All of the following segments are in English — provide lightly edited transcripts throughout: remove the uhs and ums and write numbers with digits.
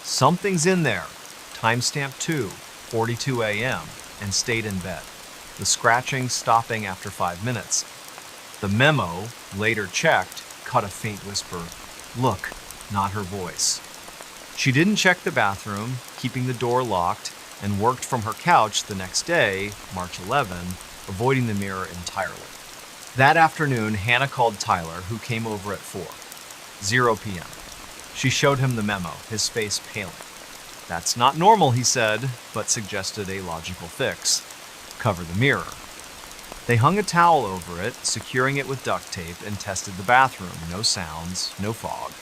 Something's in there. Timestamp 2:42 a.m. and stayed in bed. The scratching stopping after 5 minutes. The memo, later checked, caught a faint whisper. Look, not her voice. She didn't check the bathroom, keeping the door locked, and worked from her couch the next day, March 11, avoiding the mirror entirely. That afternoon, Hannah called Tyler, who came over at 4:00 p.m. She showed him the memo, his face paling. That's not normal, he said, but suggested a logical fix. Cover the mirror. They hung a towel over it, securing it with duct tape, and tested the bathroom. No sounds, no fog.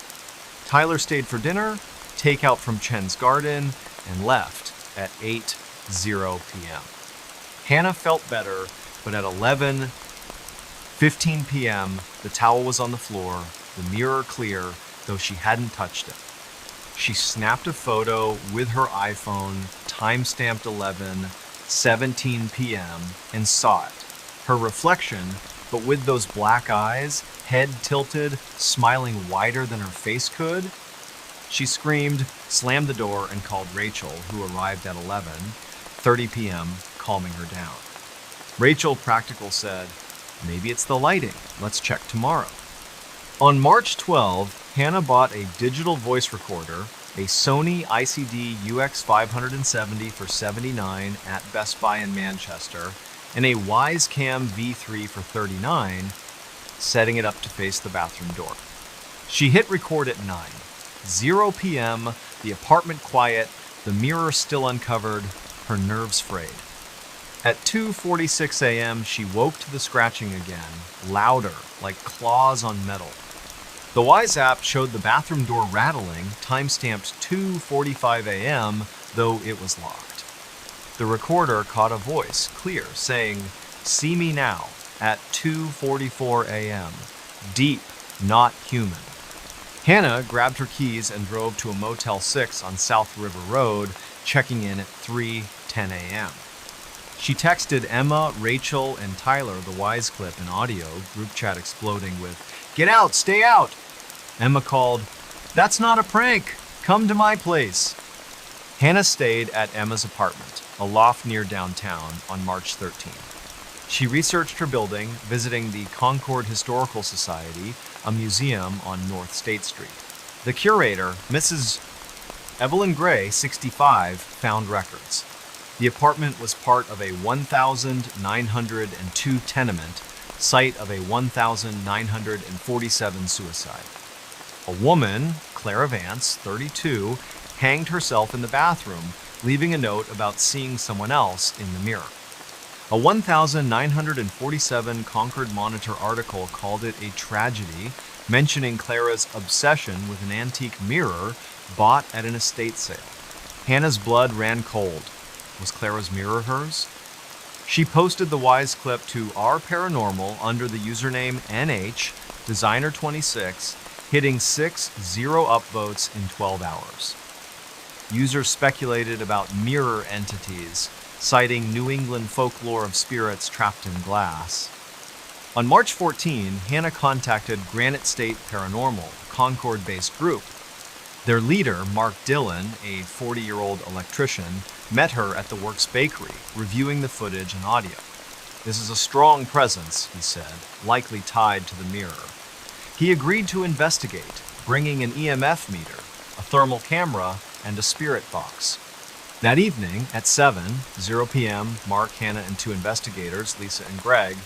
Tyler stayed for dinner, takeout from Chen's Garden, and left at 8:00 p.m. Hannah felt better, but at 11:15 p.m., the towel was on the floor, the mirror clear, though she hadn't touched it. She snapped a photo with her iPhone, time-stamped 11:17 p.m., and saw it. Her reflection, but with those black eyes, head tilted, smiling wider than her face could. She screamed, slammed the door, and called Rachel, who arrived at 11:30 p.m., calming her down. Rachel, practical, said, "Maybe it's the lighting. Let's check tomorrow." On March 12, Hannah bought a digital voice recorder, a Sony ICD UX570 for $79 at Best Buy in Manchester, and a Wisecam V3 for $39, setting it up to face the bathroom door. She hit record at 9:00 p.m., the apartment quiet, the mirror still uncovered, her nerves frayed. At 2:46 a.m., she woke to the scratching again, louder, like claws on metal. The Wise app showed the bathroom door rattling, time-stamped 2:45 a.m., though it was locked. The recorder caught a voice, clear, saying, "See me now," at 2:44 a.m. Deep, not human. Hannah grabbed her keys and drove to a Motel 6 on South River Road, checking in at 3:10 a.m. She texted Emma, Rachel, and Tyler the Wise clip in audio, group chat exploding with, "Get out, stay out!" Emma called, "That's not a prank. Come to my place." Hannah stayed at Emma's apartment, a loft near downtown, on March 13. She researched her building, visiting the Concord Historical Society, a museum on North State Street. The curator, Mrs. Evelyn Gray, 65, found records. The apartment was part of a 1,902 tenement, site of a 1,947 suicide. A woman, Clara Vance, 32, hanged herself in the bathroom, leaving a note about seeing someone else in the mirror. A 1,947 Concord Monitor article called it a tragedy, mentioning Clara's obsession with an antique mirror bought at an estate sale. Hannah's blood ran cold. Was Clara's mirror hers? She posted the Wise clip to Our Paranormal under the username NH-Designer26, hitting 6-0 upvotes in 12 hours. Users speculated about mirror entities, citing New England folklore of spirits trapped in glass. On March 14, Hannah contacted Granite State Paranormal, a Concord-based group. Their leader, Mark Dillon, a 40-year-old electrician, met her at the Works Bakery, reviewing the footage and audio. "This is a strong presence," he said, "likely tied to the mirror." He agreed to investigate, bringing an EMF meter, a thermal camera, and a spirit box. That evening, at 7:00 p.m., Mark, Hannah, and 2 investigators, Lisa and Greg,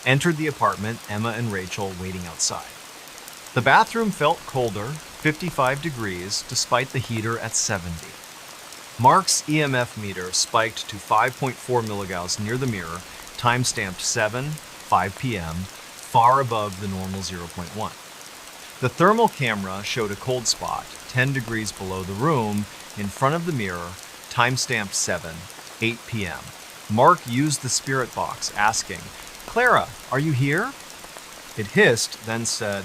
entered the apartment, Emma and Rachel waiting outside. The bathroom felt colder, 55 degrees, despite the heater at 70. Mark's EMF meter spiked to 5.4 milligauss near the mirror, time-stamped 7:05 p.m., far above the normal 0.1. The thermal camera showed a cold spot, 10 degrees below the room, in front of the mirror, time-stamped 7:08 p.m. Mark used the spirit box, asking, "Clara, are you here?" It hissed, then said,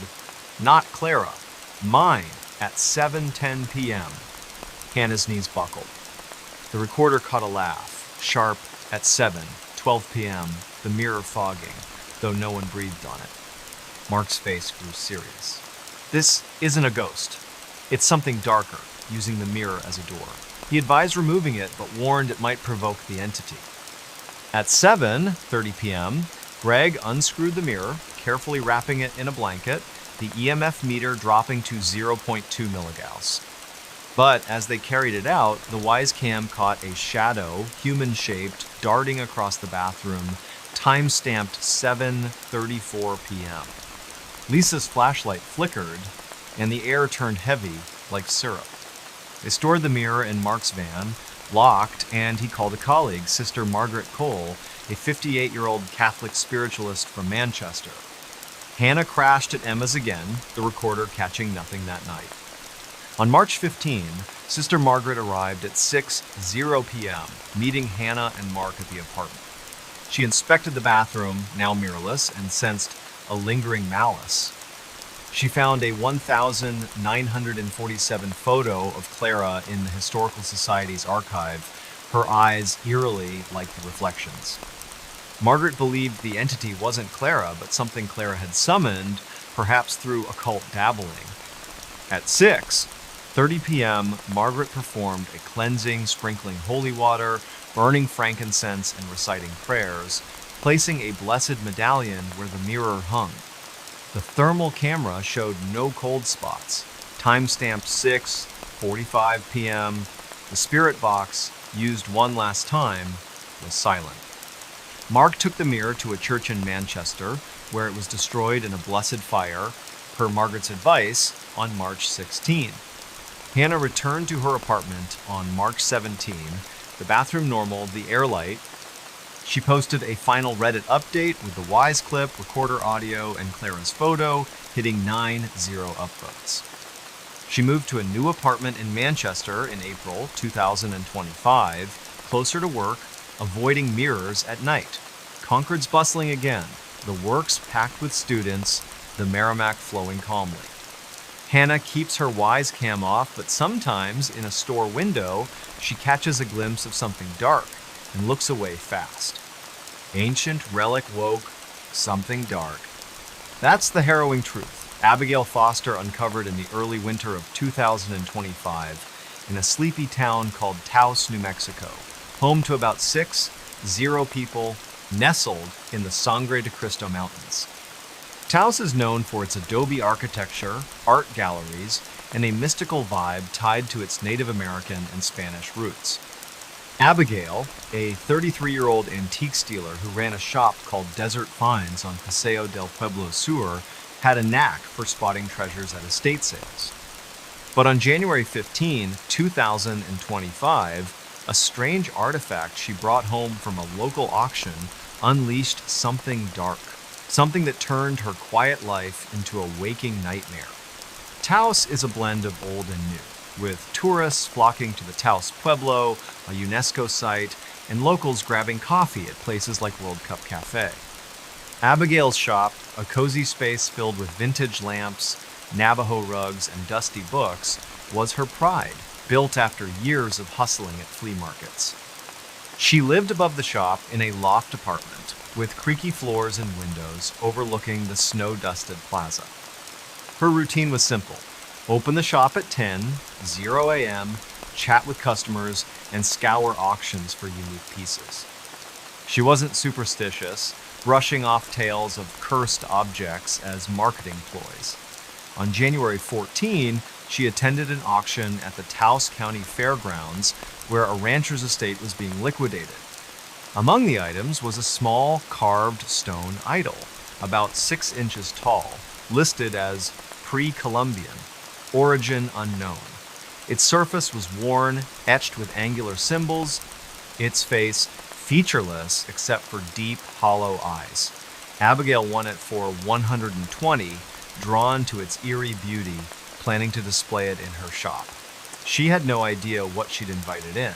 "Not Clara, mine," at 7:10 p.m. Hannah's knees buckled. The recorder caught a laugh, sharp at 7:12 p.m., the mirror fogging, though no one breathed on it. Mark's face grew serious. "This isn't a ghost. It's something darker. using the mirror as a door. He advised removing it, but warned it might provoke the entity. At 7:30 p.m., Greg unscrewed the mirror, carefully wrapping it in a blanket, the EMF meter dropping to 0.2 milligauss. But as they carried it out, the Wise Cam caught a shadow, human-shaped, darting across the bathroom, time-stamped 7:34 p.m. Lisa's flashlight flickered, and the air turned heavy like syrup. They stored the mirror in Mark's van, locked, and he called a colleague, Sister Margaret Cole, a 58-year-old Catholic spiritualist from Manchester. Hannah crashed at Emma's again, the recorder catching nothing that night. On March 15, Sister Margaret arrived at 6:00 p.m., meeting Hannah and Mark at the apartment. She inspected the bathroom, now mirrorless, and sensed a lingering malice. She found a 1,947 photo of Clara in the Historical Society's archive, her eyes eerily like the reflections. Margaret believed the entity wasn't Clara, but something Clara had summoned, perhaps through occult dabbling. At 6:30 p.m., Margaret performed a cleansing, sprinkling holy water, burning frankincense, and reciting prayers, placing a blessed medallion where the mirror hung. The thermal camera showed no cold spots. Time-stamped 6:45 p.m., the spirit box, used one last time, was silent. Mark took the mirror to a church in Manchester, where it was destroyed in a blessed fire, per Margaret's advice, on March 16. Hannah returned to her apartment on March 17, the bathroom normal, the air light. She posted a final Reddit update with the Wise clip, recorder audio, and Clara's photo, hitting 9-0 upvotes. She moved to a new apartment in Manchester in April 2025, closer to work, avoiding mirrors at night. Concord's bustling again, the works packed with students, the Merrimack flowing calmly. Hannah keeps her Wise Cam off, but sometimes, in a store window, she catches a glimpse of something dark and looks away fast. Ancient relic woke, something dark. That's the harrowing truth Abigail Foster uncovered in the early winter of 2025 in a sleepy town called Taos, New Mexico, home to about 6-0 people, nestled in the Sangre de Cristo Mountains. Taos is known for its adobe architecture, art galleries, and a mystical vibe tied to its Native American and Spanish roots. Abigail, a 33-year-old antiques dealer who ran a shop called Desert Finds on Paseo del Pueblo Sur, had a knack for spotting treasures at estate sales. But on January 15, 2025, a strange artifact she brought home from a local auction unleashed something dark, something that turned her quiet life into a waking nightmare. Taos is a blend of old and new, with tourists flocking to the Taos Pueblo, a UNESCO site, and locals grabbing coffee at places like World Cup Cafe. Abigail's shop, a cozy space filled with vintage lamps, Navajo rugs, and dusty books, was her pride, built after years of hustling at flea markets. She lived above the shop in a loft apartment, with creaky floors and windows overlooking the snow-dusted plaza. Her routine was simple: open the shop at 10:00 a.m., chat with customers, and scour auctions for unique pieces. She wasn't superstitious, brushing off tales of cursed objects as marketing ploys. On January 14, she attended an auction at the Taos County Fairgrounds where a rancher's estate was being liquidated. Among the items was a small carved stone idol, about 6 inches tall, listed as pre-Columbian, origin unknown. Its surface was worn, etched with angular symbols, its face featureless except for deep, hollow eyes. Abigail won it for $120, drawn to its eerie beauty, planning to display it in her shop. She had no idea what she'd invited in.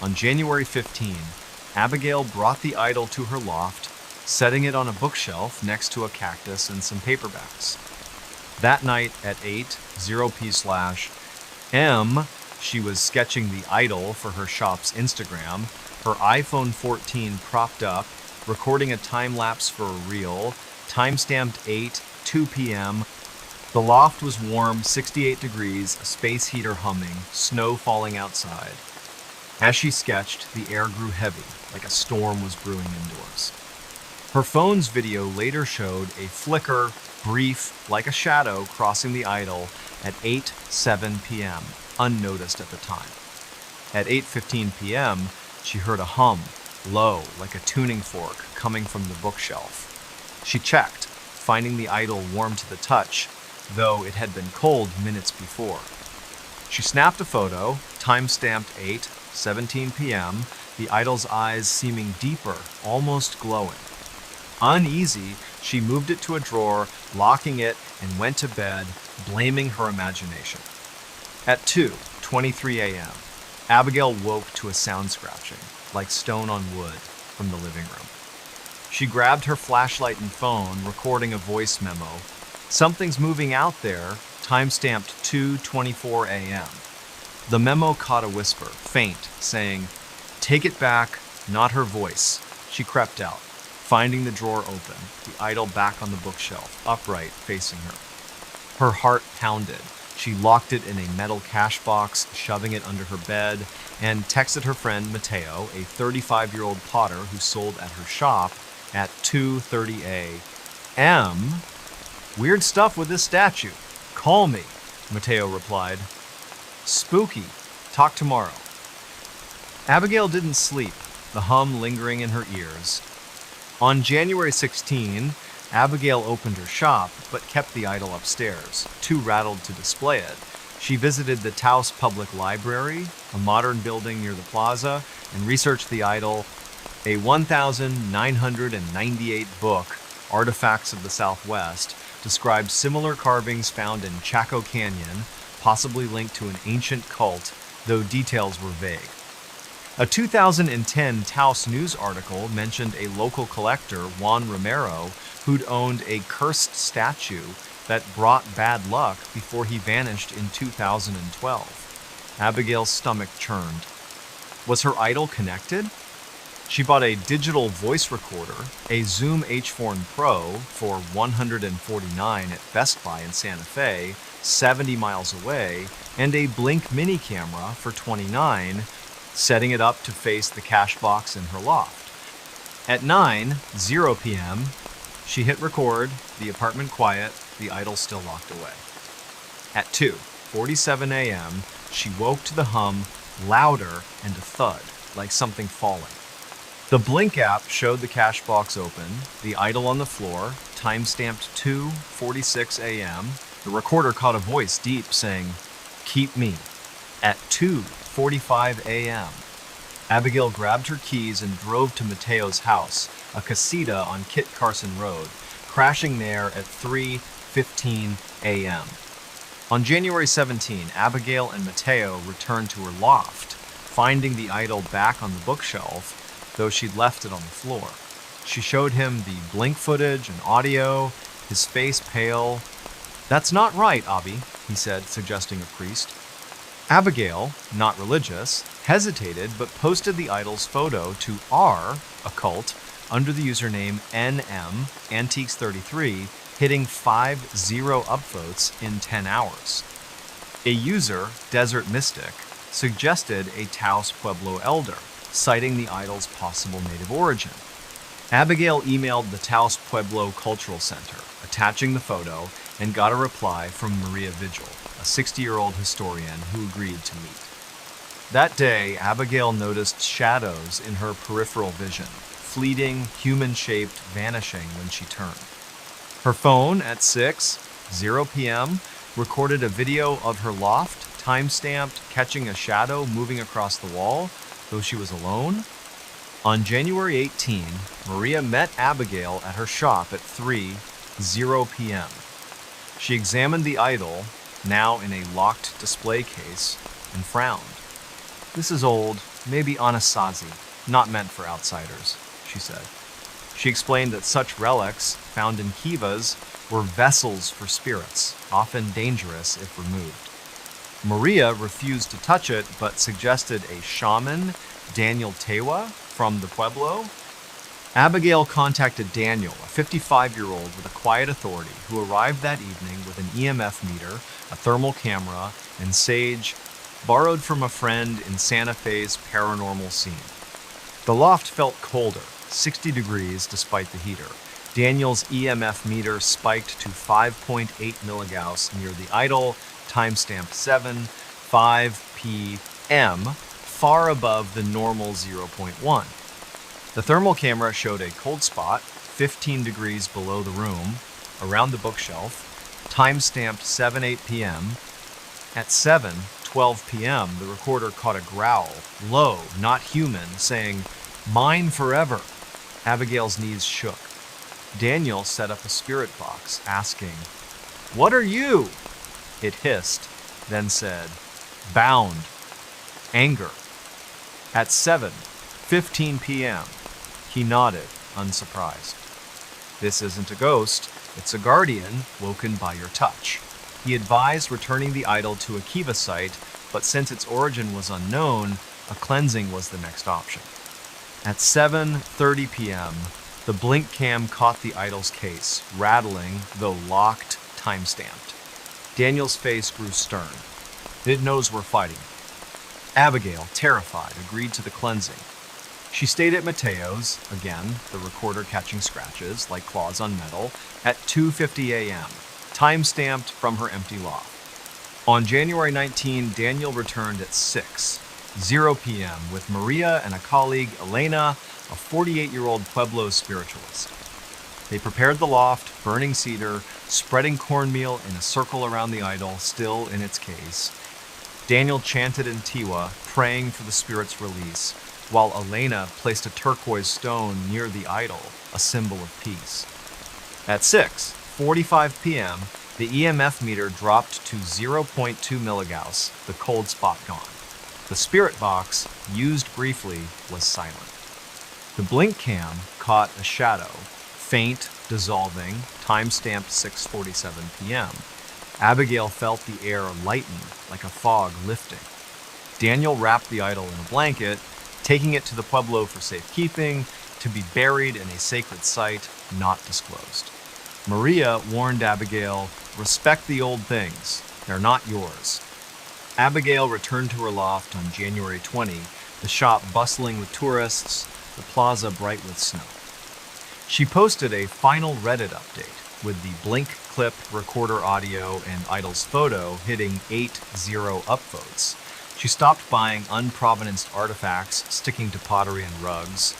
On January 15, Abigail brought the idol to her loft, setting it on a bookshelf next to a cactus and some paperbacks. That night at 8:00 p.m, she was sketching the idol for her shop's Instagram, her iPhone 14 propped up, recording a time-lapse for a reel, time-stamped 8:02 p.m. The loft was warm, 68 degrees, a space heater humming, snow falling outside. As she sketched, the air grew heavy, like a storm was brewing indoors. Her phone's video later showed a flicker, brief, like a shadow, crossing the idol at 8:07 p.m., unnoticed at the time. At 8:15 p.m., she heard a hum, low, like a tuning fork, coming from the bookshelf. She checked, finding the idol warm to the touch, though it had been cold minutes before. She snapped a photo, time-stamped 8:17 p.m., the idol's eyes seeming deeper, almost glowing. Uneasy, she moved it to a drawer, locking it, and went to bed, blaming her imagination. At 2:23 a.m., Abigail woke to a sound scratching, like stone on wood, from the living room. She grabbed her flashlight and phone, recording a voice memo. "Something's moving out there," time-stamped 2:24 a.m. The memo caught a whisper, faint, saying, "Take it back," not her voice. She crept out, finding the drawer open, the idol back on the bookshelf, upright, facing her. Her heart pounded. She locked it in a metal cash box, shoving it under her bed, and texted her friend Matteo, a 35-year-old potter who sold at her shop, at 2:30 a.m. "Weird stuff with this statue. Call me," Matteo replied. "Spooky. Talk tomorrow." Abigail didn't sleep, the hum lingering in her ears. On January 16, Abigail opened her shop, but kept the idol upstairs, too rattled to display it. She visited the Taos Public Library, a modern building near the plaza, and researched the idol. A 1,998 book, Artifacts of the Southwest, describes similar carvings found in Chaco Canyon, possibly linked to an ancient cult, though details were vague. A 2010 Taos News article mentioned a local collector, Juan Romero, who'd owned a cursed statue that brought bad luck before he vanished in 2012. Abigail's stomach churned. Was her idol connected? She bought a digital voice recorder, a Zoom H4n Pro for $149 at Best Buy in Santa Fe, 70 miles away, and a Blink mini camera for $29, setting it up to face the cash box in her loft. At 9:00 p.m., she hit record, the apartment quiet, the idol still locked away. At 2:47 a.m., she woke to the hum, louder, and a thud, like something falling. The Blink app showed the cash box open, the idol on the floor, time-stamped 2:46 a.m. The recorder caught a voice deep saying, "Keep me." At 2:45 a.m., Abigail grabbed her keys and drove to Mateo's house, a casita on Kit Carson Road, crashing there at 3:15 a.m. On January 17, Abigail and Mateo returned to her loft, finding the idol back on the bookshelf, though she'd left it on the floor. She showed him the Blink footage and audio, his face pale. "That's not right, Abby," he said, suggesting a priest. Abigail, not religious, hesitated but posted the idol's photo to our occult under the username NM-Antiques33, hitting 50 upvotes in 10 hours. A user, Desert Mystic, suggested a Taos Pueblo elder, citing the idol's possible native origin. Abigail emailed the Taos Pueblo Cultural Center, attaching the photo, and got a reply from Maria Vigil, a 60-year-old historian who agreed to meet. That day, Abigail noticed shadows in her peripheral vision, fleeting, human-shaped, vanishing when she turned. Her phone at 6:00 p.m. recorded a video of her loft, time-stamped, catching a shadow moving across the wall, though she was alone. On January 18, Maria met Abigail at her shop at 3:00 p.m. She examined the idol, now in a locked display case, and frowned. "This is old, maybe Anasazi, not meant for outsiders," she said. She explained that such relics, found in kivas, were vessels for spirits, often dangerous if removed. Maria refused to touch it, but suggested a shaman, Daniel Tewa, from the Pueblo. Abigail contacted Daniel, a 55-year-old with a quiet authority who arrived that evening with an EMF meter, a thermal camera, and sage borrowed from a friend in Santa Fe's paranormal scene. The loft felt colder, 60 degrees despite the heater. Daniel's EMF meter spiked to 5.8 milligauss near the idol, timestamp 7:05 p.m., far above the normal 0.1. The thermal camera showed a cold spot, 15 degrees below the room, around the bookshelf, timestamped 7:08 p.m. At 7:12 p.m., the recorder caught a growl, low, not human, saying, "Mine forever." Abigail's knees shook. Daniel set up a spirit box, asking, "What are you?" It hissed, then said, "Bound. Anger." At 7:15 p.m., he nodded, unsurprised. "This isn't a ghost, it's a guardian woken by your touch." He advised returning the idol to a Kiva site, but since its origin was unknown, a cleansing was the next option. At 7:30 p.m., the blink cam caught the idol's case, rattling, though locked, time-stamped. Daniel's face grew stern. "It knows we're fighting." Abigail, terrified, agreed to the cleansing. She stayed at Mateo's, again, the recorder catching scratches, like claws on metal, at 2:50 a.m., time-stamped from her empty loft. On January 19, Daniel returned at 6:00 p.m. with Maria and a colleague, Elena, a 48-year-old Pueblo spiritualist. They prepared the loft, burning cedar, spreading cornmeal in a circle around the idol, still in its case. Daniel chanted in Tiwa, praying for the spirit's release, while Elena placed a turquoise stone near the idol, a symbol of peace. At 6:45 p.m., the EMF meter dropped to 0.2 milligauss, the cold spot gone. The spirit box, used briefly, was silent. The blink cam caught a shadow, faint, dissolving, time-stamped 6:47 p.m. Abigail felt the air lighten, like a fog lifting. Daniel wrapped the idol in a blanket, taking it to the Pueblo for safekeeping, to be buried in a sacred site not disclosed. Maria warned Abigail, "Respect the old things. They're not yours." Abigail returned to her loft on January 20, the shop bustling with tourists, the plaza bright with snow. She posted a final Reddit update with the blink clip, recorder audio, and idol's photo hitting 8-0 upvotes. She stopped buying unprovenanced artifacts, sticking to pottery and rugs.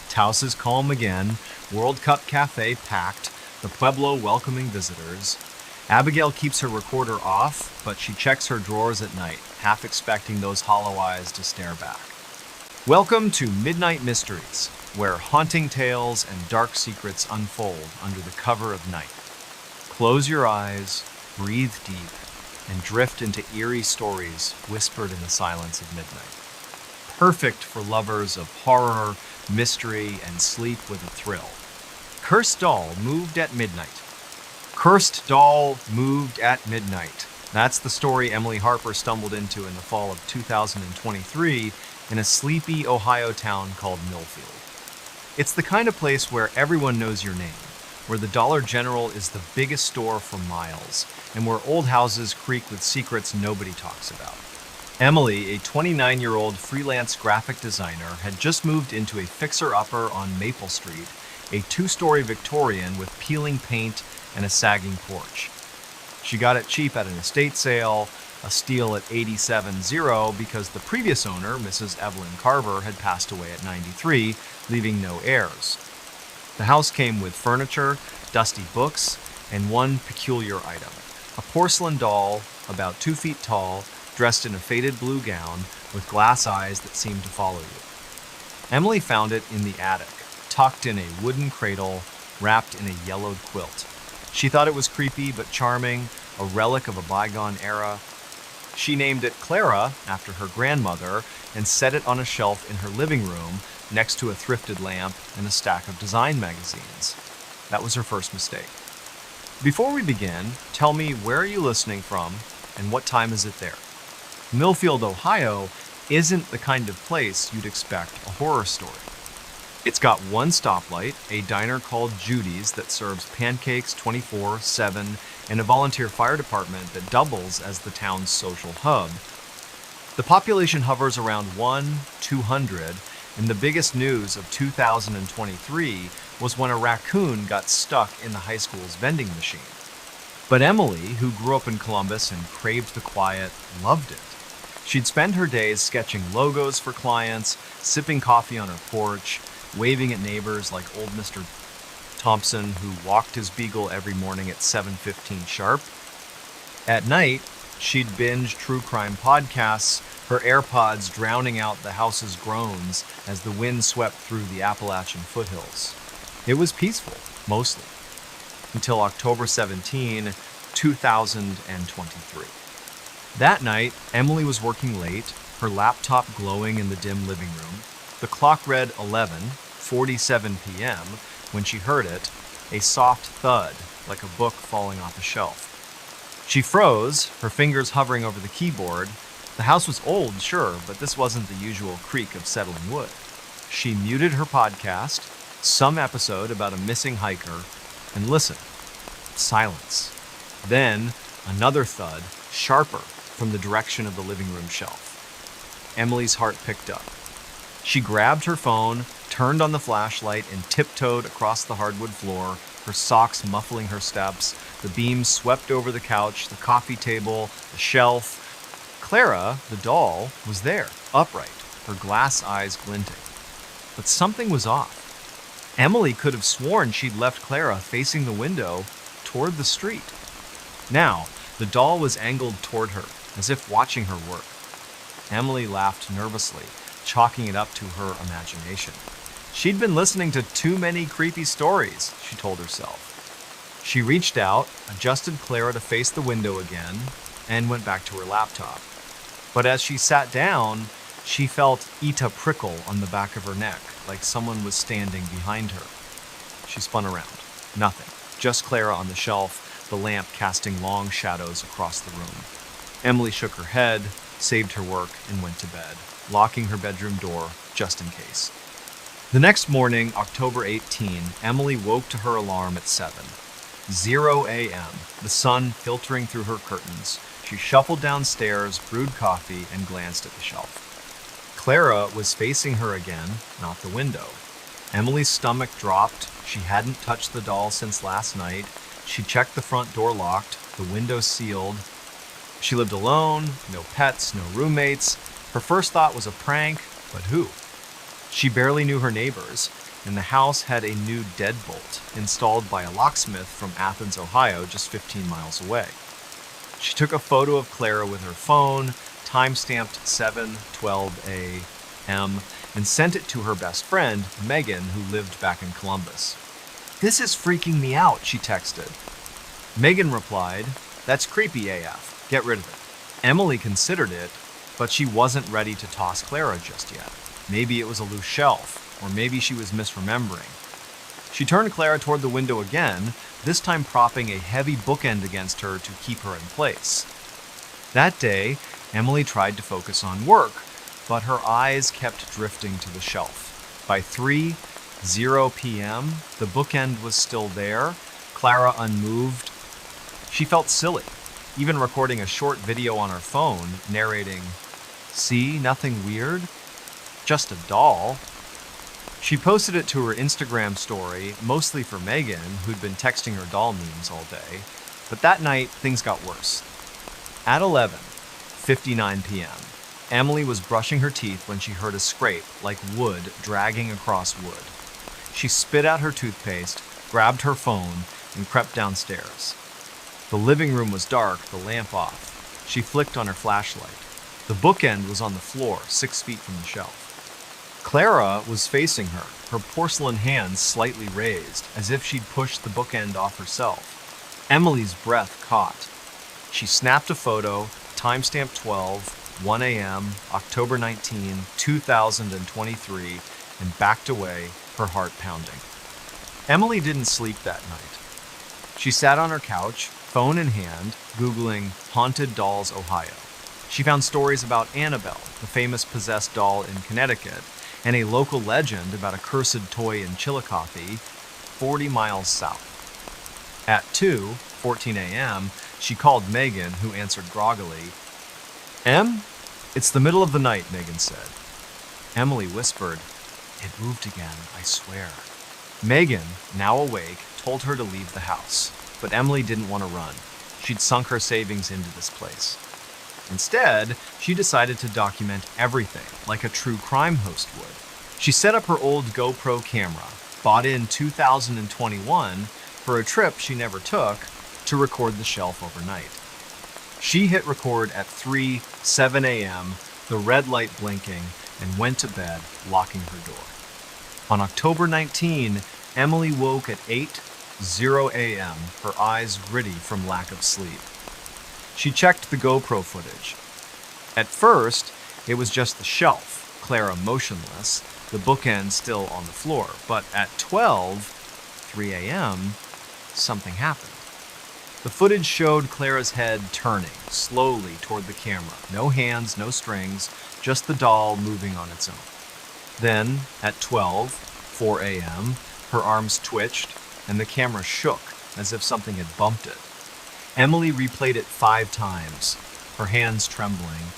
Taos is calm again, World Cup Cafe packed, the Pueblo welcoming visitors. Abigail keeps her recorder off, but she checks her drawers at night, half expecting those hollow eyes to stare back. Welcome to Midnight Mysteries, where haunting tales and dark secrets unfold under the cover of night. Close your eyes, breathe deep, and drift into eerie stories whispered in the silence of midnight. Perfect for lovers of horror, mystery, and sleep with a thrill. Cursed Doll moved at midnight. Cursed Doll moved at midnight. That's the story Emily Harper stumbled into in the fall of 2023 in a sleepy Ohio town called Millfield. It's the kind of place where everyone knows your name, where the Dollar General is the biggest store for miles, and where old houses creak with secrets nobody talks about. Emily, a 29-year-old freelance graphic designer, had just moved into a fixer-upper on Maple Street, a 2-story Victorian with peeling paint and a sagging porch. She got it cheap at an estate sale, a steal at 87.0 because the previous owner, Mrs. Evelyn Carver, had passed away at 93, leaving no heirs. The house came with furniture, dusty books, and one peculiar item: a porcelain doll, about 2 feet tall, dressed in a faded blue gown, with glass eyes that seemed to follow you. Emily found it in the attic, tucked in a wooden cradle, wrapped in a yellowed quilt. She thought it was creepy but charming, a relic of a bygone era. She named it Clara, after her grandmother, and set it on a shelf in her living room, next to a thrifted lamp and a stack of design magazines. That was her first mistake. Before we begin, tell me, where are you listening from and what time is it there? Millfield, Ohio isn't the kind of place you'd expect a horror story. It's got one stoplight, a diner called Judy's that serves pancakes 24/7, and a volunteer fire department that doubles as the town's social hub. The population hovers around 200, and the biggest news of 2023 was when a raccoon got stuck in the high school's vending machine. But Emily, who grew up in Columbus and craved the quiet, loved it. She'd spend her days sketching logos for clients, sipping coffee on her porch, waving at neighbors like old Mr. Thompson, who walked his beagle every morning at 7:15 sharp. At night, she'd binge true crime podcasts, her AirPods drowning out the house's groans as the wind swept through the Appalachian foothills. It was peaceful, mostly, until October 17, 2023. That night, Emily was working late, her laptop glowing in the dim living room. The clock read 11:47 p.m. when she heard it, a soft thud, like a book falling off a shelf. She froze, her fingers hovering over the keyboard. The house was old, sure, but this wasn't the usual creak of settling wood. She muted her podcast, some episode about a missing hiker, and listened. Silence. Then, another thud, sharper, from the direction of the living room shelf. Emily's heart picked up. She grabbed her phone, turned on the flashlight, and tiptoed across the hardwood floor, her socks muffling her steps. The beams swept over the couch, the coffee table, the shelf. Clara, the doll, was there, upright, her glass eyes glinting. But something was off. Emily could have sworn she'd left Clara facing the window toward the street. Now, the doll was angled toward her, as if watching her work. Emily laughed nervously, chalking it up to her imagination. She'd been listening to too many creepy stories, she told herself. She reached out, adjusted Clara to face the window again, and went back to her laptop. But as she sat down, she felt Ita prickle on the back of her neck, like someone was standing behind her. She spun around. Nothing. Just Clara on the shelf, the lamp casting long shadows across the room. Emily shook her head, saved her work, and went to bed, locking her bedroom door just in case. The next morning, October 18, Emily woke to her alarm at 7:00 a.m., the sun filtering through her curtains. She shuffled downstairs, brewed coffee, and glanced at the shelf. Clara was facing her again, not the window. Emily's stomach dropped. She hadn't touched the doll since last night. She checked the front door locked, the window sealed. She lived alone, no pets, no roommates. Her first thought was a prank, but who? She barely knew her neighbors, and the house had a new deadbolt installed by a locksmith from Athens, Ohio, just 15 miles away. She took a photo of Clara with her phone, time-stamped 7:12 a.m., and sent it to her best friend, Megan, who lived back in Columbus. "This is freaking me out," she texted. Megan replied, "That's creepy AF. Get rid of it." Emily considered it, but she wasn't ready to toss Clara just yet. Maybe it was a loose shelf, or maybe she was misremembering. She turned Clara toward the window again, this time propping a heavy bookend against her to keep her in place. That day, Emily tried to focus on work, but her eyes kept drifting to the shelf. By 3:00 p.m., the bookend was still there, Clara unmoved. She felt silly, even recording a short video on her phone, narrating, "See, nothing weird? Just a doll." She posted it to her Instagram story, mostly for Megan, who'd been texting her doll memes all day. But that night, things got worse. At 11:59 p.m., Emily was brushing her teeth when she heard a scrape, like wood dragging across wood. She spit out her toothpaste, grabbed her phone, and crept downstairs. The living room was dark, the lamp off. She flicked on her flashlight. The bookend was on the floor, 6 feet from the shelf. Clara was facing her, her porcelain hands slightly raised, as if she'd pushed the bookend off herself. Emily's breath caught. She snapped a photo, timestamp 1 a.m., October 19, 2023, and backed away, her heart pounding. Emily didn't sleep that night. She sat on her couch, phone in hand, Googling Haunted Dolls, Ohio. She found stories about Annabelle, the famous possessed doll in Connecticut, and a local legend about a cursed toy in Chillicothe, 40 miles south. At 2:14 a.m., she called Megan, who answered groggily. "Em? It's the middle of the night," Megan said. Emily whispered, "It moved again, I swear." Megan, now awake, told her to leave the house, but Emily didn't want to run. She'd sunk her savings into this place. Instead, she decided to document everything, like a true crime host would. She set up her old GoPro camera, bought in 2021 for a trip she never took, to record the shelf overnight. She hit record at 3:07 a.m., the red light blinking, and went to bed, locking her door. On October 19, Emily woke at 8:00 a.m., her eyes gritty from lack of sleep. She checked the GoPro footage. At first, it was just the shelf, Clara motionless, the bookend still on the floor. But at 12:03 a.m., something happened. The footage showed Clara's head turning slowly toward the camera. No hands, no strings, just the doll moving on its own. Then, at 12:04 a.m., her arms twitched and the camera shook as if something had bumped it. Emily replayed it 5 times, her hands trembling.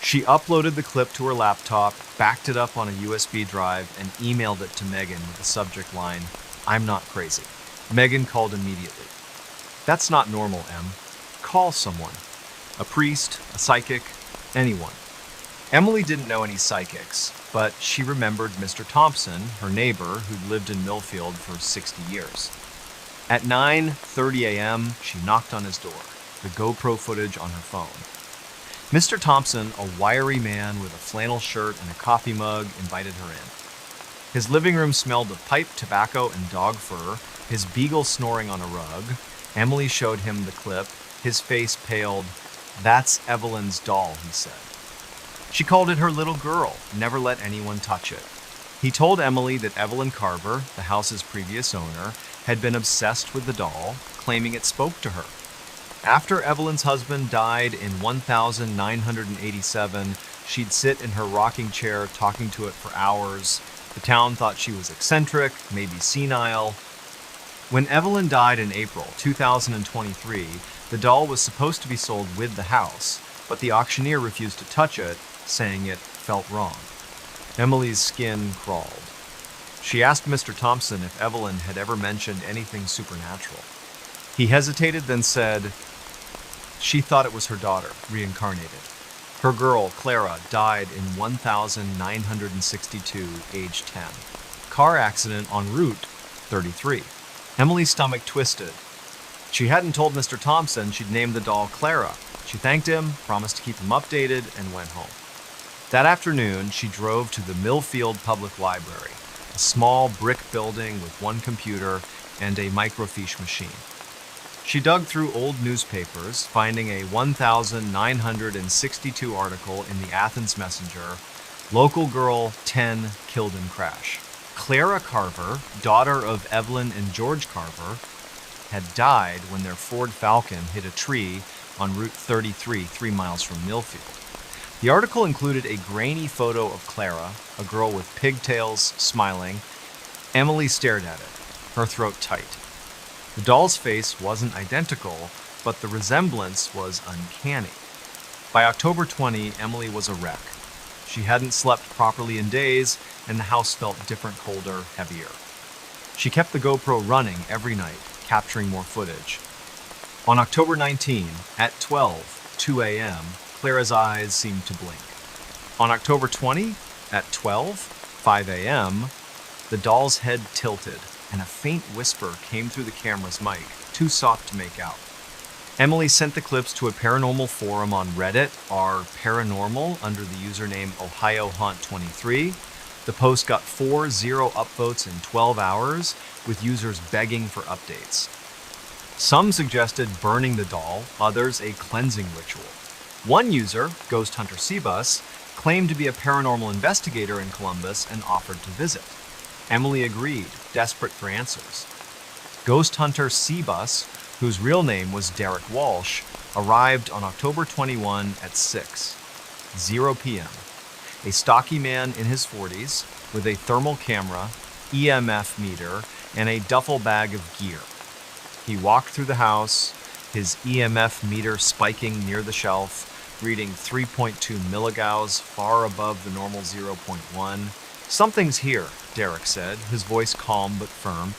She uploaded the clip to her laptop, backed it up on a USB drive, and emailed it to Megan with the subject line, "I'm not crazy." Megan called immediately. "That's not normal, Em. Call someone. A priest, a psychic, anyone." Emily didn't know any psychics, but she remembered Mr. Thompson, her neighbor, who'd lived in Millfield for 60 years. At 9:30 a.m., she knocked on his door, the GoPro footage on her phone. Mr. Thompson, a wiry man with a flannel shirt and a coffee mug, invited her in. His living room smelled of pipe, tobacco, and dog fur, his beagle snoring on a rug. Emily showed him the clip. His face paled. "That's Evelyn's doll," he said. She called it her little girl, never let anyone touch it. He told Emily that Evelyn Carver, the house's previous owner, had been obsessed with the doll, claiming it spoke to her. After Evelyn's husband died in 1987, she'd sit in her rocking chair talking to it for hours. The town thought she was eccentric, maybe senile. When Evelyn died in April 2023, the doll was supposed to be sold with the house, but the auctioneer refused to touch it, saying it felt wrong. Emily's skin crawled. She asked Mr. Thompson if Evelyn had ever mentioned anything supernatural. He hesitated, then said, "She thought it was her daughter, reincarnated. Her girl, Clara, died in 1962, age 10. Car accident en route 33. Emily's stomach twisted. She hadn't told Mr. Thompson she'd named the doll Clara. She thanked him, promised to keep him updated, and went home. That afternoon, she drove to the Millfield Public Library, a small brick building with one computer and a microfiche machine. She dug through old newspapers, finding a 1962 article in the Athens Messenger, "Local girl 10 killed in crash." Clara Carver, daughter of Evelyn and George Carver, had died when their Ford Falcon hit a tree on Route 33, 3 miles from Millfield. The article included a grainy photo of Clara, a girl with pigtails, smiling. Emily stared at it, her throat tight. The doll's face wasn't identical, but the resemblance was uncanny. By October 20, Emily was a wreck. She hadn't slept properly in days, and the house felt different, colder, heavier. She kept the GoPro running every night, capturing more footage. On October 19, at 12:02 a.m., Clara's eyes seemed to blink. On October 20, at 12:05 a.m., the doll's head tilted, and a faint whisper came through the camera's mic, too soft to make out. Emily sent the clips to a paranormal forum on Reddit, r paranormal, under the username OhioHaunt23. The post got 40 upvotes in 12 hours, with users begging for updates. Some suggested burning the doll, others a cleansing ritual. One user, Ghost Hunter Cbus, claimed to be a paranormal investigator in Columbus and offered to visit. Emily agreed, desperate for answers. Ghost Hunter Cbus, whose real name was Derek Walsh, arrived on October 21 at 6:00 p.m. A stocky man in his 40s with a thermal camera, EMF meter, and a duffel bag of gear. He walked through the house, his EMF meter spiking near the shelf, reading 3.2 milligauss, far above the normal zero point 0.1. "Something's here," Derek said, his voice calm but firm.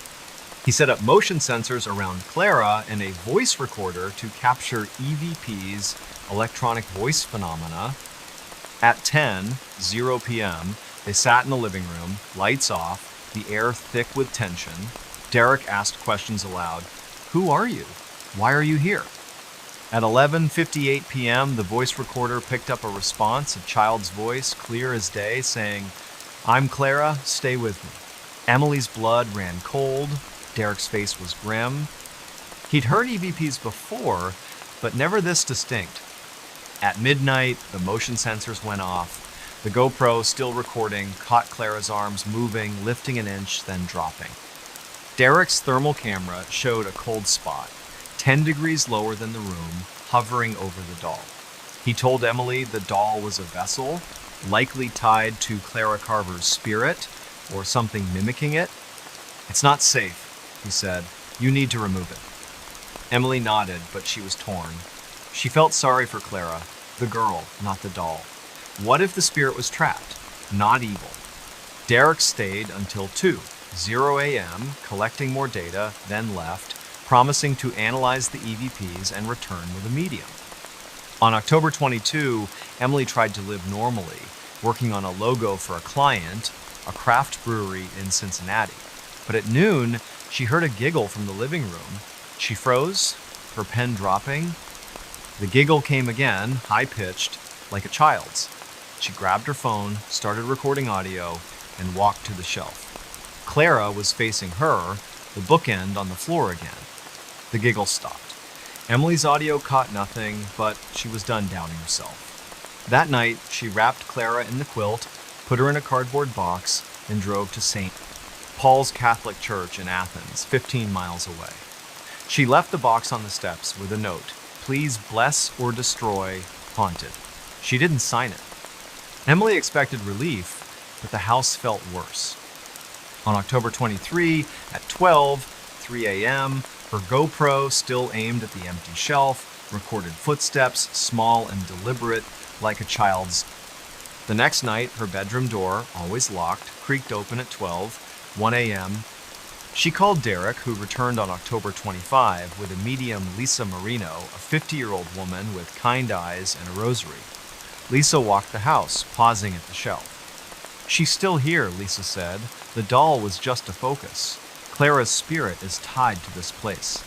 He set up motion sensors around Clara and a voice recorder to capture EVP's electronic voice phenomena. At 10:00 p.m., they sat in the living room, lights off, the air thick with tension. Derek asked questions aloud. "Who are you? Why are you here?" At 11:58 p.m., the voice recorder picked up a response, a child's voice, clear as day, saying, "I'm Clara, stay with me." Emily's blood ran cold. Derek's face was grim. He'd heard EVPs before, but never this distinct. At midnight, the motion sensors went off. The GoPro, still recording, caught Clara's arms moving, lifting an inch, then dropping. Derek's thermal camera showed a cold spot, 10 degrees lower than the room, hovering over the doll. He told Emily the doll was a vessel, likely tied to Clara Carver's spirit, or something mimicking it. "It's not safe," he said. "You need to remove it." Emily nodded, but she was torn. She felt sorry for Clara, the girl, not the doll. What if the spirit was trapped, not evil? Derek stayed until 2:00 a.m., collecting more data, then left, promising to analyze the EVPs and return with a medium. On October 22, Emily tried to live normally, working on a logo for a client, a craft brewery in Cincinnati. But at noon, she heard a giggle from the living room. She froze, her pen dropping. The giggle came again, high-pitched, like a child's. She grabbed her phone, started recording audio, and walked to the shelf. Clara was facing her, the bookend on the floor again. The giggle stopped. Emily's audio caught nothing, but she was done doubting herself. That night, she wrapped Clara in the quilt, put her in a cardboard box, and drove to St. Paul's Catholic Church in Athens, 15 miles away. She left the box on the steps with a note, "Please bless or destroy, haunted." She didn't sign it. Emily expected relief, but the house felt worse. On October 23, at 12:03 a.m., her GoPro, still aimed at the empty shelf, recorded footsteps, small and deliberate, like a child's. The next night, her bedroom door, always locked, creaked open at 12:01 a.m. She called Derek, who returned on October 25 with a medium Lisa Marino, a 50-year-old woman with kind eyes and a rosary. Lisa walked the house, pausing at the shelf. "She's still here," Lisa said. "The doll was just a focus. Clara's spirit is tied to this place."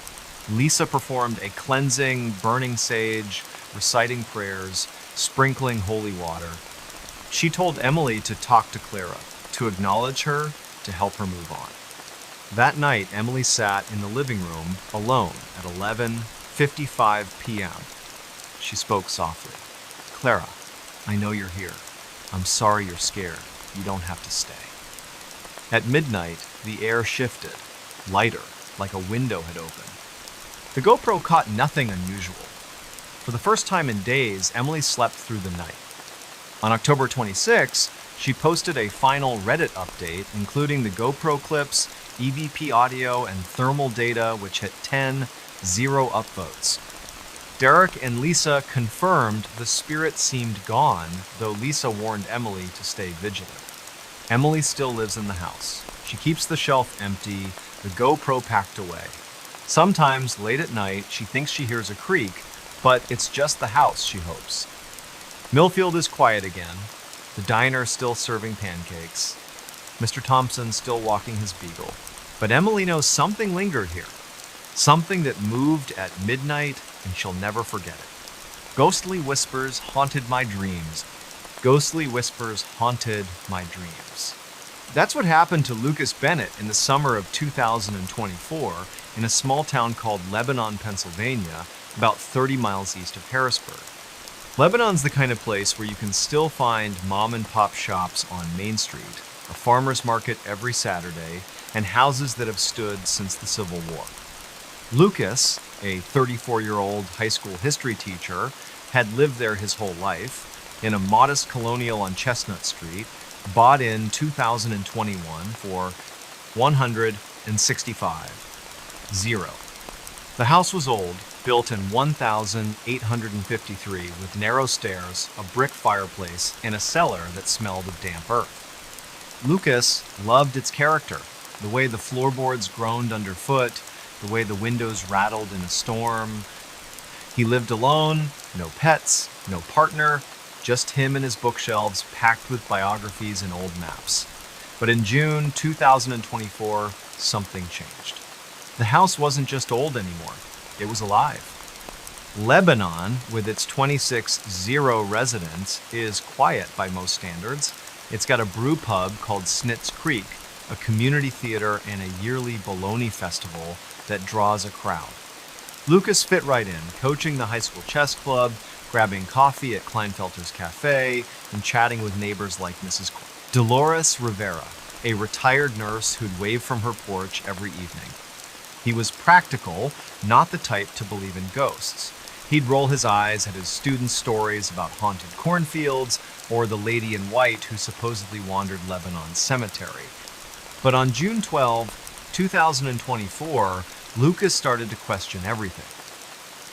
Lisa performed a cleansing, burning sage, reciting prayers, sprinkling holy water. She told Emily to talk to Clara, to acknowledge her, to help her move on. That night, Emily sat in the living room alone at 11:55 p.m. She spoke softly. "Clara, I know you're here. I'm sorry you're scared. You don't have to stay." At midnight, the air shifted, lighter, like a window had opened. The GoPro caught nothing unusual. For the first time in days, Emily slept through the night. On October 26, she posted a final Reddit update, including the GoPro clips, EVP audio, and thermal data, which hit 10-0 upvotes. Derek and Lisa confirmed the spirit seemed gone, though Lisa warned Emily to stay vigilant. Emily still lives in the house. She keeps the shelf empty, the GoPro packed away. Sometimes, late at night, she thinks she hears a creak, but it's just the house, she hopes. Millfield is quiet again. The diner still serving pancakes. Mr. Thompson still walking his beagle. But Emily knows something lingered here. Something that moved at midnight, and she'll never forget it. Ghostly whispers haunted my dreams. Ghostly whispers haunted my dreams. That's what happened to Lucas Bennett in the summer of 2024 in a small town called Lebanon, Pennsylvania, about 30 miles east of Harrisburg. Lebanon's the kind of place where you can still find mom and pop shops on Main Street, a farmer's market every Saturday, and houses that have stood since the Civil War. Lucas, a 34-year-old high school history teacher, had lived there his whole life in a modest colonial on Chestnut Street, bought in 2021 for 165. Zero. The house was old, built in 1853 with narrow stairs, a brick fireplace, and a cellar that smelled of damp earth. Lucas loved its character, the way the floorboards groaned underfoot, the way the windows rattled in a storm. He lived alone, no pets, no partner, just him and his bookshelves packed with biographies and old maps. But in June 2024, something changed. The house wasn't just old anymore, it was alive. Lebanon, with its 26 residents, is quiet by most standards. It's got a brew pub called Snitz Creek, a community theater, and a yearly bologna festival that draws a crowd. Lucas fit right in, coaching the high school chess club, grabbing coffee at Kleinfelter's Cafe, and chatting with neighbors like Mrs. Dolores Rivera, a retired nurse who'd wave from her porch every evening. He was practical, not the type to believe in ghosts. He'd roll his eyes at his students' stories about haunted cornfields or the lady in white who supposedly wandered Lebanon's cemetery. But on June 12, 2024, Lucas started to question everything.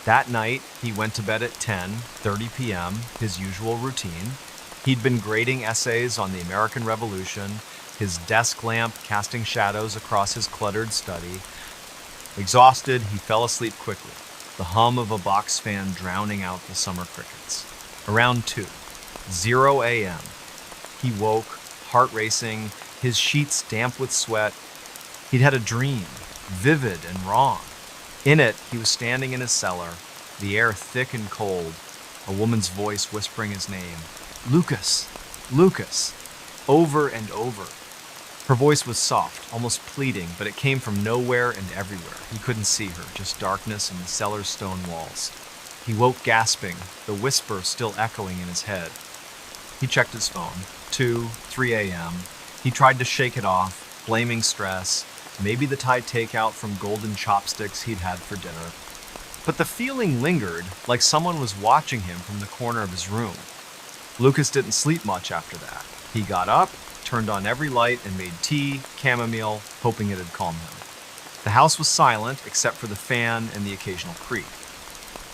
That night, he went to bed at 10:30 p.m., his usual routine. He'd been grading essays on the American Revolution, his desk lamp casting shadows across his cluttered study. Exhausted, he fell asleep quickly, the hum of a box fan drowning out the summer crickets. Around 2:00 a.m., he woke, heart racing, his sheets damp with sweat. He'd had a dream, vivid and wrong. In it, he was standing in his cellar, the air thick and cold, a woman's voice whispering his name, "Lucas, Lucas," over and over. Her voice was soft, almost pleading, but it came from nowhere and everywhere. He couldn't see her, just darkness and the cellar's stone walls. He woke gasping, the whisper still echoing in his head. He checked his phone. 2:03 a.m. He tried to shake it off, blaming stress, maybe the Thai takeout from golden chopsticks he'd had for dinner. But the feeling lingered, like someone was watching him from the corner of his room. Lucas didn't sleep much after that. He got up, turned on every light, and made tea, chamomile, hoping it'd calm him. The house was silent, except for the fan and the occasional creak.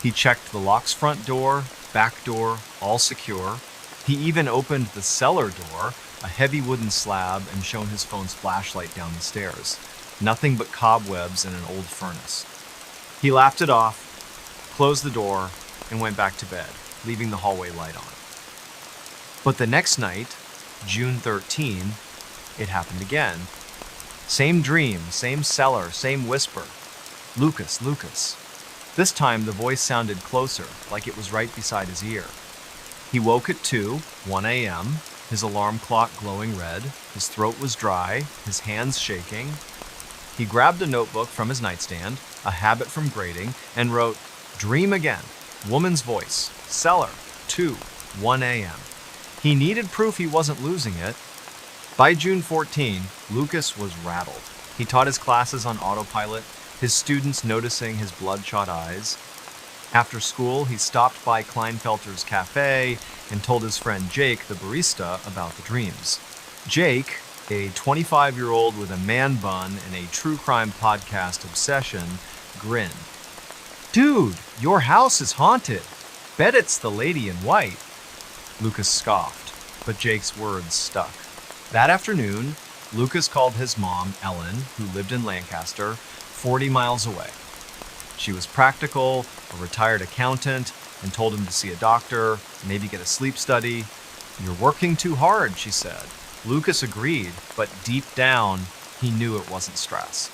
He checked the lock's front door, back door, all secure. He even opened the cellar door, a heavy wooden slab, and shone his phone's flashlight down the stairs. Nothing but cobwebs and an old furnace. He laughed it off, closed the door, and went back to bed, leaving the hallway light on. But the next night, June 13, it happened again. Same dream, same cellar, same whisper. "Lucas, Lucas." This time the voice sounded closer, like it was right beside his ear. He woke at 2:01 a.m., his alarm clock glowing red, his throat was dry, his hands shaking. He grabbed a notebook from his nightstand, a habit from grading, and wrote, "Dream again, woman's voice, cellar, 2:01 a.m." He needed proof he wasn't losing it. By June 14, Lucas was rattled. He taught his classes on autopilot, his students noticing his bloodshot eyes. After school, he stopped by Kleinfelter's Cafe and told his friend Jake, the barista, about the dreams. Jake, a 25-year-old with a man bun and a true crime podcast obsession, grinned. "Dude, your house is haunted. Bet it's the lady in white." Lucas scoffed, but Jake's words stuck. That afternoon, Lucas called his mom, Ellen, who lived in Lancaster, 40 miles away. She was practical, a retired accountant, and told him to see a doctor, maybe get a sleep study. "You're working too hard," she said. Lucas agreed, but deep down, he knew it wasn't stress.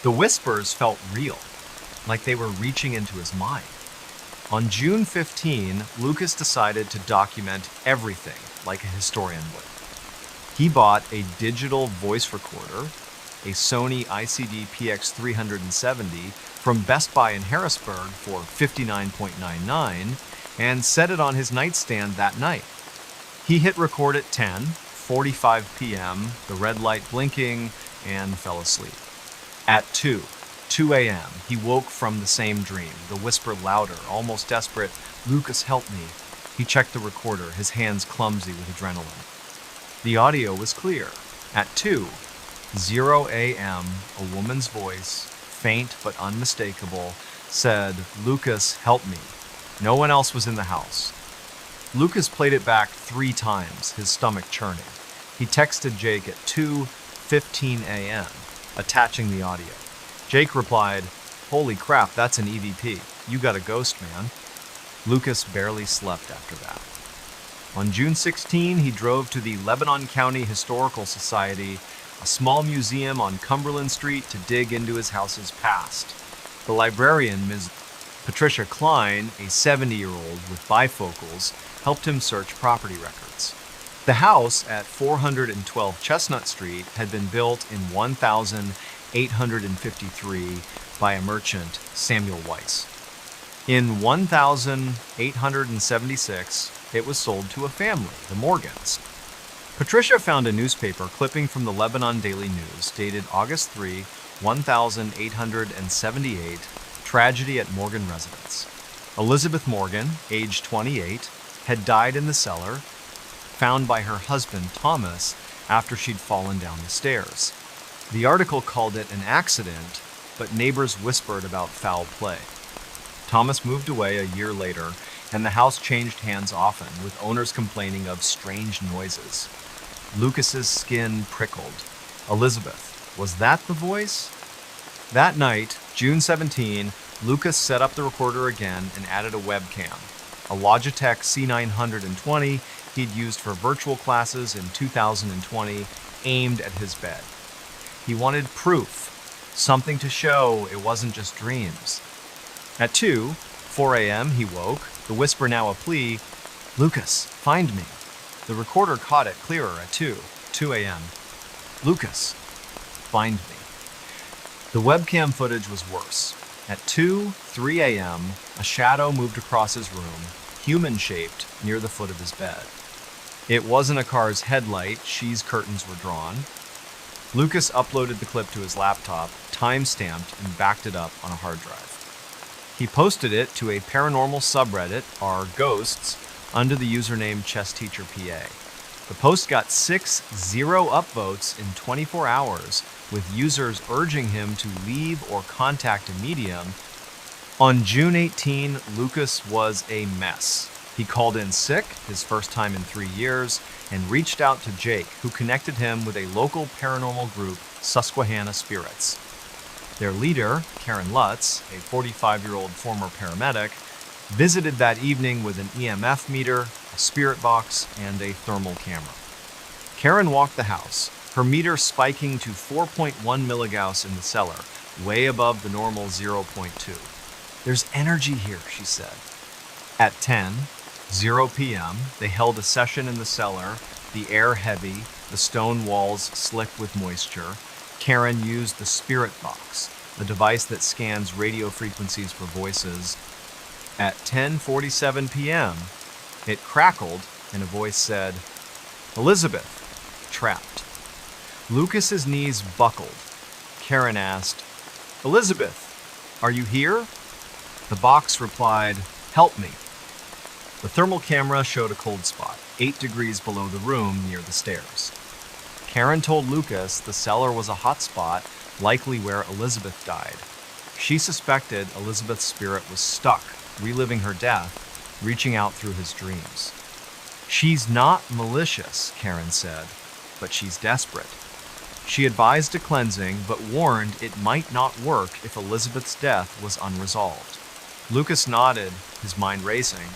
The whispers felt real, like they were reaching into his mind. On June 15, Lucas decided to document everything like a historian would. He bought a digital voice recorder, a Sony ICD PX370 from Best Buy in Harrisburg for $59.99, and set it on his nightstand that night. He hit record at 10:45 p.m., the red light blinking, and fell asleep. At 2, 2 a.m., he woke from the same dream, the whisper louder, almost desperate, "Lucas, help me." He checked the recorder, his hands clumsy with adrenaline. The audio was clear. At 2:00 a.m., a woman's voice, faint but unmistakable, said, "Lucas, help me." No one else was in the house. Lucas played it back 3 times, his stomach churning. He texted Jake at 2:15 a.m., attaching the audio. Jake replied, "Holy crap, that's an EVP. You got a ghost, man." Lucas barely slept after that. On June 16, he drove to the Lebanon County Historical Society, a small museum on Cumberland Street, to dig into his house's past. The librarian, Ms. Patricia Klein, a 70-year-old with bifocals, helped him search property records. The house at 412 Chestnut Street had been built in 1853 by a merchant, Samuel Weiss. In 1876, it was sold to a family, the Morgans. Patricia found a newspaper clipping from the Lebanon Daily News, dated August 3, 1878, tragedy at Morgan residence. Elizabeth Morgan, age 28, had died in the cellar, found by her husband Thomas after she'd fallen down the stairs. The article called it an accident, but neighbors whispered about foul play. Thomas moved away a year later, and the house changed hands often, with owners complaining of strange noises. Lucas's skin prickled. Elizabeth, was that the voice? That night, June 17, Lucas set up the recorder again and added a webcam, a Logitech C920 he'd used for virtual classes in 2020, aimed at his bed. He wanted proof, something to show it wasn't just dreams. At 4 a.m., he woke, the whisper now a plea, "Lucas, find me." The recorder caught it clearer at 2 a.m. "Lucas, find me." The webcam footage was worse. At 3 a.m., a shadow moved across his room, human-shaped, near the foot of his bed. It wasn't a car's headlight, she's curtains were drawn. Lucas uploaded the clip to his laptop, time-stamped, and backed it up on a hard drive. He posted it to a paranormal subreddit, r Ghosts, under the username ChessTeacherPA. The post got 6 upvotes in 24 hours, with users urging him to leave or contact a medium. On June 18, Lucas was a mess. He called in sick, his first time in 3 years, and reached out to Jake, who connected him with a local paranormal group, Susquehanna Spirits. Their leader, Karen Lutz, a 45-year-old former paramedic, visited that evening with an EMF meter, a spirit box, and a thermal camera. Karen walked the house, her meter spiking to 4.1 milligauss in the cellar, way above the normal 0.2. "There's energy here," she said. At 10:00 p.m., they held a session in the cellar, the air heavy, the stone walls slick with moisture. Karen used the spirit box, a device that scans radio frequencies for voices. At 10:47 p.m., it crackled, and a voice said, "Elizabeth, trapped." Lucas's knees buckled. Karen asked, "Elizabeth, are you here?" The box replied, "Help me." The thermal camera showed a cold spot, 8 degrees below the room near the stairs. Karen told Lucas the cellar was a hot spot, likely where Elizabeth died. She suspected Elizabeth's spirit was stuck, reliving her death, reaching out through his dreams. "She's not malicious," Karen said, "but she's desperate." She advised a cleansing, but warned it might not work if Elizabeth's death was unresolved. Lucas nodded, his mind racing.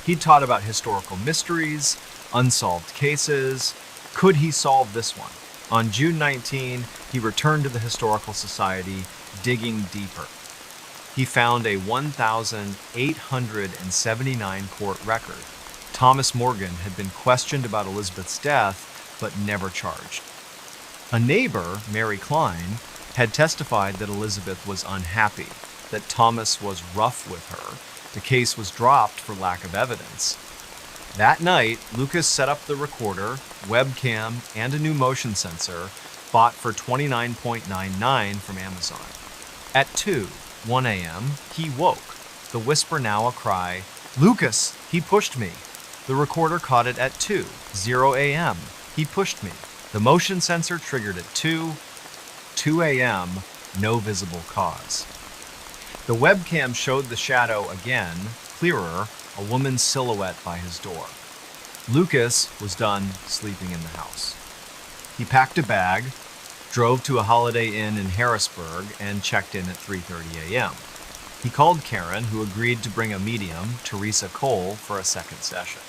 He'd taught about historical mysteries, unsolved cases. Could he solve this one? On June 19, he returned to the Historical Society, digging deeper. He found a 1,879 court record. Thomas Morgan had been questioned about Elizabeth's death, but never charged. A neighbor, Mary Klein, had testified that Elizabeth was unhappy, that Thomas was rough with her. The case was dropped for lack of evidence. That night, Lucas set up the recorder, webcam, and a new motion sensor, bought for $29.99 from Amazon. At 1 a.m., he woke. The whisper now a cry, "Lucas, he pushed me." The recorder caught it at 2:00 a.m. He pushed me. The motion sensor triggered at 2 a.m., no visible cause. The webcam showed the shadow again, clearer, a woman's silhouette by his door. Lucas was done sleeping in the house. He packed a bag, drove to a Holiday Inn in Harrisburg, and checked in at 3:30 a.m. He called Karen, who agreed to bring a medium, Teresa Cole, for a second session.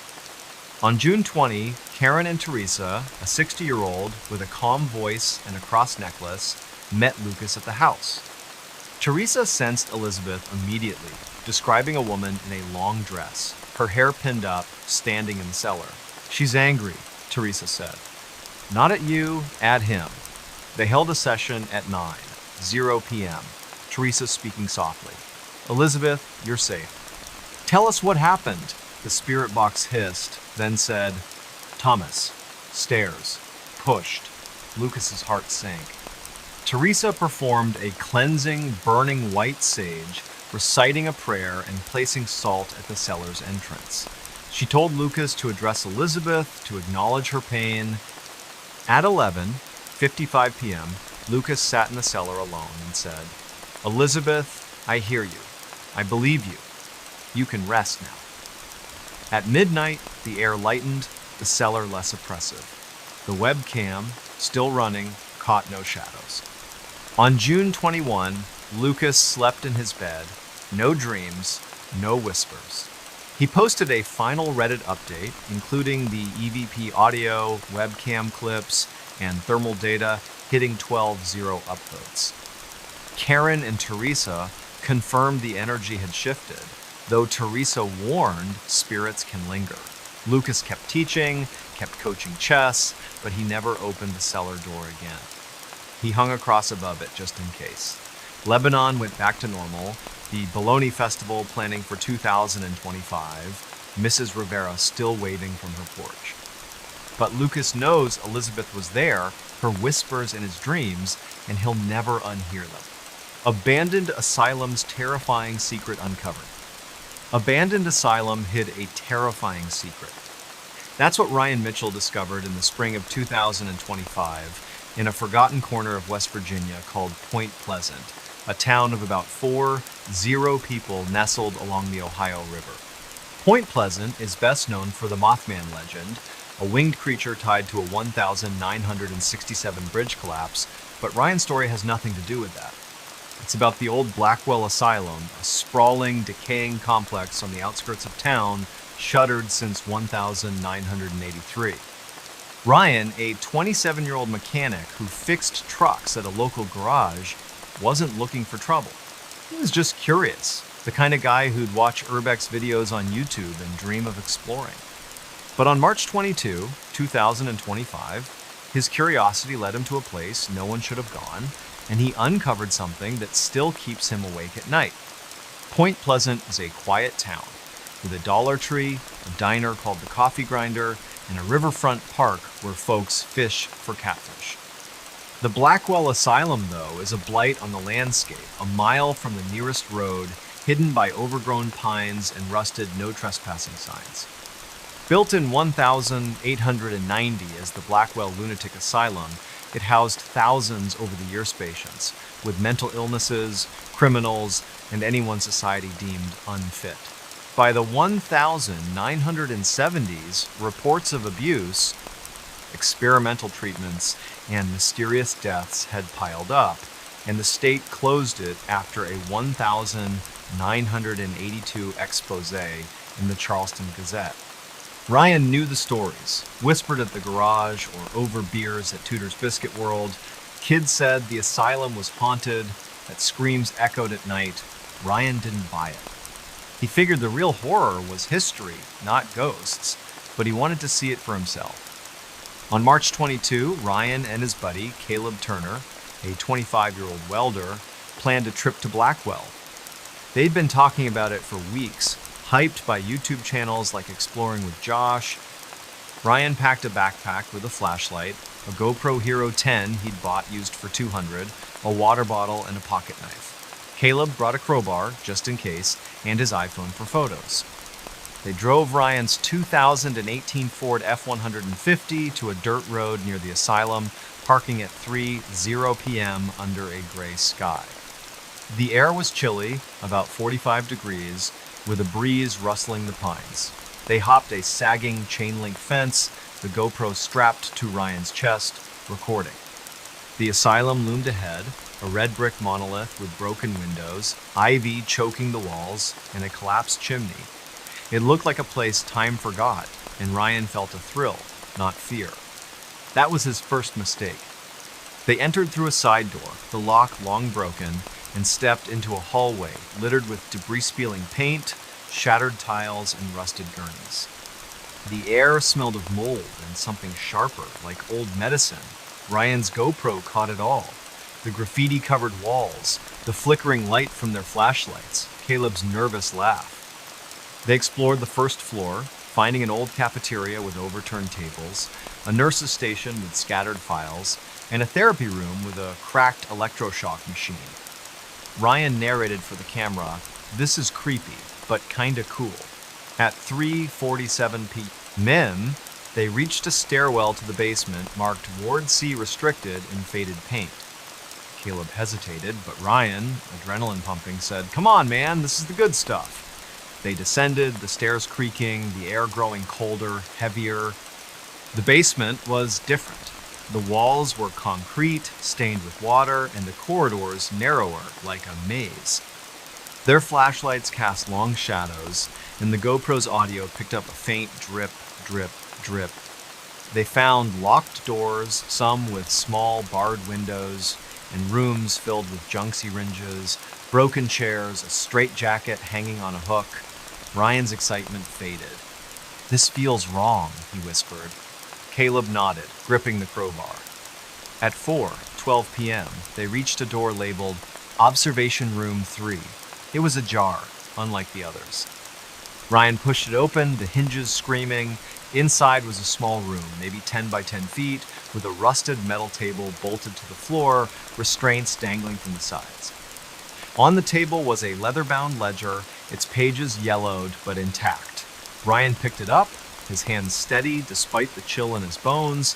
On June 20, Karen and Teresa, a 60-year-old with a calm voice and a cross necklace, met Lucas at the house. Teresa sensed Elizabeth immediately, describing a woman in a long dress, her hair pinned up, standing in the cellar. "She's angry," Teresa said. "Not at you, at him." They held a session at 9:00 p.m., Teresa speaking softly. "Elizabeth, you're safe." "Tell us what happened," the spirit box hissed, then said, "Thomas, stairs, pushed." Lucas's heart sank. Teresa performed a cleansing, burning white sage, reciting a prayer and placing salt at the cellar's entrance. She told Lucas to address Elizabeth, to acknowledge her pain. At 11:55 p.m., Lucas sat in the cellar alone and said, "Elizabeth, I hear you. I believe you. You can rest now." At midnight, the air lightened, the cellar less oppressive. The webcam, still running, caught no shadows. On June 21, Lucas slept in his bed, no dreams, no whispers. He posted a final Reddit update, including the EVP audio, webcam clips, and thermal data, hitting 12:00 upvotes. Karen and Teresa confirmed the energy had shifted, though Teresa warned spirits can linger. Lucas kept teaching, kept coaching chess, but he never opened the cellar door again. He hung a cross above it just in case. Lebanon went back to normal, the Bologna Festival planning for 2025, Mrs. Rivera still waving from her porch. But Lucas knows Elizabeth was there, her whispers in his dreams, and he'll never unhear them. Abandoned Asylum's terrifying secret uncovered. Abandoned Asylum hid a terrifying secret. That's what Ryan Mitchell discovered in the spring of 2025 in a forgotten corner of West Virginia called Point Pleasant, a town of about 40 people nestled along the Ohio River. Point Pleasant is best known for the Mothman legend, a winged creature tied to a 1967 bridge collapse, but Ryan's story has nothing to do with that. It's about the old Blackwell Asylum, a sprawling, decaying complex on the outskirts of town, shuttered since 1983. Ryan, a 27-year-old mechanic who fixed trucks at a local garage, wasn't looking for trouble. He was just curious, the kind of guy who'd watch Urbex videos on YouTube and dream of exploring. But on March 22, 2025, his curiosity led him to a place no one should have gone, and he uncovered something that still keeps him awake at night. Point Pleasant is a quiet town, with a Dollar Tree, a diner called the Coffee Grinder, and a riverfront park where folks fish for catfish. The Blackwell Asylum, though, is a blight on the landscape, a mile from the nearest road, hidden by overgrown pines and rusted no trespassing signs. Built in 1890 as the Blackwell Lunatic Asylum, it housed thousands over the years patients, with mental illnesses, criminals, and anyone society deemed unfit. By the 1970s, reports of abuse, experimental treatments, and mysterious deaths had piled up, and the state closed it after a 1982 expose in the Charleston Gazette. Ryan knew the stories, whispered at the garage or over beers at Tudor's Biscuit World. Kids said the asylum was haunted, that screams echoed at night. Ryan didn't buy it. He figured the real horror was history, not ghosts, but he wanted to see it for himself. On March 22, Ryan and his buddy, Caleb Turner, a 25-year-old welder, planned a trip to Blackwell. They'd been talking about it for weeks, hyped by YouTube channels like Exploring with Josh. Ryan packed a backpack with a flashlight, a GoPro Hero 10 he'd bought used for $200, a water bottle, and a pocket knife. Caleb brought a crowbar, just in case, and his iPhone for photos. They drove Ryan's 2018 Ford F-150 to a dirt road near the asylum, parking at 3:00 p.m. under a gray sky. The air was chilly, about 45 degrees, with a breeze rustling the pines. They hopped a sagging chain-link fence, the GoPro strapped to Ryan's chest, recording. The asylum loomed ahead, a red brick monolith with broken windows, ivy choking the walls, and a collapsed chimney. It looked like a place time forgot, and Ryan felt a thrill, not fear. That was his first mistake. They entered through a side door, the lock long broken, and stepped into a hallway littered with debris-spilling paint, shattered tiles, and rusted gurneys. The air smelled of mold and something sharper, like old medicine. Ryan's GoPro caught it all. The graffiti-covered walls, the flickering light from their flashlights, Caleb's nervous laugh. They explored the first floor, finding an old cafeteria with overturned tables, a nurse's station with scattered files, and a therapy room with a cracked electroshock machine. Ryan narrated for the camera, "This is creepy, but kinda cool." At 3:47 p.m., they reached a stairwell to the basement marked Ward C restricted in faded paint. Caleb hesitated, but Ryan, adrenaline pumping, said, "Come on, man, this is the good stuff." They descended, the stairs creaking, the air growing colder, heavier. The basement was different. The walls were concrete, stained with water, and the corridors narrower, like a maze. Their flashlights cast long shadows, and the GoPro's audio picked up a faint drip, drip, drip. They found locked doors, some with small barred windows, and rooms filled with junk syringes, broken chairs, a straitjacket hanging on a hook. Ryan's excitement faded. "This feels wrong," he whispered. Caleb nodded, gripping the crowbar. At 4:12 p.m., they reached a door labeled Observation Room 3. It was ajar, unlike the others. Ryan pushed it open, the hinges screaming. Inside was a small room, maybe 10 by 10 feet, with a rusted metal table bolted to the floor, restraints dangling from the sides. On the table was a leather-bound ledger, its pages yellowed but intact. Ryan picked it up, his hands steady despite the chill in his bones.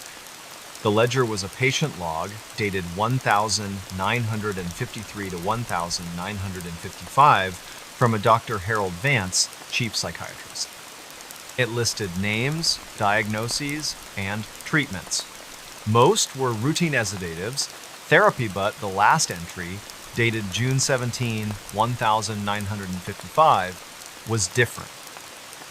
The ledger was a patient log, dated 1953 to 1955, from a Dr. Harold Vance, chief psychiatrist. It listed names, diagnoses, and treatments. Most were routine sedatives, therapy, but the last entry, dated June 17, 1955, was different.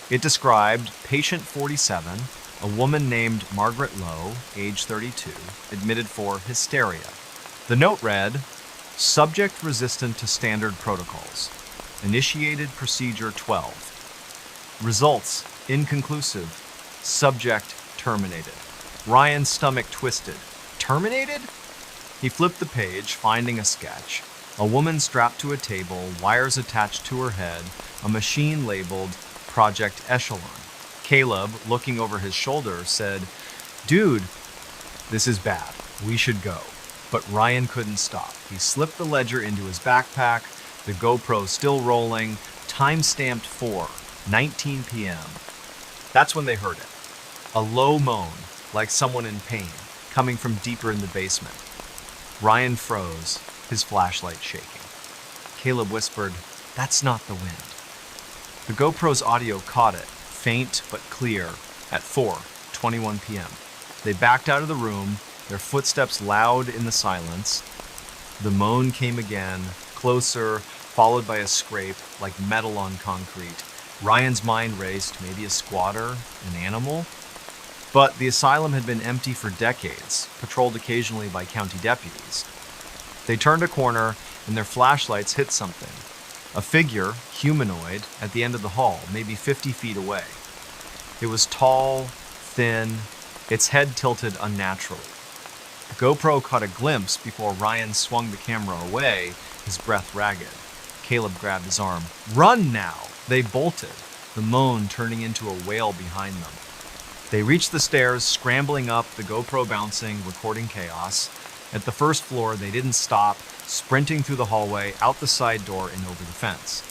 It described patient 47, a woman named Margaret Lowe, age 32, admitted for hysteria. The note read, "Subject resistant to standard protocols. Initiated procedure 12. Results inconclusive. Subject terminated." Ryan's stomach twisted. Terminated? He flipped the page, finding a sketch. A woman strapped to a table, wires attached to her head, a machine labeled Project Echelon. Caleb, looking over his shoulder, said, "Dude, this is bad. We should go." But Ryan couldn't stop. He slipped the ledger into his backpack, the GoPro still rolling, time-stamped 4:19 p.m. That's when they heard it. A low moan, like someone in pain, coming from deeper in the basement. Ryan froze, his flashlight shaking. Caleb whispered, "That's not the wind." The GoPro's audio caught it, faint but clear, at 4:21 p.m. They backed out of the room, their footsteps loud in the silence. The moan came again, closer, followed by a scrape like metal on concrete. Ryan's mind raced, maybe a squatter, an animal? But the asylum had been empty for decades, patrolled occasionally by county deputies. They turned a corner, and their flashlights hit something. A figure, humanoid, at the end of the hall, maybe 50 feet away. It was tall, thin, its head tilted unnaturally. The GoPro caught a glimpse before Ryan swung the camera away, his breath ragged. Caleb grabbed his arm. "Run now!" They bolted, the moan turning into a wail behind them. They reached the stairs, scrambling up, the GoPro bouncing, recording chaos. At the first floor, they didn't stop, sprinting through the hallway, out the side door, and over the fence.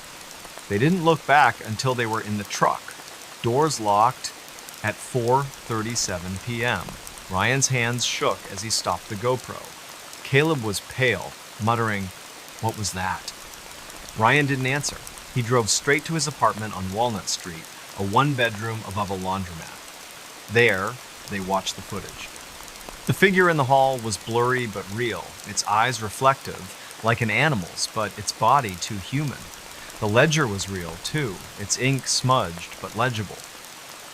They didn't look back until they were in the truck. Doors locked at 4:37 p.m. Ryan's hands shook as he stopped the GoPro. Caleb was pale, muttering, "What was that?" Ryan didn't answer. He drove straight to his apartment on Walnut Street, a one-bedroom above a laundromat. There, they watched the footage. The figure in the hall was blurry but real, its eyes reflective, like an animal's, but its body too human. The ledger was real, too, its ink smudged but legible.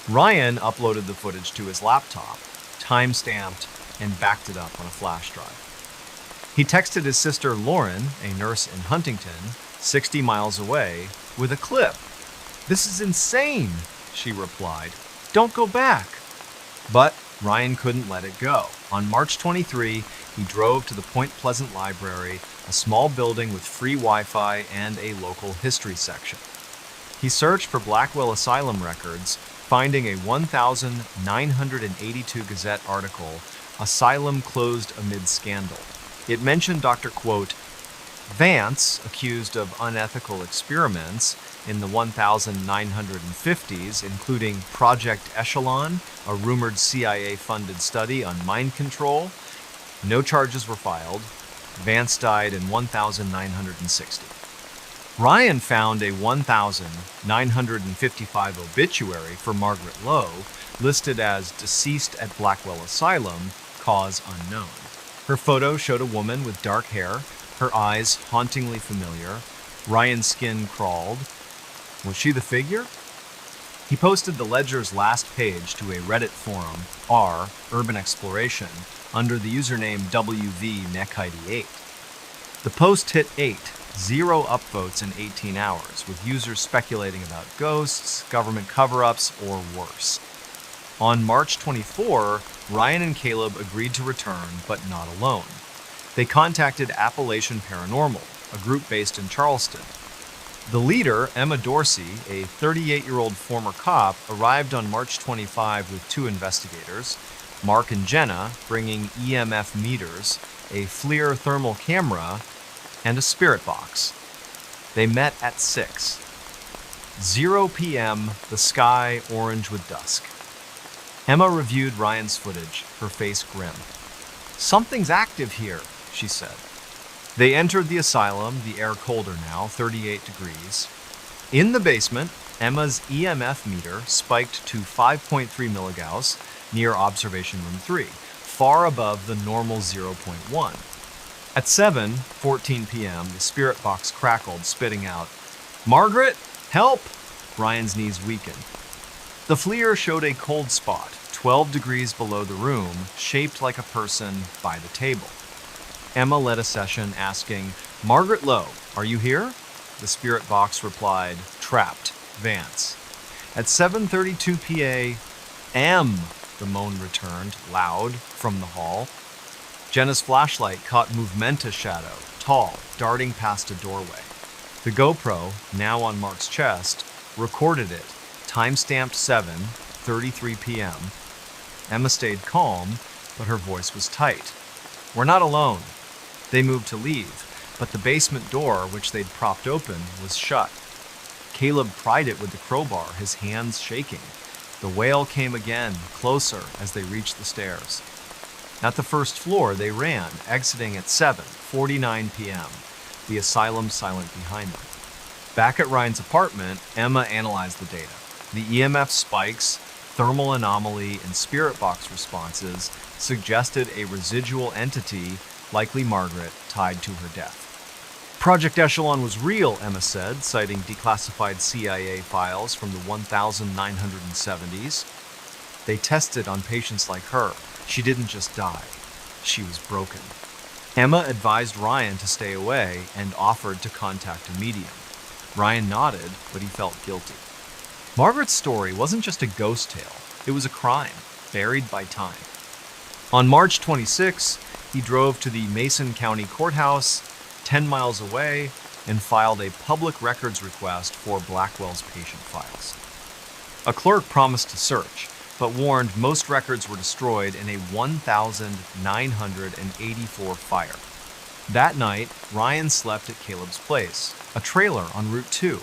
Ryan uploaded the footage to his laptop, time-stamped, and backed it up on a flash drive. He texted his sister Lauren, a nurse in Huntington, 60 miles away, with a clip. "This is insane," she replied. "Don't go back." But Ryan couldn't let it go. On March 23, he drove to the Point Pleasant Library, a small building with free Wi-Fi and a local history section. He searched for Blackwell Asylum records, finding a 1982 Gazette article, "Asylum Closed Amid Scandal." It mentioned Dr. quote, Vance, accused of unethical experiments in the 1950s, including Project Echelon, a rumored CIA-funded study on mind control. No charges were filed. Vance died in 1960. Ryan found a 1955 obituary for Margaret Lowe, listed as deceased at Blackwell Asylum, cause unknown. Her photo showed a woman with dark hair, her eyes hauntingly familiar. Ryan's skin crawled. Was she the figure? He posted the ledger's last page to a Reddit forum, r Urban Exploration, under the username WVNEC88. The post hit 0 upvotes in 18 hours, with users speculating about ghosts, government cover-ups, or worse. On March 24, Ryan and Caleb agreed to return, but not alone. They contacted Appalachian Paranormal, a group based in Charleston. The leader, Emma Dorsey, a 38-year-old former cop, arrived on March 25 with 2 investigators, Mark and Jenna, bringing EMF meters, a FLIR thermal camera, and a spirit box. They met at 6:00 p.m., the sky orange with dusk. Emma reviewed Ryan's footage, her face grim. "Something's active here," she said. They entered the asylum, the air colder now, 38 degrees. In the basement, Emma's EMF meter spiked to 5.3 milligauss near observation room 3, far above the normal 0.1. At 7:14 p.m., the spirit box crackled, spitting out, "Margaret, help!" Ryan's knees weakened. The FLIR showed a cold spot, 12 degrees below the room, shaped like a person by the table. Emma led a session asking, "Margaret Lowe, are you here?" The spirit box replied, "Trapped, Vance." At 7:32 p.m., the moan returned, loud, from the hall. Jenna's flashlight caught Movementa's shadow, tall, darting past a doorway. The GoPro, now on Mark's chest, recorded it, time-stamped 7:33 p.m. Emma stayed calm, but her voice was tight. "We're not alone." They moved to leave, but the basement door, which they'd propped open, was shut. Caleb pried it with the crowbar, his hands shaking. The wail came again, closer, as they reached the stairs. At the first floor, they ran, exiting at 7:49 p.m., the asylum silent behind them. Back at Ryan's apartment, Emma analyzed the data. The EMF spikes, thermal anomaly, and spirit box responses suggested a residual entity, likely Margaret, tied to her death. Project Echelon was real, Emma said, citing declassified CIA files from the 1970s. They tested on patients like her. She didn't just die. She was broken. Emma advised Ryan to stay away and offered to contact a medium. Ryan nodded, but he felt guilty. Margaret's story wasn't just a ghost tale. It was a crime, buried by time. On March 26, he drove to the Mason County Courthouse, 10 miles away, and filed a public records request for Blackwell's patient files. A clerk promised to search, but warned most records were destroyed in a 1,984 fire. That night, Ryan slept at Caleb's place, a trailer on Route 2.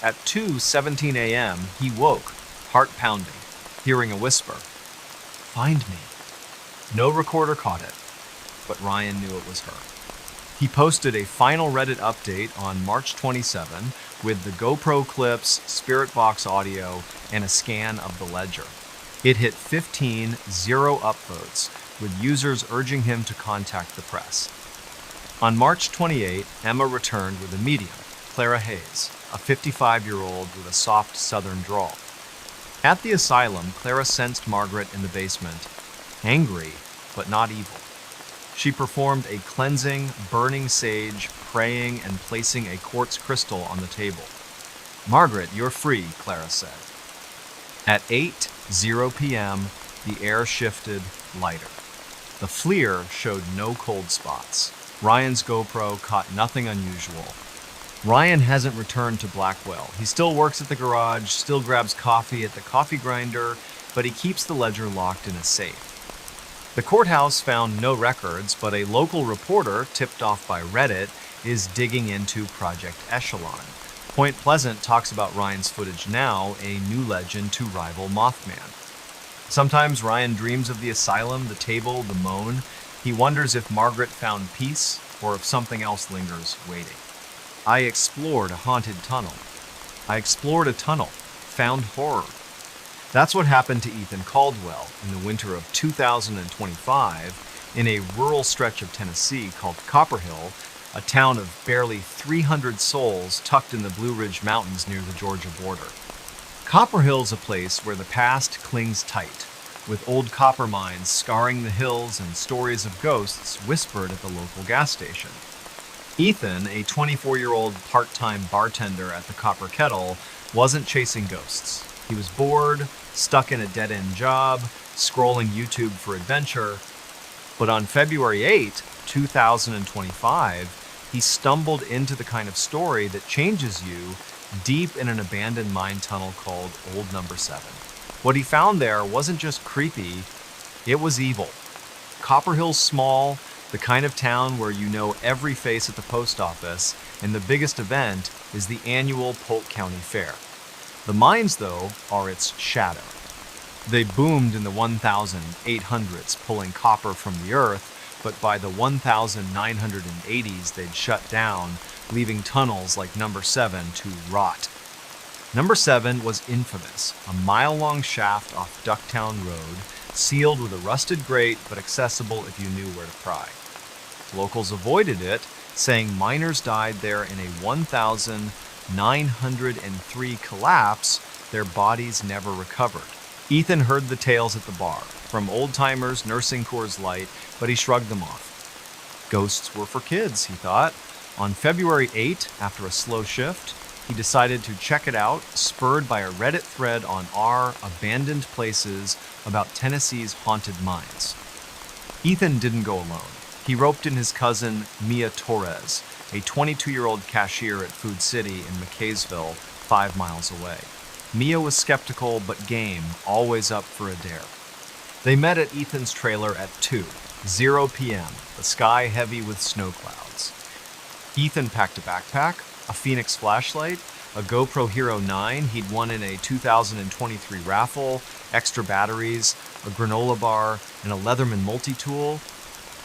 At 2:17 a.m., he woke, heart pounding, hearing a whisper, "Find me." No recorder caught it, but Ryan knew it was her. He posted a final Reddit update on March 27 with the GoPro clips, Spirit Box audio, and a scan of the ledger. It hit 15 zero upvotes, with users urging him to contact the press. On March 28, Emma returned with a medium, Clara Hayes, a 55-year-old with a soft southern drawl. At the asylum, Clara sensed Margaret in the basement, angry but not evil. She performed a cleansing, burning sage, praying and placing a quartz crystal on the table. "Margaret, you're free," Clara said. At 8:00 p.m., the air shifted lighter. The FLIR showed no cold spots. Ryan's GoPro caught nothing unusual. Ryan hasn't returned to Blackwell. He still works at the garage, still grabs coffee at the coffee grinder, but he keeps the ledger locked in a safe. The courthouse found no records, but a local reporter, tipped off by Reddit, is digging into Project Echelon. Point Pleasant talks about Ryan's footage now, a new legend to rival Mothman. Sometimes Ryan dreams of the asylum, the table, the moan. He wonders if Margaret found peace or if something else lingers waiting. "I explored a haunted tunnel. I explored a tunnel, found horror." That's what happened to Ethan Caldwell in the winter of 2025 in a rural stretch of Tennessee called Copperhill, a town of barely 300 souls tucked in the Blue Ridge Mountains near the Georgia border. Copperhill's a place where the past clings tight, with old copper mines scarring the hills and stories of ghosts whispered at the local gas station. Ethan, a 24-year-old part-time bartender at the Copper Kettle, wasn't chasing ghosts. He was bored, stuck in a dead-end job, scrolling YouTube for adventure. But on February 8, 2025, he stumbled into the kind of story that changes you deep in an abandoned mine tunnel called Old Number 7. What he found there wasn't just creepy, it was evil. Copperhill's small, the kind of town where you know every face at the post office, and the biggest event is the annual Polk County Fair. The mines, though, are its shadow. They boomed in the 1800s, pulling copper from the earth, but by the 1980s they'd shut down, leaving tunnels like Number 7 to rot. Number 7 was infamous, a mile-long shaft off Ducktown Road, sealed with a rusted grate but accessible if you knew where to pry. Locals avoided it, saying miners died there in a 1,903 collapse, their bodies never recovered. Ethan heard the tales at the bar, from old-timers nursing Coors Light, but he shrugged them off. Ghosts were for kids, he thought. On February 8, after a slow shift, he decided to check it out, spurred by a Reddit thread on r abandoned places about Tennessee's haunted mines. Ethan didn't go alone. He roped in his cousin, Mia Torres, a 22-year-old cashier at Food City in McKaysville, 5 miles away. Mia was skeptical but game, always up for a dare. They met at Ethan's trailer at 2:00 p.m., the sky heavy with snow clouds. Ethan packed a backpack, a Phoenix flashlight, a GoPro Hero 9 he'd won in a 2023 raffle, extra batteries, a granola bar, and a Leatherman multi-tool.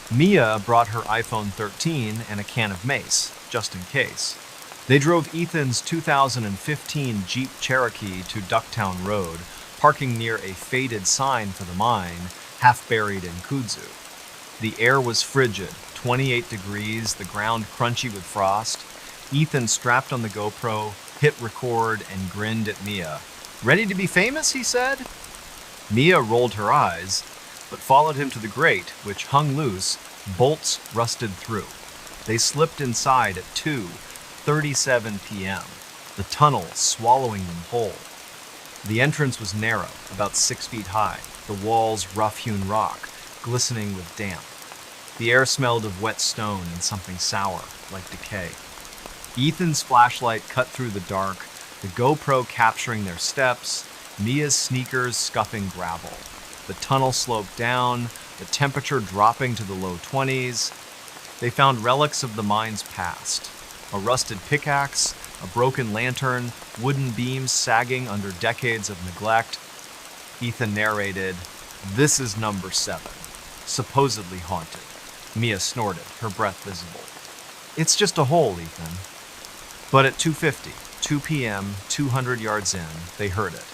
Mia brought her iPhone 13 and a can of mace, just in case. They drove Ethan's 2015 Jeep Cherokee to Ducktown Road, parking near a faded sign for the mine, half buried in kudzu. The air was frigid, 28 degrees, the ground crunchy with frost. Ethan strapped on the GoPro, hit record, and grinned at Mia. "Ready to be famous?" he said. Mia rolled her eyes, but followed him to the grate, which hung loose, bolts rusted through. They slipped inside at 2:37 p.m., the tunnel swallowing them whole. The entrance was narrow, about 6 feet high, the walls rough-hewn rock, glistening with damp. The air smelled of wet stone and something sour, like decay. Ethan's flashlight cut through the dark, the GoPro capturing their steps, Mia's sneakers scuffing gravel. The tunnel sloped down, the temperature dropping to the low 20s. They found relics of the mine's past. A rusted pickaxe, a broken lantern, wooden beams sagging under decades of neglect. Ethan narrated, "This is number 7, supposedly haunted." Mia snorted, her breath visible. "It's just a hole, Ethan." But at 2:50, 2 p.m., 200 yards in, they heard it.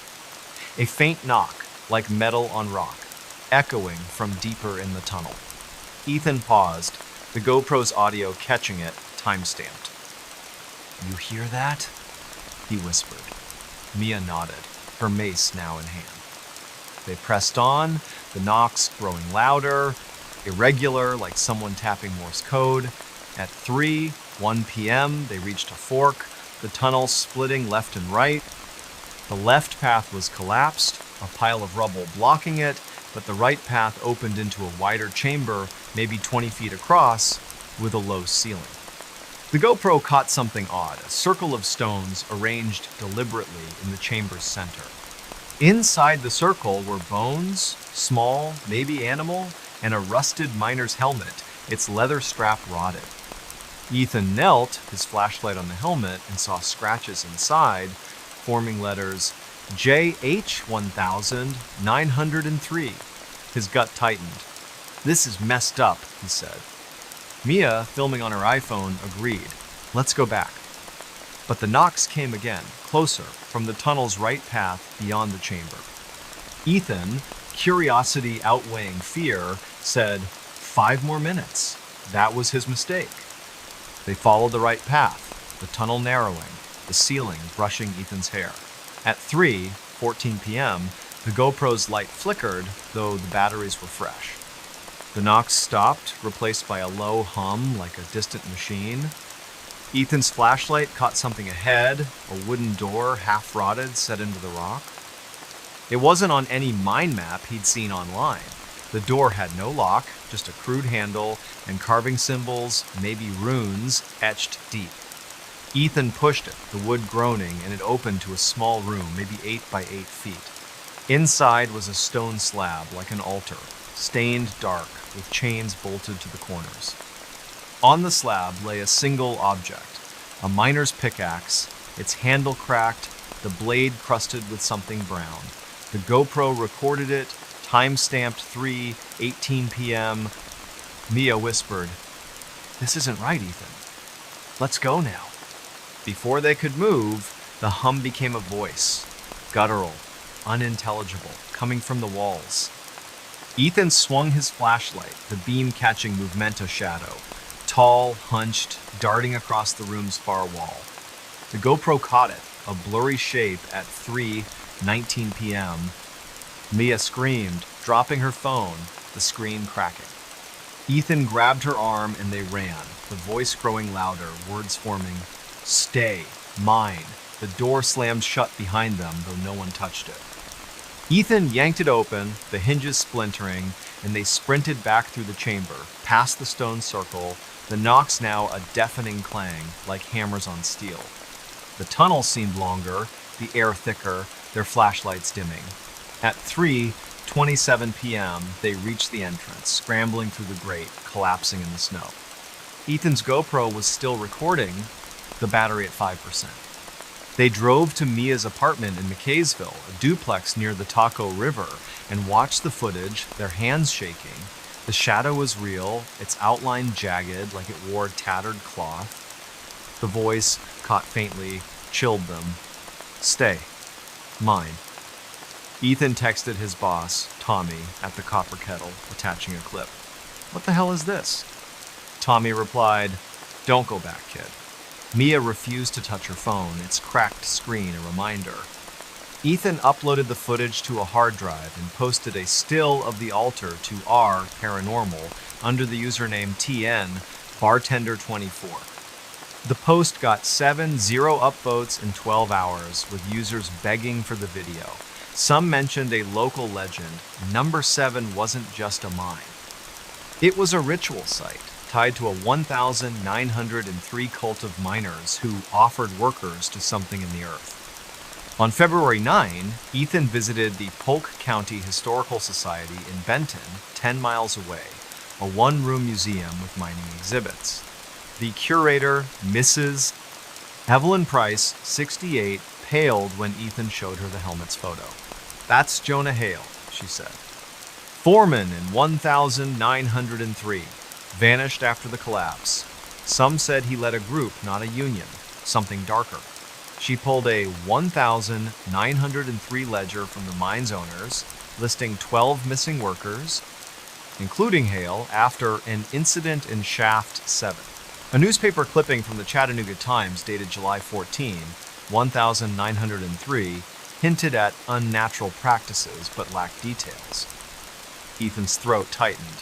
A faint knock, like metal on rock, echoing from deeper in the tunnel. Ethan paused, the GoPro's audio catching it, time-stamped. "You hear that?" he whispered. Mia nodded, her mace now in hand. They pressed on, the knocks growing louder, irregular, like someone tapping Morse code. At 1 p.m., they reached a fork, the tunnel splitting left and right. The left path was collapsed, a pile of rubble blocking it, but the right path opened into a wider chamber, maybe 20 feet across, with a low ceiling. The GoPro caught something odd, a circle of stones arranged deliberately in the chamber's center. Inside the circle were bones, small, maybe animal, and a rusted miner's helmet, its leather strap rotted. Ethan knelt, his flashlight on the helmet, and saw scratches inside, forming letters JH1903. His gut tightened. "This is messed up," he said. Mia, filming on her iPhone, agreed. "Let's go back." But the knocks came again, closer, from the tunnel's right path beyond the chamber. Ethan, curiosity outweighing fear, said, 5 more minutes. That was his mistake. They followed the right path, the tunnel narrowing, the ceiling brushing Ethan's hair. At 3:14 p.m., the GoPro's light flickered, though the batteries were fresh. The knocks stopped, replaced by a low hum like a distant machine. Ethan's flashlight caught something ahead, a wooden door, half-rotted, set into the rock. It wasn't on any mine map he'd seen online. The door had no lock, just a crude handle and carving symbols, maybe runes, etched deep. Ethan pushed it, the wood groaning, and it opened to a small room, maybe 8 by 8 feet. Inside was a stone slab, like an altar, stained dark, with chains bolted to the corners. On the slab lay a single object, a miner's pickaxe, its handle cracked, the blade crusted with something brown. The GoPro recorded it, time-stamped 3:18 p.m. Mia whispered, "This isn't right, Ethan. Let's go now." Before they could move, the hum became a voice, guttural, unintelligible, coming from the walls. Ethan swung his flashlight, the beam catching Movemento shadow, tall, hunched, darting across the room's far wall. The GoPro caught it, a blurry shape at 3:19 p.m. Mia screamed, dropping her phone, the screen cracking. Ethan grabbed her arm and they ran, the voice growing louder, words forming, "Stay, mine." The door slammed shut behind them, though no one touched it. Ethan yanked it open, the hinges splintering, and they sprinted back through the chamber, past the stone circle, the knocks now a deafening clang, like hammers on steel. The tunnel seemed longer, the air thicker, their flashlights dimming. At 3:27 p.m., they reached the entrance, scrambling through the grate, collapsing in the snow. Ethan's GoPro was still recording, the battery at 5%. They drove to Mia's apartment in McKaysville, a duplex near the Taco River, and watched the footage, their hands shaking. The shadow was real, its outline jagged like it wore tattered cloth. The voice, caught faintly, chilled them. "Stay. Mine." Ethan texted his boss, Tommy, at the copper kettle, attaching a clip. "What the hell is this?" Tommy replied, "Don't go back, kid." Mia refused to touch her phone, its cracked screen a reminder. Ethan uploaded the footage to a hard drive and posted a still of the altar to R Paranormal under the username TN Bartender24. The post got 7 upvotes in 12 hours, with users begging for the video. Some mentioned a local legend, number 7 wasn't just a mine. It was a ritual site, tied to a 1,903 cult of miners who offered workers to something in the earth. On February 9, Ethan visited the Polk County Historical Society in Benton, 10 miles away, a one-room museum with mining exhibits. The curator, Mrs. Evelyn Price, 68, paled when Ethan showed her the helmet's photo. "That's Jonah Hale," she said. "Foreman in 1903, vanished after the collapse. Some said he led a group, not a union, something darker." She pulled a 1903 ledger from the mine's owners, listing 12 missing workers, including Hale, after an incident in Shaft 7. A newspaper clipping from the Chattanooga Times dated July 14, 1903, hinted at unnatural practices but lacked details. Ethan's throat tightened.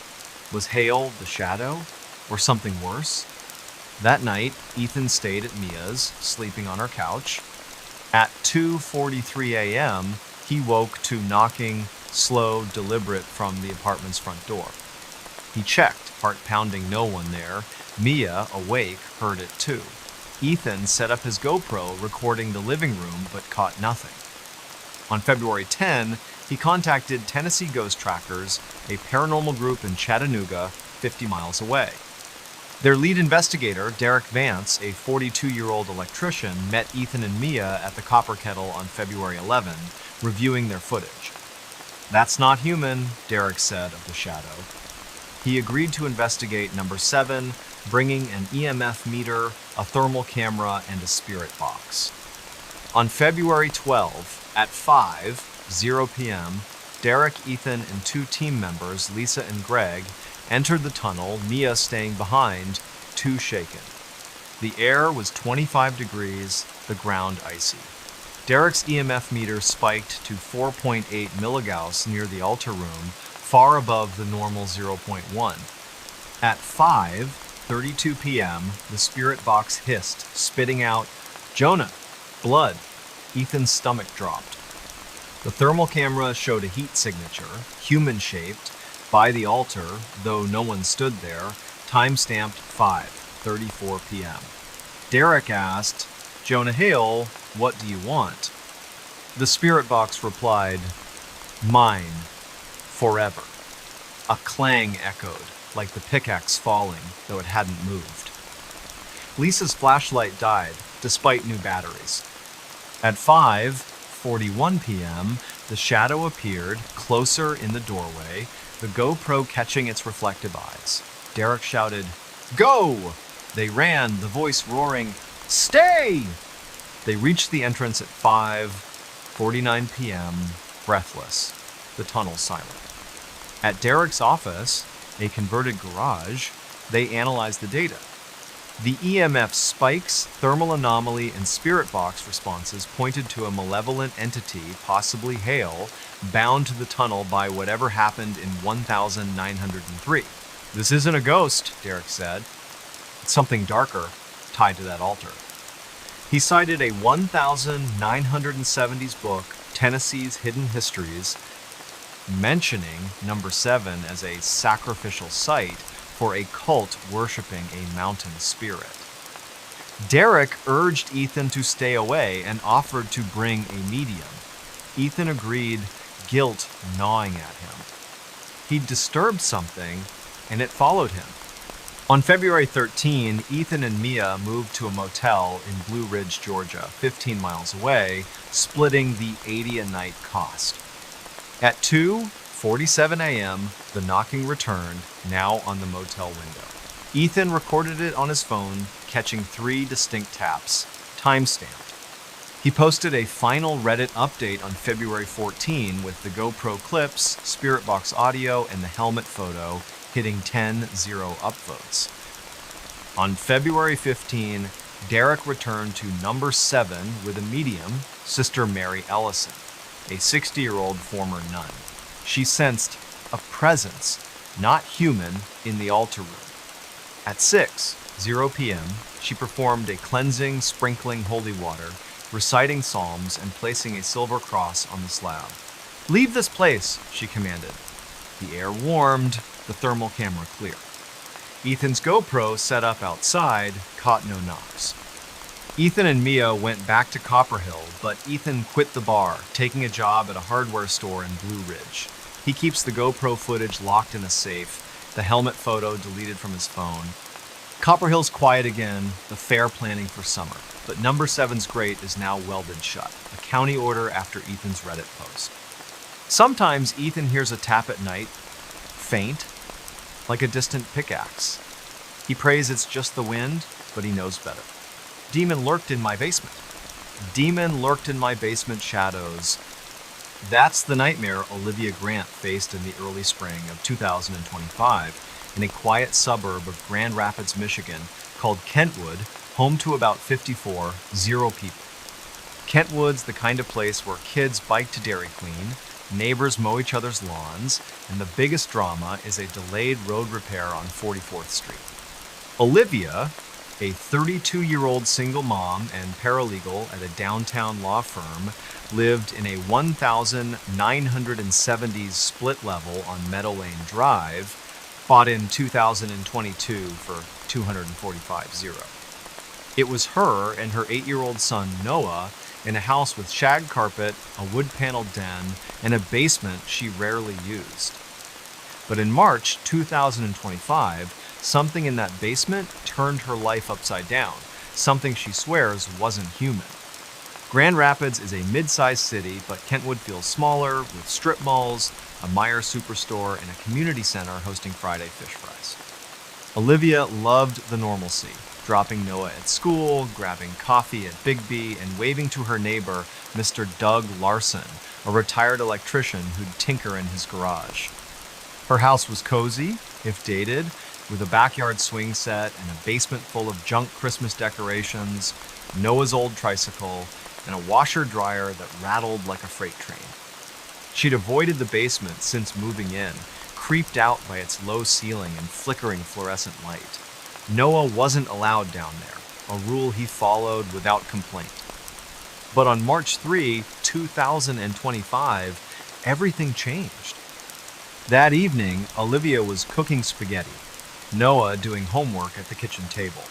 Was Hale the shadow, or something worse? That night, Ethan stayed at Mia's, sleeping on her couch. At 2:43 a.m., he woke to knocking, slow, deliberate, from the apartment's front door. He checked, heart pounding, no one there. Mia, awake, heard it too. Ethan set up his GoPro, recording the living room, but caught nothing. On February 10, he contacted Tennessee Ghost Trackers, a paranormal group in Chattanooga, 50 miles away. Their lead investigator, Derek Vance, a 42-year-old electrician, met Ethan and Mia at the Copper Kettle on February 11, reviewing their footage. "That's not human," Derek said of the shadow. He agreed to investigate number 7, bringing an EMF meter, a thermal camera, and a spirit box. On February 12, at 5:00 p.m., Derek, Ethan, and 2 team members, Lisa and Greg, entered the tunnel, Mia staying behind, too shaken. The air was 25 degrees, the ground icy. Derek's EMF meter spiked to 4.8 milligauss near the altar room, far above the normal 0.1. At 5:32 p.m., the spirit box hissed, spitting out, "Jonah! Blood!" Ethan's stomach dropped. The thermal camera showed a heat signature, human-shaped, by the altar, though no one stood there, time-stamped 5:34 p.m. Derek asked, "Jonah Hale, what do you want?" The spirit box replied, "Mine, forever." A clang echoed, like the pickaxe falling, though it hadn't moved. Lisa's flashlight died, despite new batteries. At 5:41 p.m., the shadow appeared, closer in the doorway, the GoPro catching its reflective eyes. Derek shouted, "Go!" They ran, the voice roaring, "Stay!" They reached the entrance at 5:49 p.m., breathless, the tunnel silent. At Derek's office, a converted garage, they analyzed the data. The EMF spikes, thermal anomaly, and spirit box responses pointed to a malevolent entity, possibly Hale, bound to the tunnel by whatever happened in 1903. "This isn't a ghost," Derek said. "It's something darker, tied to that altar." He cited a 1970s book, Tennessee's Hidden Histories, mentioning number 7 as a sacrificial site for a cult worshipping a mountain spirit. Derek urged Ethan to stay away and offered to bring a medium. Ethan agreed, guilt gnawing at him. He'd disturbed something, and it followed him. On February 13, Ethan and Mia moved to a motel in Blue Ridge, Georgia, 15 miles away, splitting the $80 a night cost. At 2:47 a.m., the knocking returned, now on the motel window. Ethan recorded it on his phone, catching 3 distinct taps, time-stamped. He posted a final Reddit update on February 14 with the GoPro clips, spirit box audio, and the helmet photo hitting 10-0 upvotes. On February 15, Derek returned to number 7 with a medium, Sister Mary Ellison, a 60-year-old former nun. She sensed a presence, not human, in the altar room. At 6:00 p.m., she performed a cleansing, sprinkling holy water, reciting psalms, and placing a silver cross on the slab. "Leave this place," she commanded. The air warmed, the thermal camera clear. Ethan's GoPro, set up outside, caught no knocks. Ethan and Mia went back to Copperhill, but Ethan quit the bar, taking a job at a hardware store in Blue Ridge. He keeps the GoPro footage locked in a safe, the helmet photo deleted from his phone. Copperhill's quiet again, the fair planning for summer, but number 7's grate is now welded shut, a county order after Ethan's Reddit post. Sometimes Ethan hears a tap at night, faint, like a distant pickaxe. He prays it's just the wind, but he knows better. Demon lurked in my basement. Demon lurked in my basement shadows. That's the nightmare Olivia Grant faced in the early spring of 2025 in a quiet suburb of Grand Rapids, Michigan, called Kentwood, home to about 0 people. Kentwood's the kind of place where kids bike to Dairy Queen, neighbors mow each other's lawns, and the biggest drama is a delayed road repair on 44th Street. Olivia, a 32-year-old single mom and paralegal at a downtown law firm, lived in a 1,970s split level on Meadow Lane Drive, bought in 2022 for $245,000. It was her and her 8-year-old son Noah in a house with shag carpet, a wood-paneled den, and a basement she rarely used. But in March 2025, something in that basement turned her life upside down, something she swears wasn't human. Grand Rapids is a mid-sized city, but Kentwood feels smaller, with strip malls, a Meijer superstore, and a community center hosting Friday fish fries. Olivia loved the normalcy, dropping Noah at school, grabbing coffee at Bigby, and waving to her neighbor, Mr. Doug Larson, a retired electrician who'd tinker in his garage. Her house was cozy, if dated, with a backyard swing set and a basement full of junk Christmas decorations, Noah's old tricycle, and a washer-dryer that rattled like a freight train. She'd avoided the basement since moving in, creeped out by its low ceiling and flickering fluorescent light. Noah wasn't allowed down there, a rule he followed without complaint. But on March 3, 2025, everything changed. That evening, Olivia was cooking spaghetti, Noah doing homework at the kitchen table.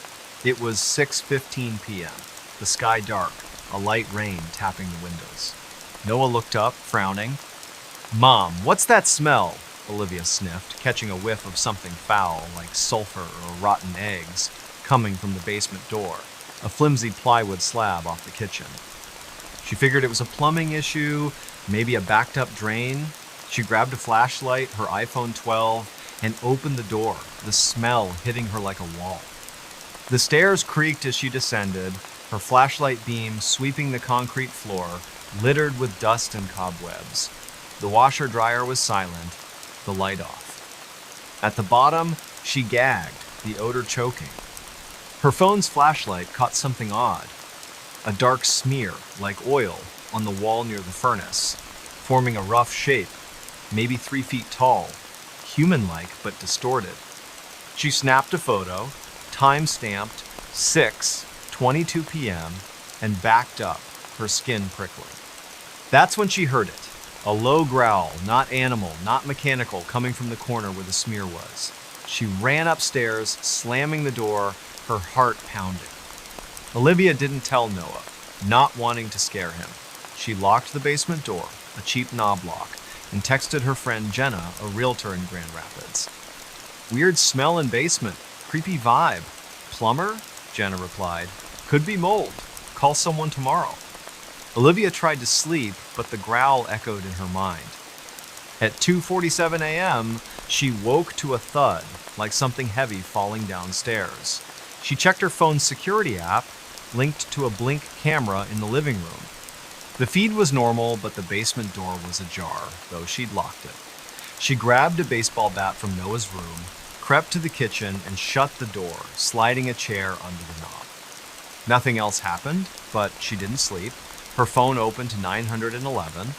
It was 6:15 p.m., the sky dark, a light rain tapping the windows. Noah looked up, frowning. "Mom, what's that smell?" Olivia sniffed, catching a whiff of something foul, like sulfur or rotten eggs, coming from the basement door, a flimsy plywood slab off the kitchen. She figured it was a plumbing issue, maybe a backed-up drain. She grabbed a flashlight, her iPhone 12, and opened the door, the smell hitting her like a wall. The stairs creaked as she descended, her flashlight beam sweeping the concrete floor, littered with dust and cobwebs. The washer-dryer was silent, the light off. At the bottom, she gagged, the odor choking. Her phone's flashlight caught something odd, a dark smear, like oil, on the wall near the furnace, forming a rough shape, maybe 3 feet tall, human-like but distorted. She snapped a photo, time-stamped 6:22 p.m., and backed up, her skin prickling. That's when she heard it, a low growl, not animal, not mechanical, coming from the corner where the smear was. She ran upstairs, slamming the door, her heart pounding. Olivia didn't tell Noah, not wanting to scare him. She locked the basement door, a cheap knob lock, and texted her friend Jenna, a realtor in Grand Rapids. "Weird smell in basement, creepy vibe. Plumber?" Jenna replied. "Could be mold. Call someone tomorrow." Olivia tried to sleep, but the growl echoed in her mind. At 2:47 a.m., she woke to a thud, like something heavy falling downstairs. She checked her phone's security app, linked to a Blink camera in the living room. The feed was normal, but the basement door was ajar, though she'd locked it. She grabbed a baseball bat from Noah's room, crept to the kitchen, and shut the door, sliding a chair under the knob. Nothing else happened, but she didn't sleep. Her phone opened to 911.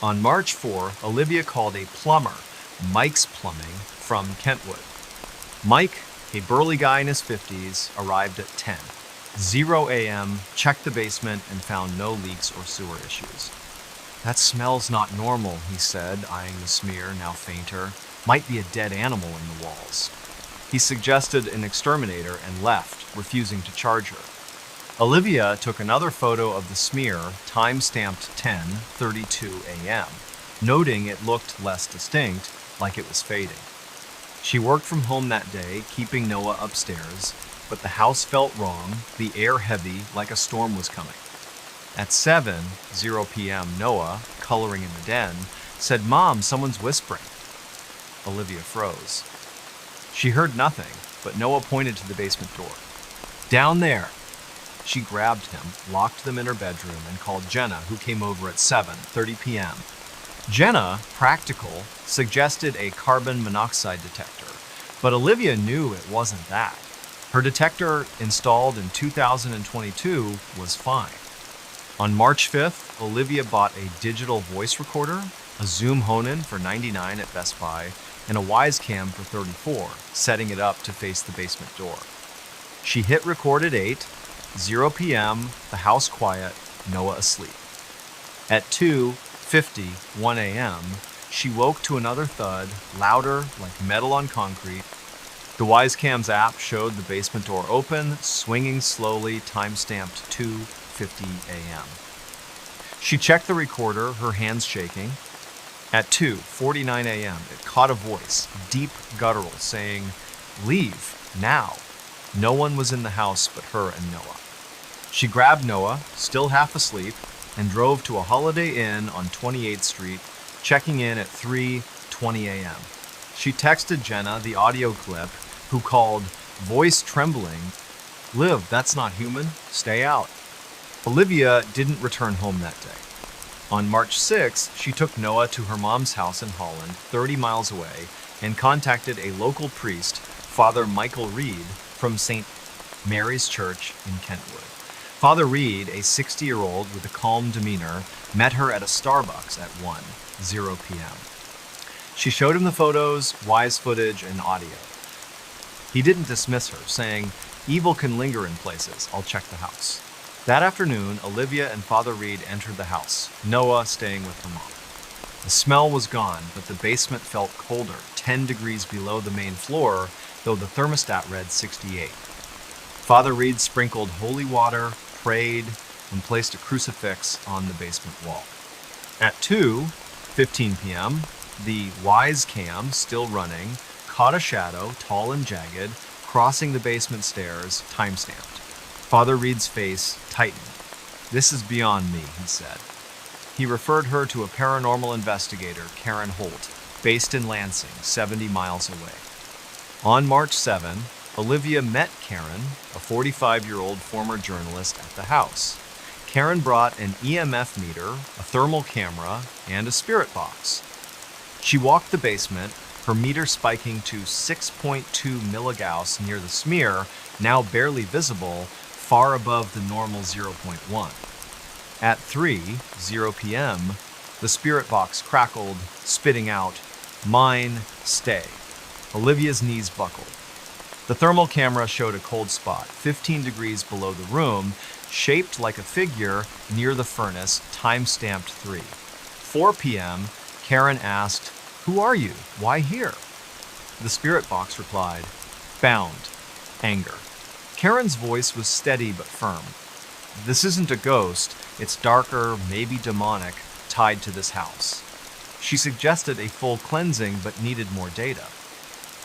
On March 4, Olivia called a plumber, Mike's Plumbing, from Kentwood. Mike, a burly guy in his 50s, arrived at 10:00 a.m., checked the basement, and found no leaks or sewer issues. "That smell's not normal," he said, eyeing the smear, now fainter. "Might be a dead animal in the walls." He suggested an exterminator and left, refusing to charge her. Olivia took another photo of the smear, time-stamped 10:32 a.m., noting it looked less distinct, like it was fading. She worked from home that day, keeping Noah upstairs, but the house felt wrong, the air heavy, like a storm was coming. At 7:00 p.m., Noah, coloring in the den, said, "Mom, someone's whispering." Olivia froze. She heard nothing, but Noah pointed to the basement door. "Down there." She grabbed him, locked them in her bedroom, and called Jenna, who came over at 7:30 p.m. Jenna, practical, suggested a carbon monoxide detector, but Olivia knew it wasn't that. Her detector, installed in 2022, was fine. On March 5th, Olivia bought a digital voice recorder, a Zoom Honin for $99 at Best Buy, and a Wise Cam for $34, setting it up to face the basement door. She hit record at 8:00 p.m., the house quiet, Noah asleep. At 2:51 a.m., she woke to another thud, louder, like metal on concrete. The Wisecam's app showed the basement door open, swinging slowly, time-stamped 2:50 a.m. She checked the recorder, her hands shaking. At 2:49 a.m., it caught a voice, deep guttural, saying, "Leave, now." No one was in the house but her and Noah. She grabbed Noah, still half asleep, and drove to a Holiday Inn on 28th Street, checking in at 3:20 a.m. She texted Jenna the audio clip, who called, voice trembling, "Liv, that's not human. Stay out." Olivia didn't return home that day. On March 6th, she took Noah to her mom's house in Holland, 30 miles away, and contacted a local priest, Father Michael Reed, from St. Mary's Church in Kentwood. Father Reed, a 60-year-old with a calm demeanor, met her at a Starbucks at 1:00 p.m. She showed him the photos, wise footage, and audio. He didn't dismiss her, saying, "Evil can linger in places. I'll check the house." That afternoon, Olivia and Father Reed entered the house, Noah staying with her mom. The smell was gone, but the basement felt colder, 10 degrees below the main floor, though the thermostat read 68. Father Reed sprinkled holy water, prayed, and placed a crucifix on the basement wall. At 2:15 p.m., the Wise Cam, still running, caught a shadow, tall and jagged, crossing the basement stairs, time-stamped. Father Reed's face tightened. "This is beyond me," he said. He referred her to a paranormal investigator, Karen Holt, based in Lansing, 70 miles away. On March 7, Olivia met Karen, a 45-year-old former journalist, at the house. Karen brought an EMF meter, a thermal camera, and a spirit box. She walked the basement, her meter spiking to 6.2 milligauss near the smear, now barely visible, far above the normal 0.1. At 3:00 p.m., the spirit box crackled, spitting out, "Mine, stay." Olivia's knees buckled. The thermal camera showed a cold spot, 15 degrees below the room, shaped like a figure near the furnace, time-stamped 3. 4 p.m., Karen asked, "Who are you? Why here?" The spirit box replied, "Bound. Anger." Karen's voice was steady but firm. "This isn't a ghost. It's darker, maybe demonic, tied to this house." She suggested a full cleansing but needed more data.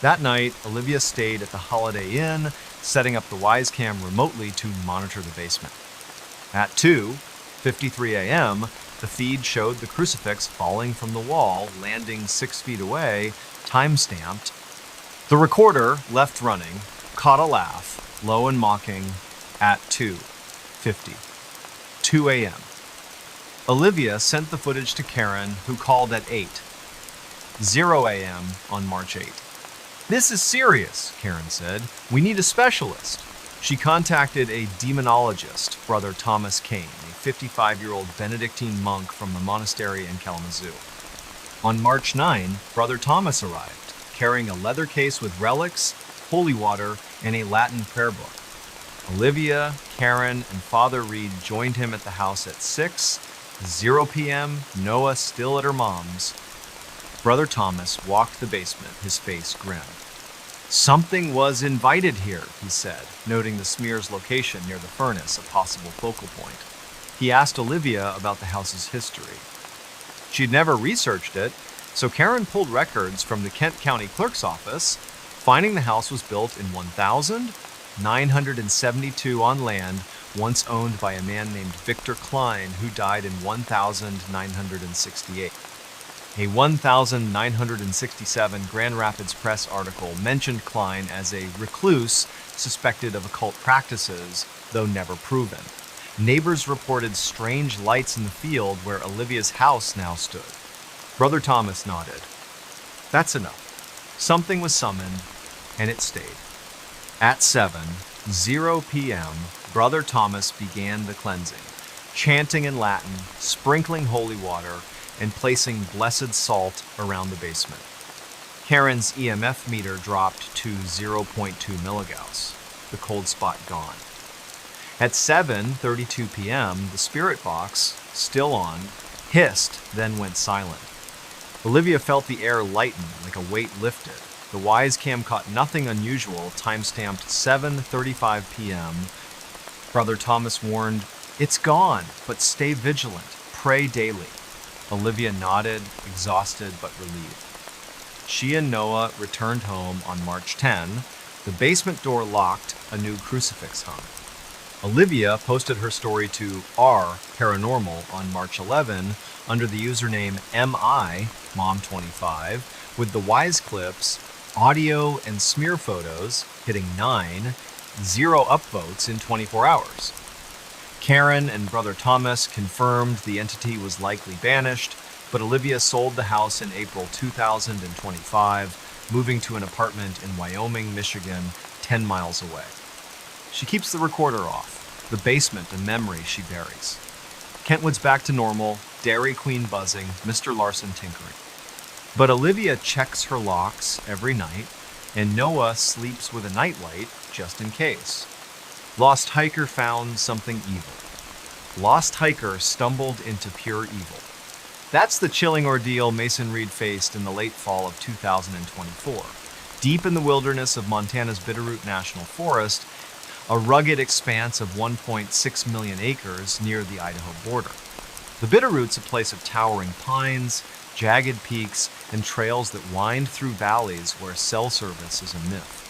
That night, Olivia stayed at the Holiday Inn, setting up the Wisecam remotely to monitor the basement. At 2:53 a.m., the feed showed the crucifix falling from the wall, landing 6 feet away, time-stamped. The recorder, left running, caught a laugh, low and mocking, at 2:52 a.m. Olivia sent the footage to Karen, who called at 8:00 a.m. on March 8. "This is serious," Karen said. "We need a specialist." She contacted a demonologist, Brother Thomas Kane, a 55-year-old Benedictine monk from the monastery in Kalamazoo. On March 9, Brother Thomas arrived, carrying a leather case with relics, holy water, and a Latin prayer book. Olivia, Karen, and Father Reed joined him at the house at 6:00 p.m., Noah still at her mom's. Brother Thomas walked the basement, his face grim. Something was invited here, he said, noting the smear's location near the furnace, a possible focal point. He asked Olivia about the house's history. She'd never researched it, so Karen pulled records from the Kent County Clerk's office, finding the house was built in 1972 on land once owned by a man named Victor Klein, who died in 1968. A 1967 Grand Rapids Press article mentioned Klein as a recluse suspected of occult practices, though never proven. Neighbors reported strange lights in the field where Olivia's house now stood. Brother Thomas nodded. That's enough. Something was summoned, and it stayed. At 7:00 p.m., Brother Thomas began the cleansing, chanting in Latin, sprinkling holy water, and placing blessed salt around the basement. Karen's EMF meter dropped to 0.2 milligauss, the cold spot gone. At 7:32 p.m., the spirit box, still on, hissed, then went silent. Olivia felt the air lighten like a weight lifted. The Wise cam caught nothing unusual, time-stamped 7:35 p.m. Brother Thomas warned, "It's gone, but stay vigilant. Pray daily." Olivia nodded, exhausted but relieved. She and Noah returned home on March 10. The basement door locked, a new crucifix hung. Olivia posted her story to R Paranormal on March 11 under the username Mom25 with the Wise clips, audio, and smear photos hitting 0 upvotes in 24 hours. Karen and Brother Thomas confirmed the entity was likely banished, but Olivia sold the house in April 2025, moving to an apartment in Wyoming, Michigan, 10 miles away. She keeps the recorder off, the basement a memory she buries. Kentwood's back to normal, Dairy Queen buzzing, Mr. Larson tinkering. But Olivia checks her locks every night, and Noah sleeps with a nightlight just in case. Lost hiker found something evil. Lost hiker stumbled into pure evil. That's the chilling ordeal Mason Reed faced in the late fall of 2024. Deep in the wilderness of Montana's Bitterroot National Forest, a rugged expanse of 1.6 million acres near the Idaho border. The Bitterroot's a place of towering pines, jagged peaks, and trails that wind through valleys where cell service is a myth.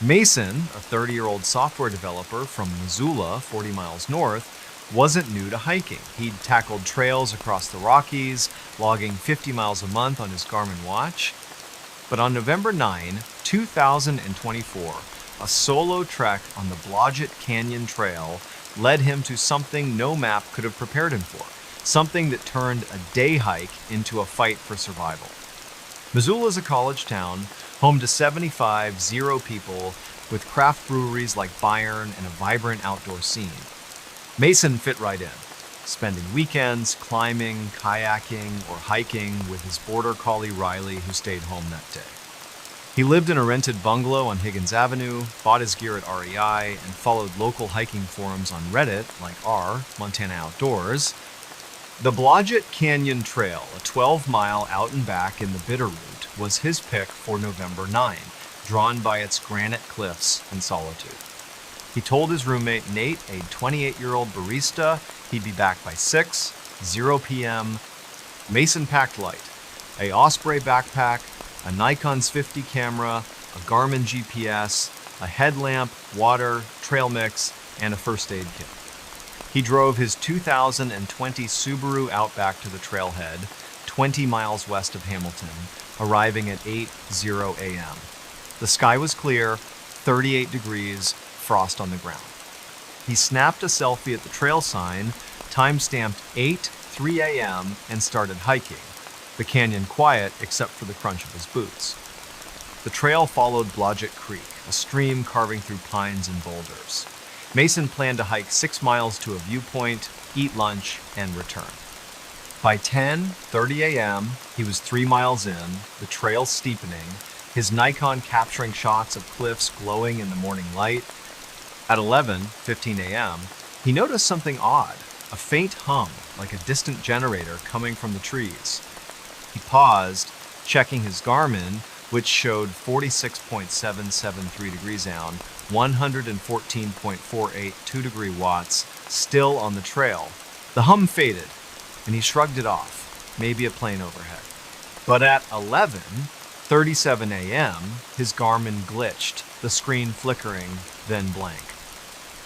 Mason, a 30-year-old software developer from Missoula, 40 miles north, wasn't new to hiking. He'd tackled trails across the Rockies, logging 50 miles a month on his Garmin watch. But on November 9, 2024, a solo trek on the Blodgett Canyon Trail led him to something no map could have prepared him for, something that turned a day hike into a fight for survival. Missoula is a college town, home to 75 people with craft breweries like Bayern and a vibrant outdoor scene. Mason fit right in, spending weekends climbing, kayaking, or hiking with his border collie Riley, who stayed home that day. He lived in a rented bungalow on Higgins Avenue, bought his gear at REI, and followed local hiking forums on Reddit, like Montana Outdoors. The Blodgett Canyon Trail, a 12-mile out and back in the Bitterroot, was his pick for November 9, drawn by its granite cliffs and solitude. He told his roommate Nate, a 28-year-old barista, he'd be back by 6:00 p.m. Mason packed light, a Osprey backpack, a Nikon's 50 camera, a Garmin GPS, a headlamp, water, trail mix, and a first aid kit. He drove his 2020 Subaru Outback to the trailhead, 20 miles west of Hamilton, arriving at 8:00 a.m. The sky was clear, 38 degrees, frost on the ground. He snapped a selfie at the trail sign, time-stamped 8:03 a.m., and started hiking, the canyon quiet except for the crunch of his boots. The trail followed Blodgett Creek, a stream carving through pines and boulders. Mason planned to hike 6 miles to a viewpoint, eat lunch, and return. By 10:30 a.m., he was 3 miles in, the trail steepening, his Nikon capturing shots of cliffs glowing in the morning light. At 11:15 a.m., he noticed something odd, a faint hum like a distant generator coming from the trees. He paused, checking his Garmin, which showed 46.773 degrees down, 114.482 degree watts, still on the trail. The hum faded, and he shrugged it off, maybe a plane overhead. But at 11:37 a.m., his Garmin glitched, the screen flickering, then blank.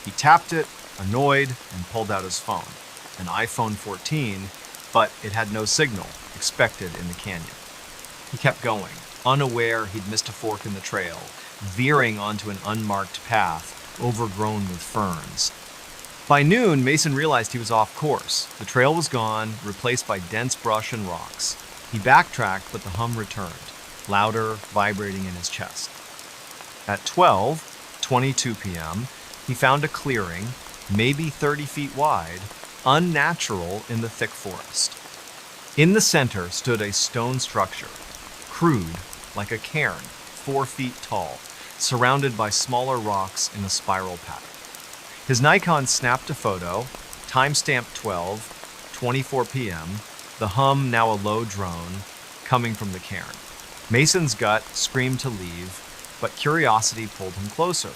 He tapped it, annoyed, and pulled out his phone. An iPhone 14, but it had no signal, expected in the canyon. He kept going, unaware he'd missed a fork in the trail, veering onto an unmarked path, overgrown with ferns. By noon, Mason realized he was off course. The trail was gone, replaced by dense brush and rocks. He backtracked, but the hum returned, louder, vibrating in his chest. At 12:22 p.m., he found a clearing, maybe 30 feet wide, unnatural in the thick forest. In the center stood a stone structure, crude, like a cairn, 4 feet tall, surrounded by smaller rocks in a spiral pattern. His Nikon snapped a photo, timestamp 12:24 p.m., the hum now a low drone, coming from the cairn. Mason's gut screamed to leave, but curiosity pulled him closer.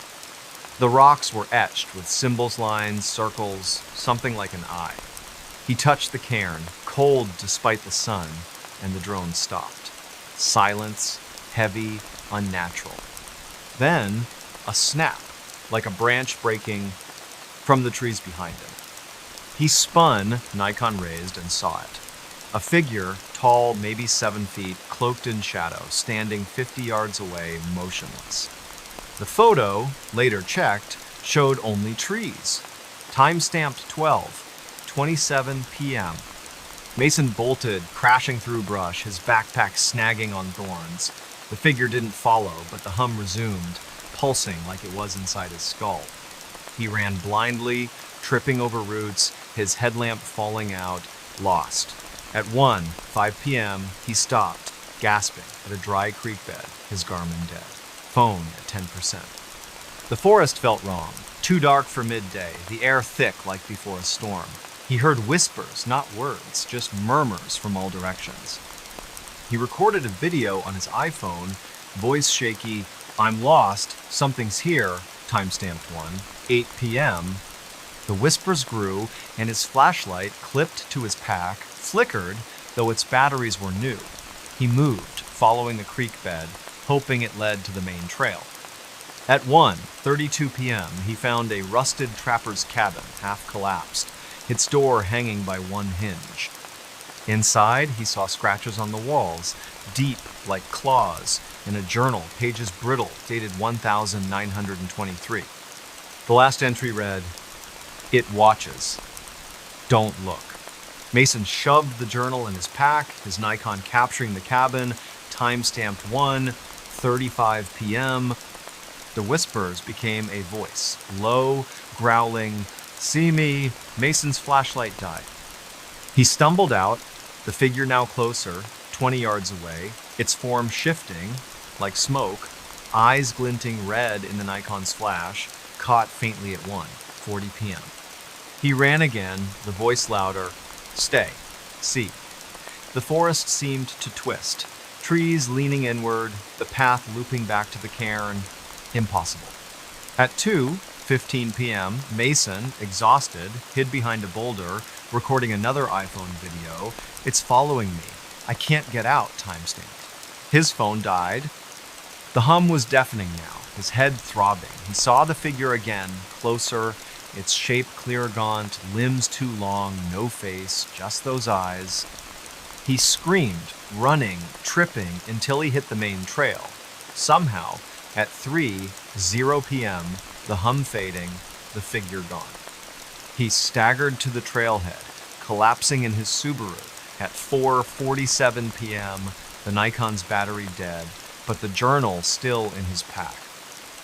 The rocks were etched with symbols, lines, circles, something like an eye. He touched the cairn, cold despite the sun, and the drone stopped. Silence, heavy, unnatural. Then, a snap, like a branch breaking from the trees behind him. He spun, Nikon raised, and saw it. A figure, tall, maybe 7 feet, cloaked in shadow, standing 50 yards away, motionless. The photo, later checked, showed only trees. Timestamped 12:27 p.m. Mason bolted, crashing through brush, his backpack snagging on thorns. The figure didn't follow, but the hum resumed, pulsing like it was inside his skull. He ran blindly, tripping over roots, his headlamp falling out, lost. At 1:05 p.m., he stopped, gasping, at a dry creek bed, his Garmin dead. Phone at 10%. The forest felt wrong, too dark for midday, the air thick like before a storm. He heard whispers, not words, just murmurs from all directions. He recorded a video on his iPhone, voice shaky, "I'm lost, something's here," timestamped 1:08 p.m. The whispers grew, and his flashlight, clipped to his pack, flickered, though its batteries were new. He moved, following the creek bed, hoping it led to the main trail. At 1:32 p.m., he found a rusted trapper's cabin, half collapsed, its door hanging by one hinge. Inside, he saw scratches on the walls, deep like claws, in a journal, pages brittle, dated 1923. The last entry read, "It watches. Don't look." Mason shoved the journal in his pack, his Nikon capturing the cabin, timestamped 1:35 p.m. The whispers became a voice, low, growling, "See me." Mason's flashlight died. He stumbled out, the figure now closer, 20 yards away, its form shifting, like smoke, eyes glinting red in the Nikon's flash, caught faintly at 1:40 p.m. He ran again, the voice louder, "Stay. See." The forest seemed to twist, trees leaning inward, the path looping back to the cairn. Impossible. At 2:15 p.m., Mason, exhausted, hid behind a boulder, recording another iPhone video. "It's following me. I can't get out," timestamped. His phone died. The hum was deafening now, his head throbbing. He saw the figure again, closer, its shape clear gaunt, limbs too long, no face, just those eyes. He screamed, running, tripping, until he hit the main trail. Somehow, at 3:00 p.m., the hum fading, the figure gone. He staggered to the trailhead, collapsing in his Subaru. At 4:47 p.m., the Nikon's battery dead, but the journal still in his pack.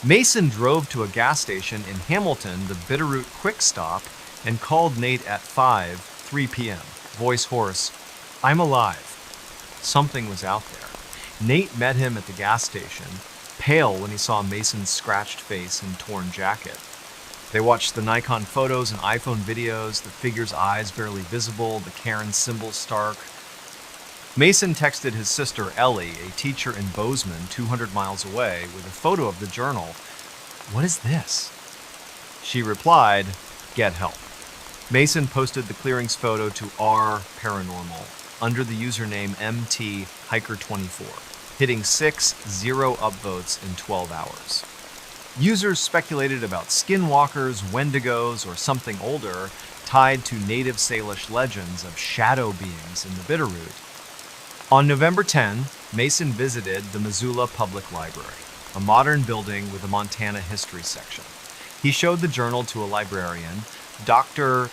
Mason drove to a gas station in Hamilton, the Bitterroot Quick Stop, and called Nate at 5:03 p.m., voice hoarse, "I'm alive." Something was out there. Nate met him at the gas station, pale when he saw Mason's scratched face and torn jacket. They watched the Nikon photos and iPhone videos, the figure's eyes barely visible, the cairn symbol stark. Mason texted his sister Ellie, a teacher in Bozeman, 200 miles away, with a photo of the journal. "What is this?" She replied, "Get help." Mason posted the clearing's photo to R Paranormal under the username MT-Hiker24, hitting 6-0 upvotes in 12 hours. Users speculated about skinwalkers, wendigos, or something older tied to native Salish legends of shadow beings in the Bitterroot. On November 10, Mason visited the Missoula Public Library, a modern building with a Montana history section. He showed the journal to a librarian, Dr.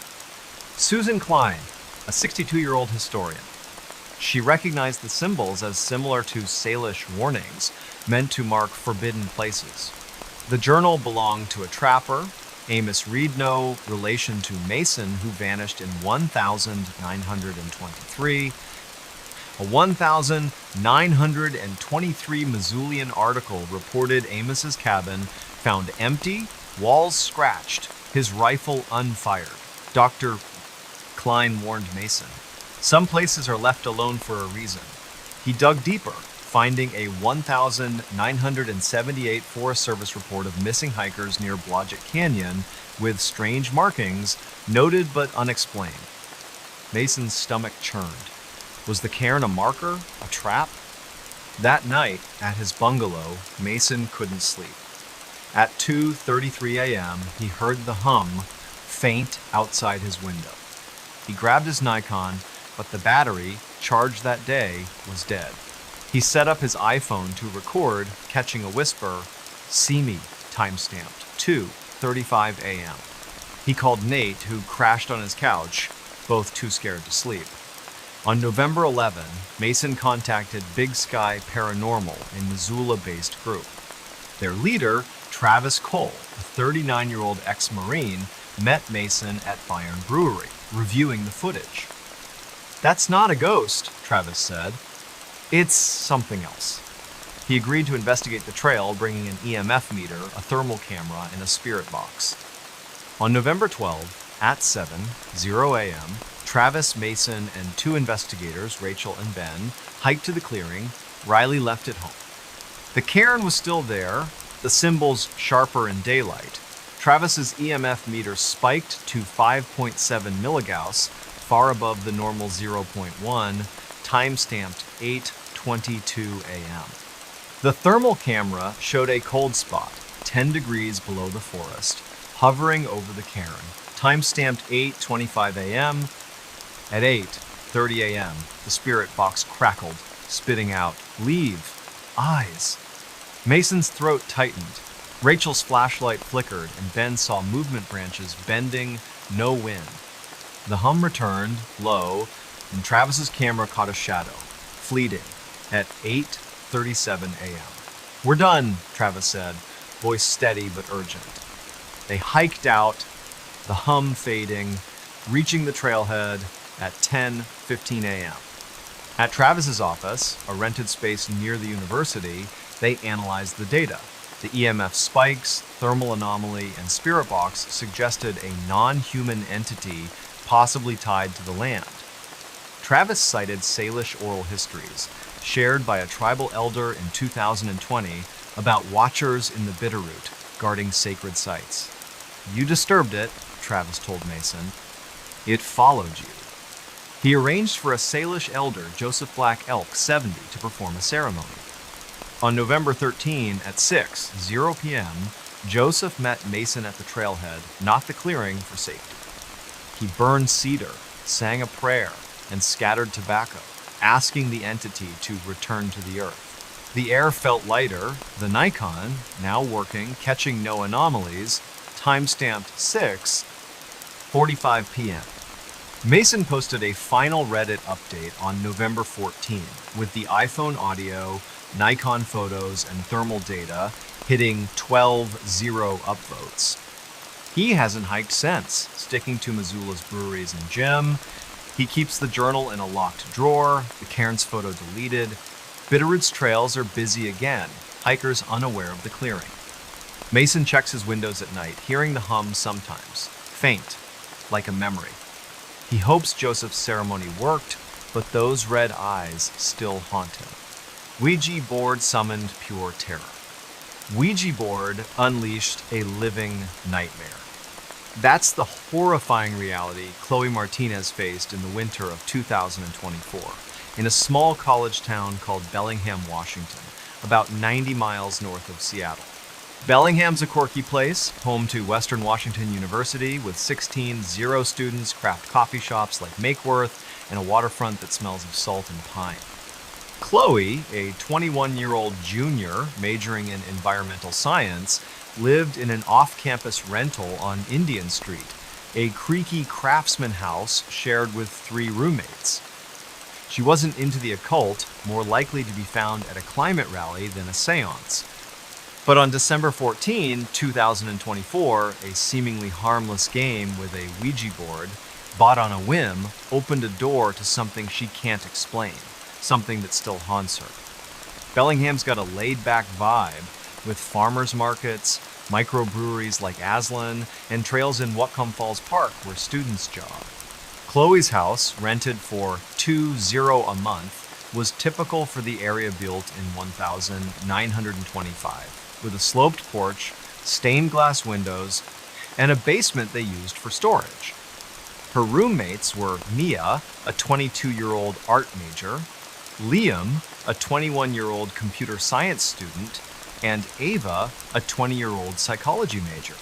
Susan Klein, a 62-year-old historian. She recognized the symbols as similar to Salish warnings meant to mark forbidden places. The journal belonged to a trapper, Amos Reed, no relation to Mason, who vanished in 1923. A 1923 Missoulian article reported Amos's cabin found empty, walls scratched, his rifle unfired. Dr. Klein warned Mason, "Some places are left alone for a reason." He dug deeper, finding a 1978 Forest Service report of missing hikers near Blodgett Canyon with strange markings, noted but unexplained. Mason's stomach churned. Was the cairn a marker, a trap? That night, at his bungalow, Mason couldn't sleep. At 2:33 a.m., he heard the hum faint outside his window. He grabbed his Nikon, but the battery, charged that day, was dead. He set up his iPhone to record, catching a whisper, "See me," timestamped, 2:35 a.m. He called Nate, who crashed on his couch, both too scared to sleep. On November 11, Mason contacted Big Sky Paranormal, a Missoula-based group. Their leader, Travis Cole, a 39-year-old ex-Marine, met Mason at Bayern Brewery, reviewing the footage. "That's not a ghost," Travis said. "It's something else." He agreed to investigate the trail, bringing an EMF meter, a thermal camera, and a spirit box. On November 12, at 7:00 a.m., Travis, Mason, and two investigators, Rachel and Ben, hiked to the clearing. Riley left it home. The cairn was still there, the symbols sharper in daylight. Travis's EMF meter spiked to 5.7 milligauss, far above the normal 0.1, time-stamped 8:22 a.m. The thermal camera showed a cold spot, 10 degrees below the forest, hovering over the cairn, time-stamped 8:25 a.m. At 8:30 a.m., the spirit box crackled, spitting out, "Leave! Eyes!" Mason's throat tightened. Rachel's flashlight flickered, and Ben saw movement branches bending, no wind. The hum returned, low, and Travis's camera caught a shadow, fleeting, at 8:37 a.m. "We're done," Travis said, voice steady but urgent. They hiked out, the hum fading, reaching the trailhead at 10:15 a.m. At Travis's office, a rented space near the university, they analyzed the data. The EMF spikes, thermal anomaly, and spirit box suggested a non-human entity possibly tied to the land. Travis cited Salish oral histories, shared by a tribal elder in 2020, about watchers in the Bitterroot, guarding sacred sites. "You disturbed it," Travis told Mason. "It followed you." He arranged for a Salish elder, Joseph Black Elk, 70, to perform a ceremony. On November 13 at 6:00 p.m., Joseph met Mason at the trailhead, not the clearing, for safety. He burned cedar, sang a prayer, and scattered tobacco, asking the entity to return to the earth. The air felt lighter, the Nikon, now working, catching no anomalies, time-stamped 6:45 p.m. Mason posted a final Reddit update on November 14 with the iPhone audio, Nikon photos, and thermal data hitting 12-0 upvotes. He hasn't hiked since, sticking to Missoula's breweries and gym. He keeps the journal in a locked drawer, the cairn's photo deleted. Bitterroot's trails are busy again, hikers unaware of the clearing. Mason checks his windows at night, hearing the hum sometimes, faint, like a memory. He hopes Joseph's ceremony worked, but those red eyes still haunt him. Ouija board summoned pure terror. Ouija board unleashed a living nightmare. That's the horrifying reality Chloe Martinez faced in the winter of 2024 in a small college town called Bellingham, Washington, about 90 miles north of Seattle. Bellingham's a quirky place, home to Western Washington University with 16 zero-students, craft coffee shops like Makeworth, and a waterfront that smells of salt and pine. Chloe, a 21-year-old junior majoring in environmental science, lived in an off-campus rental on Indian Street, a creaky craftsman house shared with 3 roommates. She wasn't into the occult, more likely to be found at a climate rally than a seance. But on December 14, 2024, a seemingly harmless game with a Ouija board, bought on a whim, opened a door to something she can't explain, something that still haunts her. Bellingham's got a laid-back vibe, with farmers markets, microbreweries like Aslan, and trails in Whatcom Falls Park where students jog. Chloe's house, rented for $2,000 a month, was typical for the area built in 1925, with a sloped porch, stained glass windows, and a basement they used for storage. Her roommates were Mia, a 22-year-old art major, Liam, a 21-year-old computer science student, and Ava, a 20-year-old psychology major.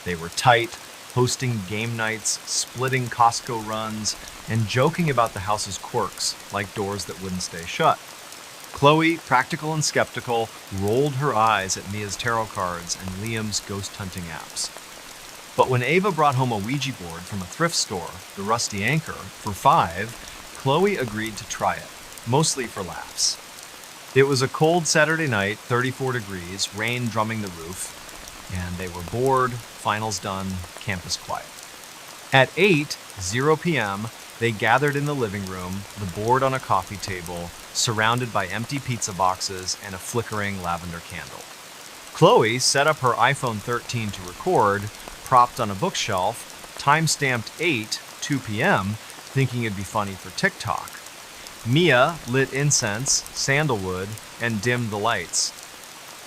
They were tight, hosting game nights, splitting Costco runs, and joking about the house's quirks, like doors that wouldn't stay shut. Chloe, practical and skeptical, rolled her eyes at Mia's tarot cards and Liam's ghost hunting apps. But when Ava brought home a Ouija board from a thrift store, the Rusty Anchor, for $5, Chloe agreed to try it, mostly for laughs. It was a cold Saturday night, 34 degrees, rain drumming the roof, and they were bored, finals done, campus quiet. At 8:00 p.m., they gathered in the living room, the board on a coffee table, surrounded by empty pizza boxes and a flickering lavender candle. Chloe set up her iPhone 13 to record, propped on a bookshelf, time-stamped 8:02 p.m., thinking it'd be funny for TikTok. Mia lit incense, sandalwood, and dimmed the lights.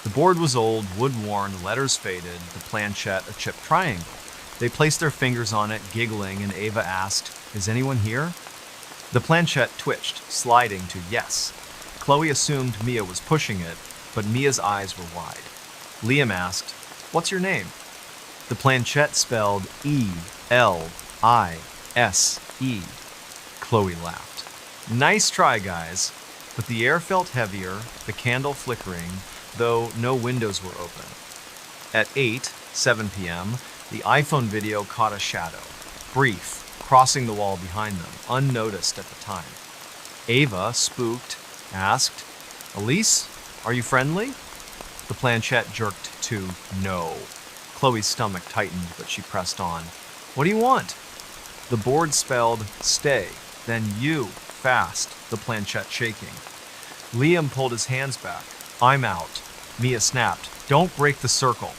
The board was old, wood-worn, letters faded, the planchette a chipped triangle. They placed their fingers on it, giggling, and Ava asked, "Is anyone here?" The planchette twitched, sliding to yes. Chloe assumed Mia was pushing it, but Mia's eyes were wide. Liam asked, "What's your name?" The planchette spelled E-L-I-S-E. Chloe laughed. "Nice try, guys." But the air felt heavier, the candle flickering, though no windows were open. At 8:07 p.m., the iPhone video caught a shadow, brief, crossing the wall behind them, unnoticed at the time. Ava, spooked, asked, "Elise, are you friendly?" The planchette jerked to no. Chloe's stomach tightened, but she pressed on. "What do you want?" The board spelled stay, then you, fast, the planchette shaking. Liam pulled his hands back. "I'm out." Mia snapped, "Don't break the circle."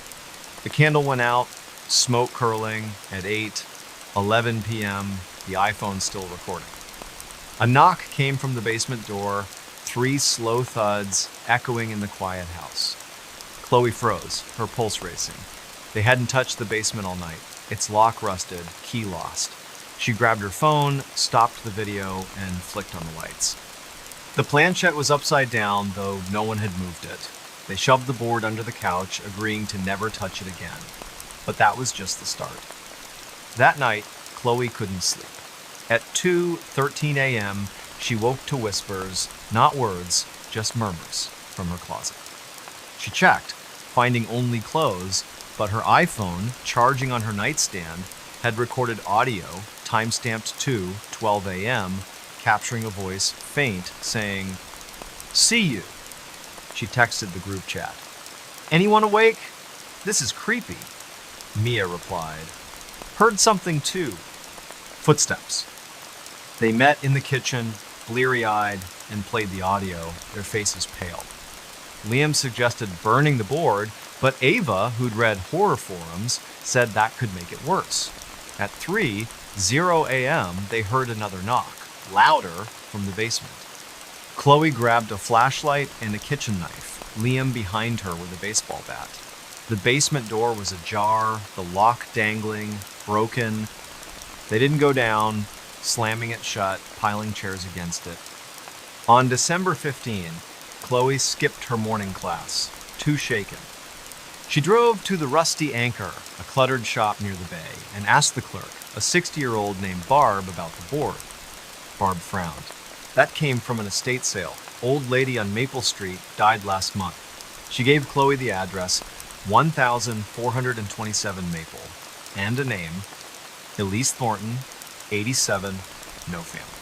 The candle went out, smoke curling. At 8:11 p.m., the iPhone still recording. A knock came from the basement door, 3 slow thuds echoing in the quiet house. Chloe froze, her pulse racing. They hadn't touched the basement all night. Its lock rusted, key lost. She grabbed her phone, stopped the video, and flicked on the lights. The planchette was upside down, though no one had moved it. They shoved the board under the couch, agreeing to never touch it again. But that was just the start. That night, Chloe couldn't sleep. At 2:13 a.m., she woke to whispers, not words, just murmurs, from her closet. She checked, finding only clothes, but her iPhone, charging on her nightstand, had recorded audio, time-stamped 2:12 a.m., capturing a voice, faint, saying, "See you." She texted the group chat. "Anyone awake? This is creepy." Mia replied, "Heard something too." Footsteps. They met in the kitchen, bleary-eyed, and played the audio, their faces pale. Liam suggested burning the board, but Ava, who'd read horror forums, said that could make it worse. At 3:00 a.m., they heard another knock, louder from the basement. Chloe grabbed a flashlight and a kitchen knife, Liam behind her with a baseball bat. The basement door was ajar, the lock dangling, broken. They didn't go down, slamming it shut, piling chairs against it. On December 15, Chloe skipped her morning class, too shaken. She drove to the Rusty Anchor, a cluttered shop near the bay, and asked the clerk, a 60-year-old named Barb, about the board. Barb frowned. That came from an estate sale. Old lady on Maple Street died last month. She gave Chloe the address, 1427 Maple, and a name, Elise Thornton, 87, no family.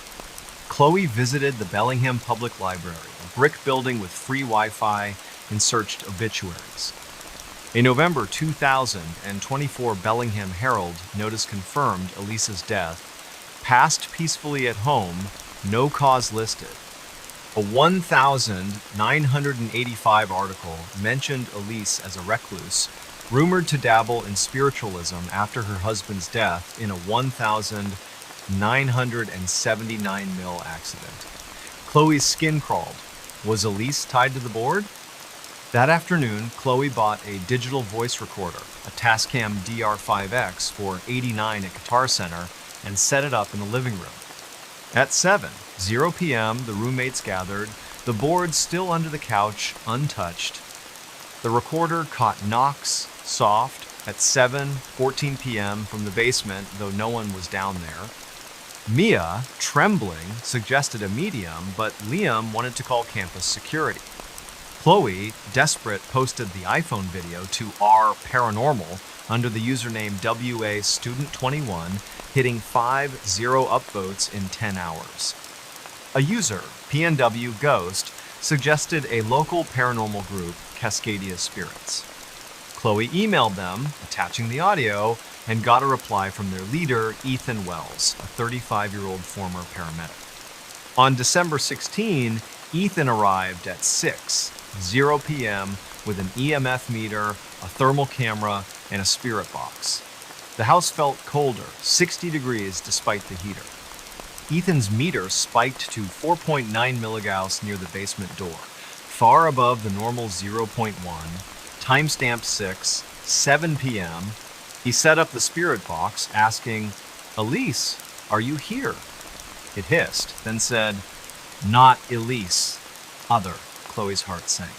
Chloe visited the Bellingham Public Library, a brick building with free Wi-Fi, and searched obituaries. A November 2024 Bellingham Herald notice confirmed Elisa's death. Passed peacefully at home, no cause listed. A 1985 article mentioned Elise as a recluse, rumored to dabble in spiritualism after her husband's death in a 1979 mill accident. Chloe's skin crawled. Was Elise tied to the board? That afternoon, Chloe bought a digital voice recorder, a Tascam DR5X for $89 at Guitar Center, and set it up in the living room. At 7:00 p.m., the roommates gathered, the board still under the couch, untouched. The recorder caught knocks, soft, at 7:14 p.m. from the basement, though no one was down there. Mia, trembling, suggested a medium, but Liam wanted to call campus security. Chloe, desperate, posted the iPhone video to R Paranormal under the username WA-Student21, hitting 50 upvotes in 10 hours. A user, PNW Ghost, suggested a local paranormal group, Cascadia Spirits. Chloe emailed them, attaching the audio, and got a reply from their leader, Ethan Wells, a 35-year-old former paramedic. On December 16, Ethan arrived at 6:00 p.m. with an EMF meter, a thermal camera, and a spirit box. The house felt colder, 60 degrees despite the heater. Ethan's meter spiked to 4.9 milligauss near the basement door, far above the normal 0.1, timestamped 7 p.m. He set up the spirit box, asking, "Elise, are you here?" It hissed, then said, "Not Elise, other." Chloe's heart sank.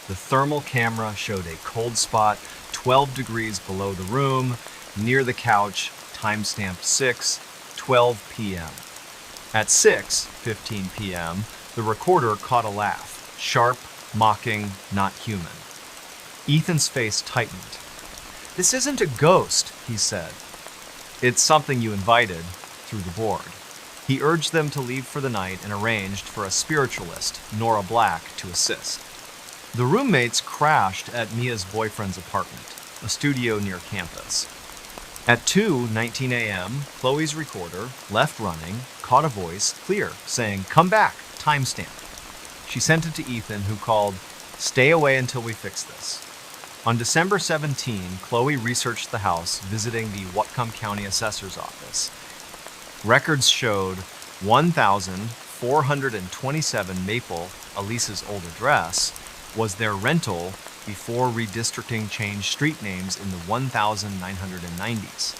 The thermal camera showed a cold spot 12 degrees below the room, near the couch, timestamped 6:12 p.m. At 6:15 p.m., the recorder caught a laugh, sharp, mocking, not human. Ethan's face tightened. "This isn't a ghost," he said. "It's something you invited through the board." He urged them to leave for the night and arranged for a spiritualist, Nora Black, to assist. The roommates crashed at Mia's boyfriend's apartment, a studio near campus. At 2:19 a.m., Chloe's recorder, left running, caught a voice, clear, saying, "Come back, timestamp." She sent it to Ethan, who called, "Stay away until we fix this." On December 17, Chloe researched the house, visiting the Whatcom County Assessor's Office. Records showed 1,427 Maple, Elisa's old address, was their rental before redistricting changed street names in the 1990s.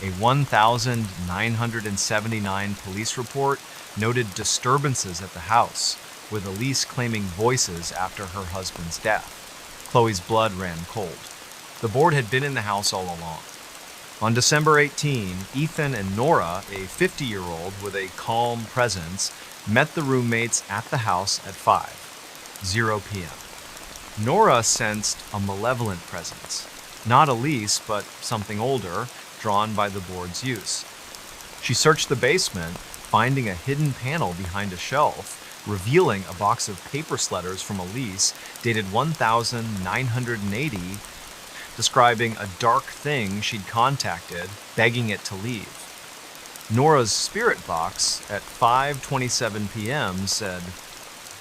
A 1,979 police report noted disturbances at the house, with Elise claiming voices after her husband's death. Chloe's blood ran cold. The board had been in the house all along. On December 18, Ethan and Nora, a 50-year-old with a calm presence, met the roommates at the house at 5:00 p.m. Nora sensed a malevolent presence. Not Elise, but something older, drawn by the board's use. She searched the basement, finding a hidden panel behind a shelf, revealing a box of paper letters from Elise dated 1980, describing a dark thing she'd contacted, begging it to leave. Nora's spirit box at 5:27 p.m. said,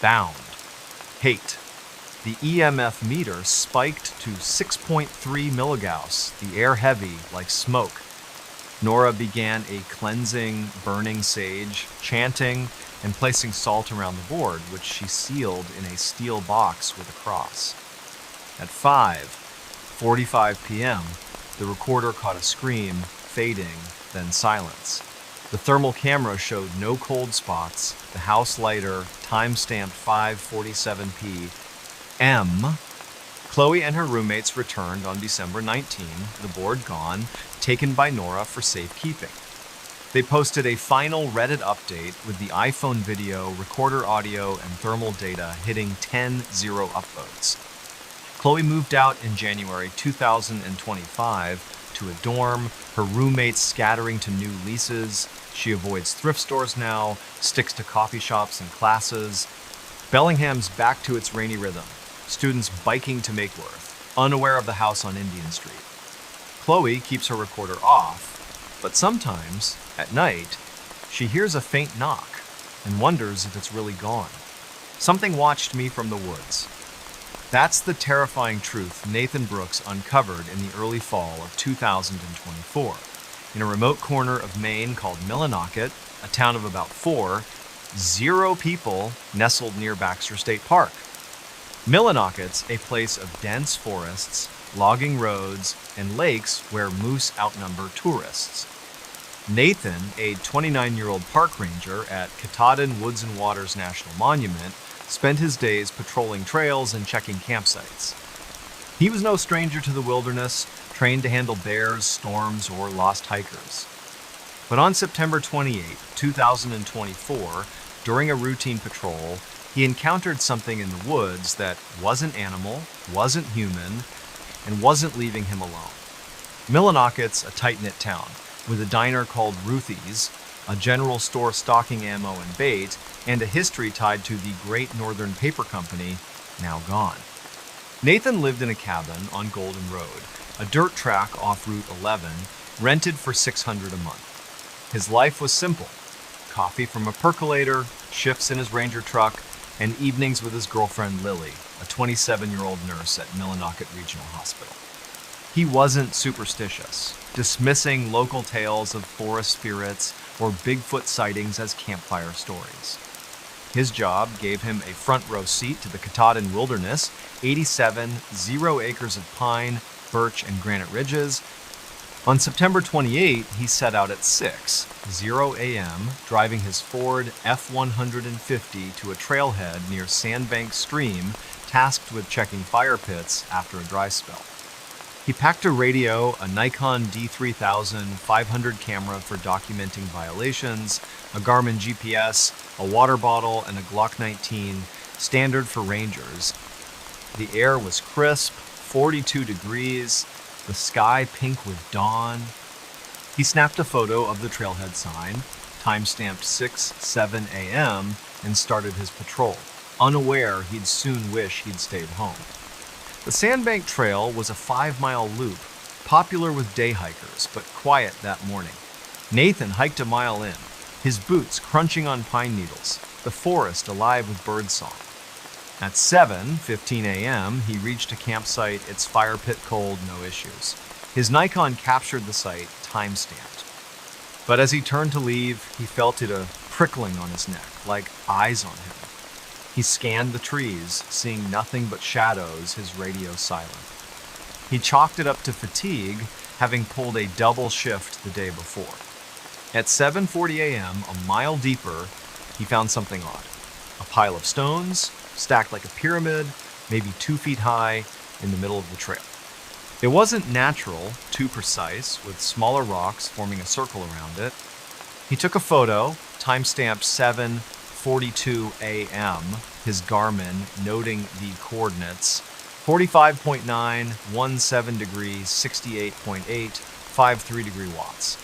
"Bound. Hate." The EMF meter spiked to 6.3 milligauss, the air heavy like smoke. Nora began a cleansing, burning sage, chanting and placing salt around the board, which she sealed in a steel box with a cross. At 5:45 p.m., the recorder caught a scream, fading, then silence. The thermal camera showed no cold spots. The house lighter time-stamped 5:47 p.m. Chloe and her roommates returned on December 19, the board gone, taken by Nora for safekeeping. They posted a final Reddit update with the iPhone video, recorder audio, and thermal data hitting 10-0 upvotes. Chloe moved out in January 2025 to a dorm, her roommates scattering to new leases. She avoids thrift stores now, sticks to coffee shops and classes. Bellingham's back to its rainy rhythm, students biking to Makeworth, unaware of the house on Indian Street. Chloe keeps her recorder off, but sometimes, at night, she hears a faint knock and wonders if it's really gone. Something watched me from the woods. That's the terrifying truth Nathan Brooks uncovered in the early fall of 2024 in a remote corner of Maine called Millinocket, a town of about 0 people nestled near Baxter State Park. Millinocket's a place of dense forests, logging roads, and lakes where moose outnumber tourists. Nathan, a 29-year-old park ranger at Katahdin Woods and Waters National Monument, spent his days patrolling trails and checking campsites. He was no stranger to the wilderness, trained to handle bears, storms, or lost hikers. But on September 28, 2024, during a routine patrol, he encountered something in the woods that wasn't animal, wasn't human, and wasn't leaving him alone. Millinocket's a tight-knit town, with a diner called Ruthie's, a general store stocking ammo and bait, and a history tied to the Great Northern Paper Company, now gone. Nathan lived in a cabin on Golden Road, a dirt track off Route 11, rented for $600 a month. His life was simple: coffee from a percolator, shifts in his Ranger truck, and evenings with his girlfriend Lily, a 27-year-old nurse at Millinocket Regional Hospital. He wasn't superstitious, dismissing local tales of forest spirits or Bigfoot sightings as campfire stories. His job gave him a front row seat to the Katahdin Wilderness, 0 acres of pine, birch, and granite ridges. On September 28, he set out at 6:00 a.m., driving his Ford F-150 to a trailhead near Sandbank Stream, tasked with checking fire pits after a dry spell. He packed a radio, a Nikon D3000 500 camera for documenting violations, a Garmin GPS, a water bottle, and a Glock 19, standard for rangers. The air was crisp, 42 degrees, the sky pink with dawn. He snapped a photo of the trailhead sign, time-stamped 6:07 a.m., and started his patrol, unaware he'd soon wish he'd stayed home. The Sandbank Trail was a 5-mile loop, popular with day hikers, but quiet that morning. Nathan hiked a mile in, his boots crunching on pine needles, the forest alive with birdsong. At 7:15 a.m., he reached a campsite, its fire pit cold, no issues. His Nikon captured the site, time-stamped. But as he turned to leave, he felt it a prickling on his neck, like eyes on him. He scanned the trees, seeing nothing but shadows, his radio silent. He chalked it up to fatigue, having pulled a double shift the day before. At 7:40 a.m., a mile deeper, he found something odd. A pile of stones, stacked like a pyramid, maybe 2 feet high, in the middle of the trail. It wasn't natural, too precise, with smaller rocks forming a circle around it. He took a photo, time-stamped 7:42 a.m., his Garmin noting the coordinates: 45.9, 17 degrees, 68.8, 53 degree watts.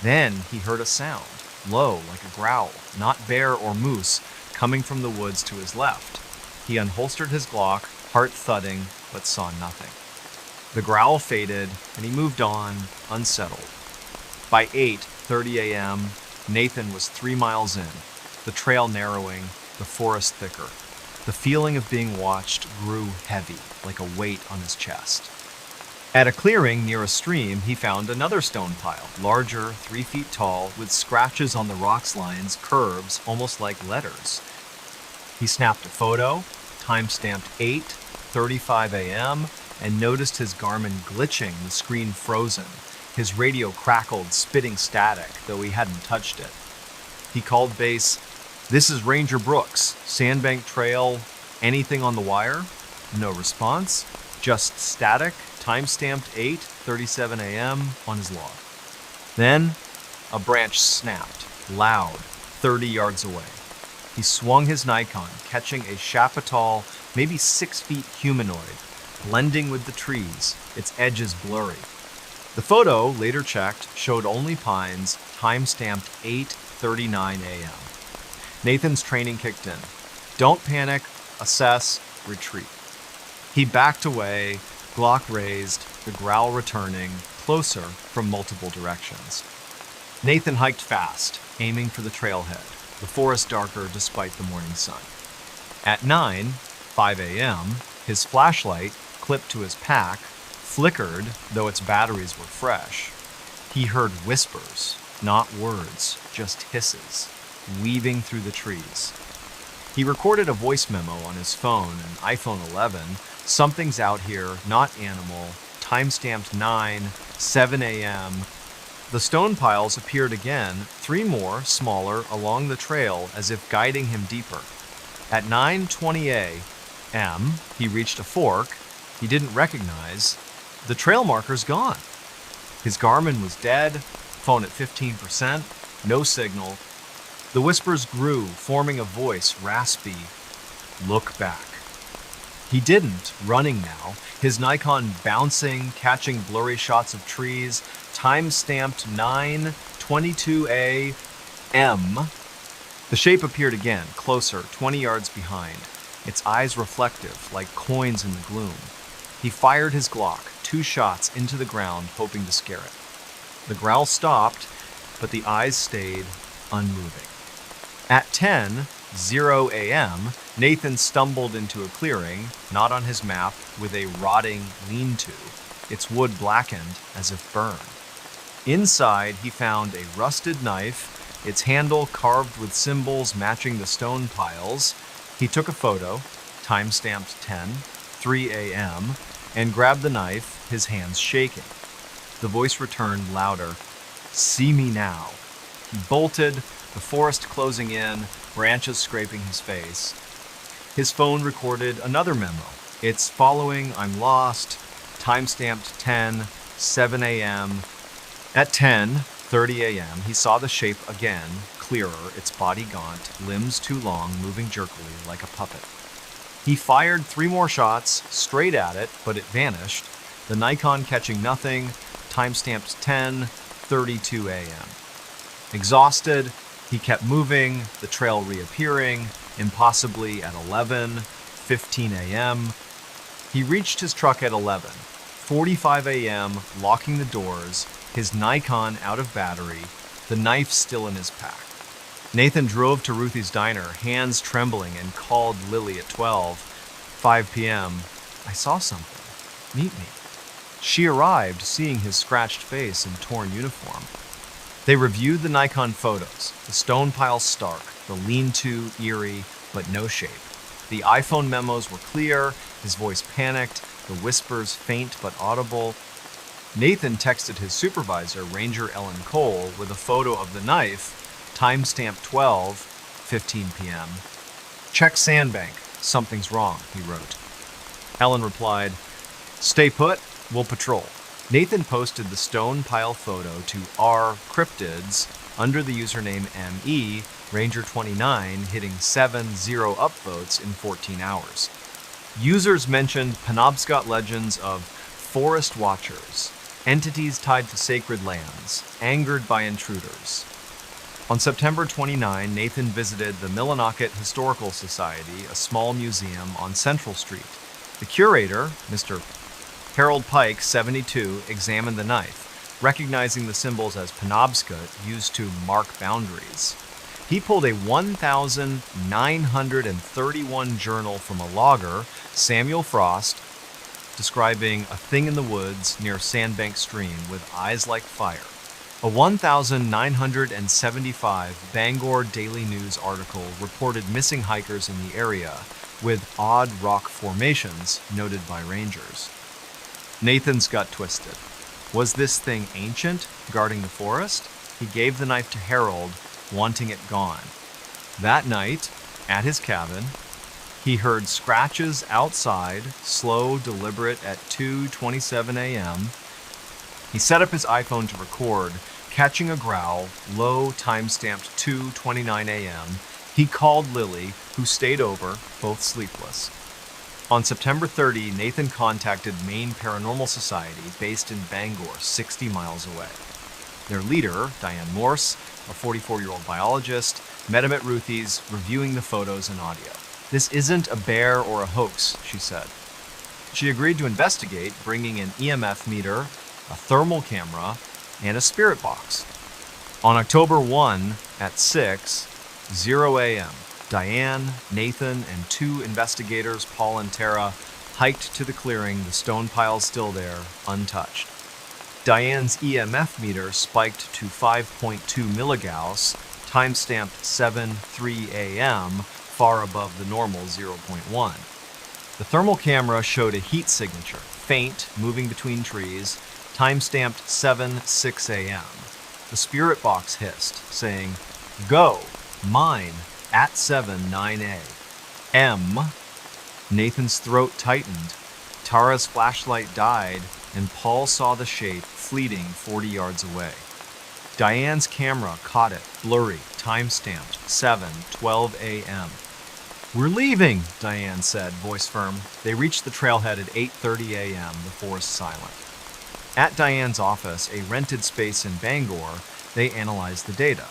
Then he heard a sound, low like a growl, not bear or moose, coming from the woods to his left. He unholstered his Glock, heart thudding, but saw nothing. The growl faded, and he moved on, unsettled. By 8:30 a.m., Nathan was 3 miles in, the trail narrowing, the forest thicker. The feeling of being watched grew heavy, like a weight on his chest. At a clearing near a stream, he found another stone pile, larger, 3 feet tall, with scratches on the rock's lines, curves, almost like letters. He snapped a photo, time-stamped 8:35 a.m., and noticed his Garmin glitching, the screen frozen. His radio crackled, spitting static, though he hadn't touched it. He called base. "This is Ranger Brooks, Sandbank Trail, anything on the wire?" No response, just static, time-stamped 8:37 a.m. on his log. Then, a branch snapped, loud, 30 yards away. He swung his Nikon, catching a Chapital, maybe 6 feet humanoid, blending with the trees, its edges blurry. The photo, later checked, showed only pines, time-stamped 8:39 a.m. Nathan's training kicked in. Don't panic, assess, retreat. He backed away, Glock raised, the growl returning, closer from multiple directions. Nathan hiked fast, aiming for the trailhead, the forest darker despite the morning sun. At 9:05 a.m., his flashlight, clipped to his pack, flickered, though its batteries were fresh. He heard whispers, not words, just hisses, weaving through the trees. He recorded a voice memo on his phone, an iPhone 11. "Something's out here, not animal," time-stamped 9:07 a.m. The stone piles appeared again, 3 more, smaller, along the trail as if guiding him deeper. At 9:20 a.m., he reached a fork he didn't recognize. The trail marker's gone. His Garmin was dead, phone at 15%, no signal. The whispers grew, forming a voice, raspy. "Look back." He didn't, running now, his Nikon bouncing, catching blurry shots of trees, time-stamped 9:22 a.m. The shape appeared again, closer, 20 yards behind, its eyes reflective, like coins in the gloom. He fired his Glock, 2 shots into the ground, hoping to scare it. The growl stopped, but the eyes stayed unmoving. At 10:00 a.m., Nathan stumbled into a clearing, not on his map, with a rotting lean-to, its wood blackened as if burned. Inside, he found a rusted knife, its handle carved with symbols matching the stone piles. He took a photo, time-stamped 10:03 a.m., and grabbed the knife, his hands shaking. The voice returned louder. "See me now." He bolted, the forest closing in, branches scraping his face. His phone recorded another memo. "It's following, I'm lost," time-stamped 10:07 a.m. At 10:30 a.m., he saw the shape again, clearer, its body gaunt, limbs too long, moving jerkily like a puppet. He fired 3 more shots, straight at it, but it vanished, the Nikon catching nothing, time-stamped 10:32 a.m. Exhausted, he kept moving, the trail reappearing, impossibly at 11:15 a.m. He reached his truck at 11:45 a.m., locking the doors, his Nikon out of battery, the knife still in his pack. Nathan drove to Ruthie's diner, hands trembling, and called Lily at 12:05 p.m. "I saw something. Meet me." She arrived, seeing his scratched face and torn uniform. They reviewed the Nikon photos, the stone piles stark, the lean-to eerie, but no shape. The iPhone memos were clear, his voice panicked, the whispers faint but audible. Nathan texted his supervisor, Ranger Ellen Cole, with a photo of the knife, time-stamped 12:15 p.m. "Check Sandbank. Something's wrong," he wrote. Ellen replied, "Stay put. We'll patrol." Nathan posted the stone pile photo to R Cryptids under the username ME Ranger29, hitting 7-0 upvotes in 14 hours. Users mentioned Penobscot legends of forest watchers, entities tied to sacred lands, angered by intruders. On September 29, Nathan visited the Millinocket Historical Society, a small museum on Central Street. The curator, Mr. Harold Pike, 72, examined the knife, recognizing the symbols as Penobscot used to mark boundaries. He pulled a 1,931 journal from a logger, Samuel Frost, describing a thing in the woods near Sandbank Stream with eyes like fire. A 1975 Bangor Daily News article reported missing hikers in the area with odd rock formations noted by rangers. Nathan's gut twisted. Was this thing ancient, guarding the forest? He gave the knife to Harold, wanting it gone. That night, at his cabin, he heard scratches outside, slow, deliberate at 2:27 a.m. He set up his iPhone to record, catching a growl, low, time-stamped 2:29 a.m. He called Lily, who stayed over, both sleepless. On September 30, Nathan contacted Maine Paranormal Society, based in Bangor, 60 miles away. Their leader, Diane Morse, a 44-year-old biologist, met him at Ruthie's, reviewing the photos and audio. "This isn't a bear or a hoax," she said. She agreed to investigate, bringing an EMF meter, a thermal camera, and a spirit box. On October 1 at 6:00 a.m., Diane, Nathan, and two investigators, Paul and Tara, hiked to the clearing, the stone piles still there, untouched. Diane's EMF meter spiked to 5.2 milligauss, time-stamped 7:03 a.m., far above the normal 0.1. The thermal camera showed a heat signature, faint, moving between trees, time-stamped 7:06 a.m. The spirit box hissed, saying, "Go, mine, at 7:09 a.m." Nathan's throat tightened. Tara's flashlight died, and Paul saw the shape fleeting 40 yards away. Diane's camera caught it, blurry, time-stamped 7:12 a.m. "We're leaving," Diane said, voice firm. They reached the trailhead at 8:30 a.m., the forest silent. At Diane's office, a rented space in Bangor, they analyzed the data.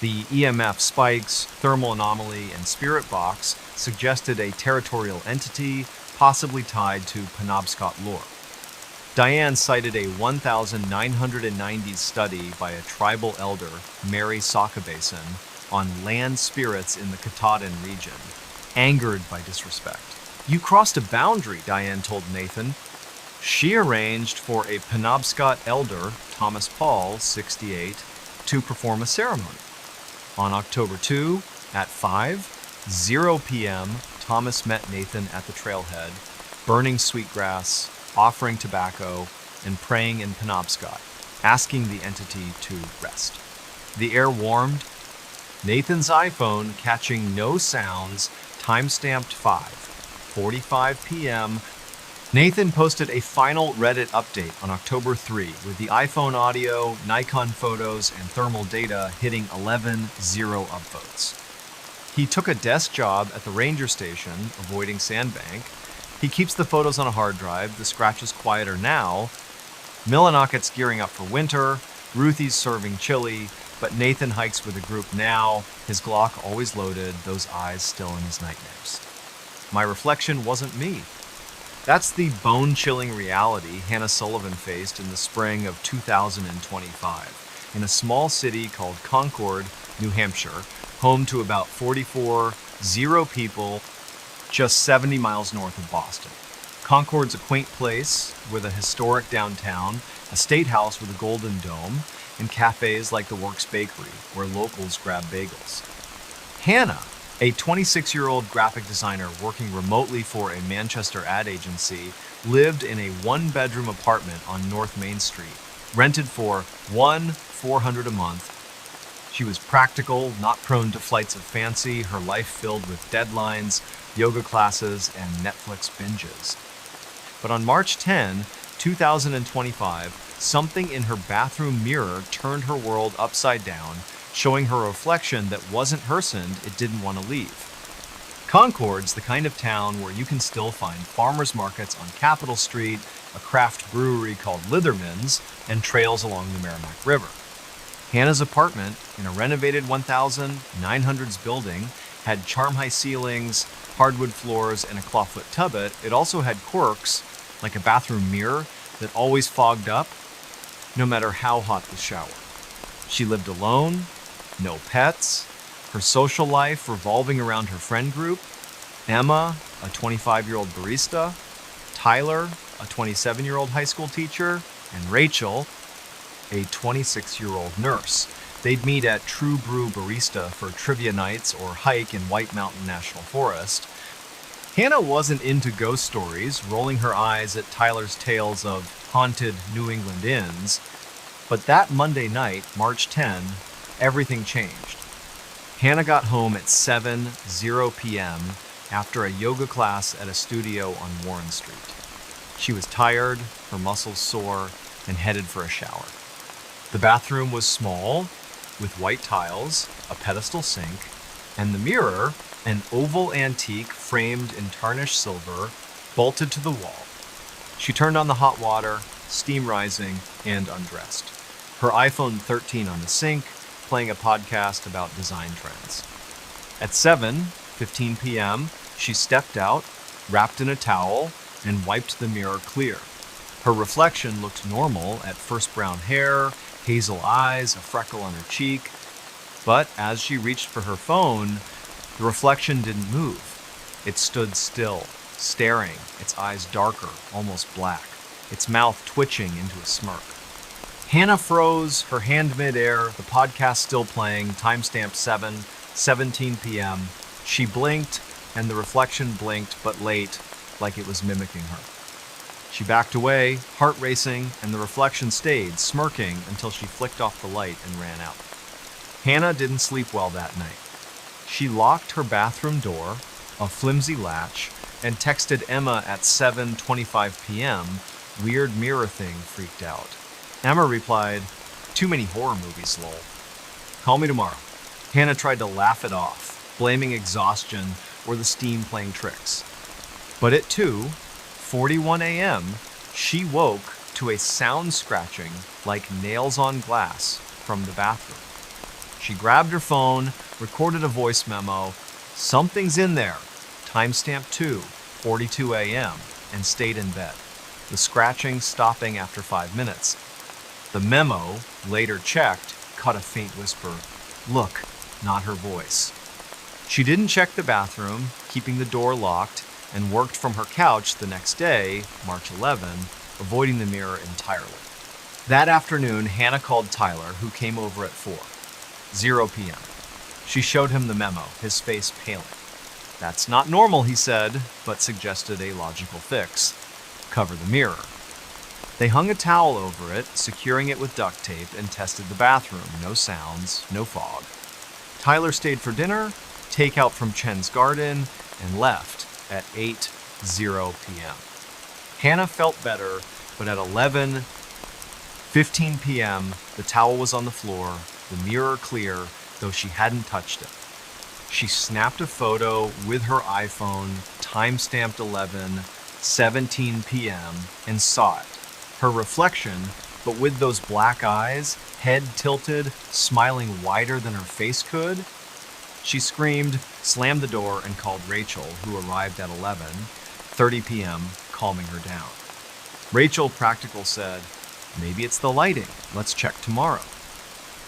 The EMF spikes, thermal anomaly, and spirit box suggested a territorial entity, possibly tied to Penobscot lore. Diane cited a 1990s study by a tribal elder, Mary Sakabason, on land spirits in the Katahdin region, angered by disrespect. "You crossed a boundary," Diane told Nathan. She arranged for a Penobscot elder, Thomas Paul, 68, to perform a ceremony. On October 2, at 5:00 p.m., Thomas met Nathan at the trailhead, burning sweetgrass, offering tobacco, and praying in Penobscot, asking the entity to rest. The air warmed. Nathan's iPhone, catching no sounds, time-stamped 5:45 p.m. Nathan posted a final Reddit update on October 3 with the iPhone audio, Nikon photos, and thermal data hitting 11,000 upvotes. He took a desk job at the ranger station, avoiding Sandbank. He keeps the photos on a hard drive. The scratch is quieter now. Millinocket's gearing up for winter. Ruthie's serving chili. But Nathan hikes with a group now, his Glock always loaded, those eyes still in his nightmares. My reflection wasn't me. That's the bone-chilling reality Hannah Sullivan faced in the spring of 2025 in a small city called Concord, New Hampshire, home to about 44,000 people, just 70 miles north of Boston. Concord's a quaint place with a historic downtown, a state house with a golden dome, and cafes like the Works Bakery, where locals grab bagels. Hannah, a 26-year-old graphic designer working remotely for a Manchester ad agency, lived in a one-bedroom apartment on North Main Street, rented for $1,400 a month. She was practical, not prone to flights of fancy, her life filled with deadlines, yoga classes, and Netflix binges. But on March 10, 2025, something in her bathroom mirror turned her world upside down, showing her a reflection that wasn't her sin, it didn't want to leave. Concord's the kind of town where you can still find farmers markets on Capitol Street, a craft brewery called Litherman's, and trails along the Merrimack River. Hannah's apartment, in a renovated 1900s building, had charm-high ceilings, hardwood floors, and a clawfoot tubbet. It also had quirks, like a bathroom mirror that always fogged up, no matter how hot the shower. She lived alone, no pets, her social life revolving around her friend group, Emma, a 25-year-old barista, Tyler, a 27-year-old high school teacher, and Rachel, a 26-year-old nurse. They'd meet at True Brew Barista for trivia nights or hike in White Mountain National Forest. Hannah wasn't into ghost stories, rolling her eyes at Tyler's tales of haunted New England inns. But that Monday night, March 10, everything changed. Hannah got home at 7:00 p.m. after a yoga class at a studio on Warren Street. She was tired, her muscles sore, and headed for a shower. The bathroom was small, with white tiles, a pedestal sink, and the mirror, an oval antique framed in tarnished silver, bolted to the wall. She turned on the hot water, steam rising, and undressed. Her iPhone 13 on the sink, playing a podcast about design trends. At 7:15 p.m., she stepped out, wrapped in a towel, and wiped the mirror clear. Her reflection looked normal at first brown hair, hazel eyes, a freckle on her cheek. But as she reached for her phone, the reflection didn't move. It stood still, staring, its eyes darker, almost black, its mouth twitching into a smirk. Hannah froze, her hand midair, the podcast still playing, timestamp 7:17 p.m. She blinked, and the reflection blinked, but late, like it was mimicking her. She backed away, heart racing, and the reflection stayed, smirking until she flicked off the light and ran out. Hannah didn't sleep well that night. She locked her bathroom door, a flimsy latch, and texted Emma at 7:25 p.m. Weird mirror thing, freaked out. Emma replied, "Too many horror movies, lol. Call me tomorrow." Hannah tried to laugh it off, blaming exhaustion or the steam playing tricks. But at 2:41 a.m., she woke to a sound scratching like nails on glass from the bathroom. She grabbed her phone, recorded a voice memo, "Something's in there," timestamp 2:42 a.m., and stayed in bed, the scratching stopping after 5 minutes. The memo, later checked, caught a faint whisper, "Look," not her voice. She didn't check the bathroom, keeping the door locked, and worked from her couch the next day, March 11, avoiding the mirror entirely. That afternoon, Hannah called Tyler, who came over at 4:00 p.m. She showed him the memo, his face paling. "That's not normal," he said, but suggested a logical fix. Cover the mirror. They hung a towel over it, securing it with duct tape, and tested the bathroom. No sounds, no fog. Tyler stayed for dinner, takeout from Chen's Garden, and left at 8:00 p.m. Hannah felt better, but at 11:15 p.m., the towel was on the floor, the mirror clear, though she hadn't touched it. She snapped a photo with her iPhone, timestamped 11:17 p.m., and saw it. Her reflection, but with those black eyes, head tilted, smiling wider than her face could. She screamed, slammed the door, and called Rachel, who arrived at 11:30 p.m., calming her down. Rachel, practical, said, "Maybe it's the lighting. Let's check tomorrow."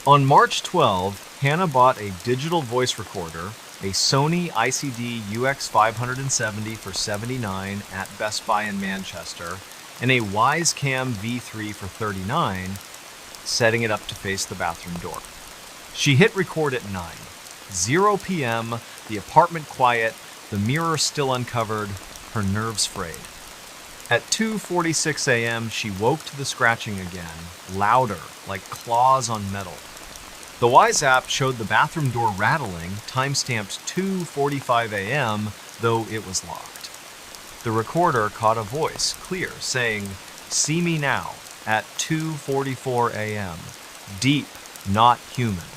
On March 12, Hannah bought a digital voice recorder, a Sony ICD UX570 for $79 at Best Buy in Manchester, and a Wisecam V3 for $39, setting it up to face the bathroom door. She hit record at 9:00 p.m., the apartment quiet, the mirror still uncovered, her nerves frayed. At 2:46 a.m., she woke to the scratching again, louder, like claws on metal. The Wise app showed the bathroom door rattling, timestamped 2:45 a.m., though it was locked. The recorder caught a voice, clear, saying, "See me now," at 2:44 a.m. Deep, not human.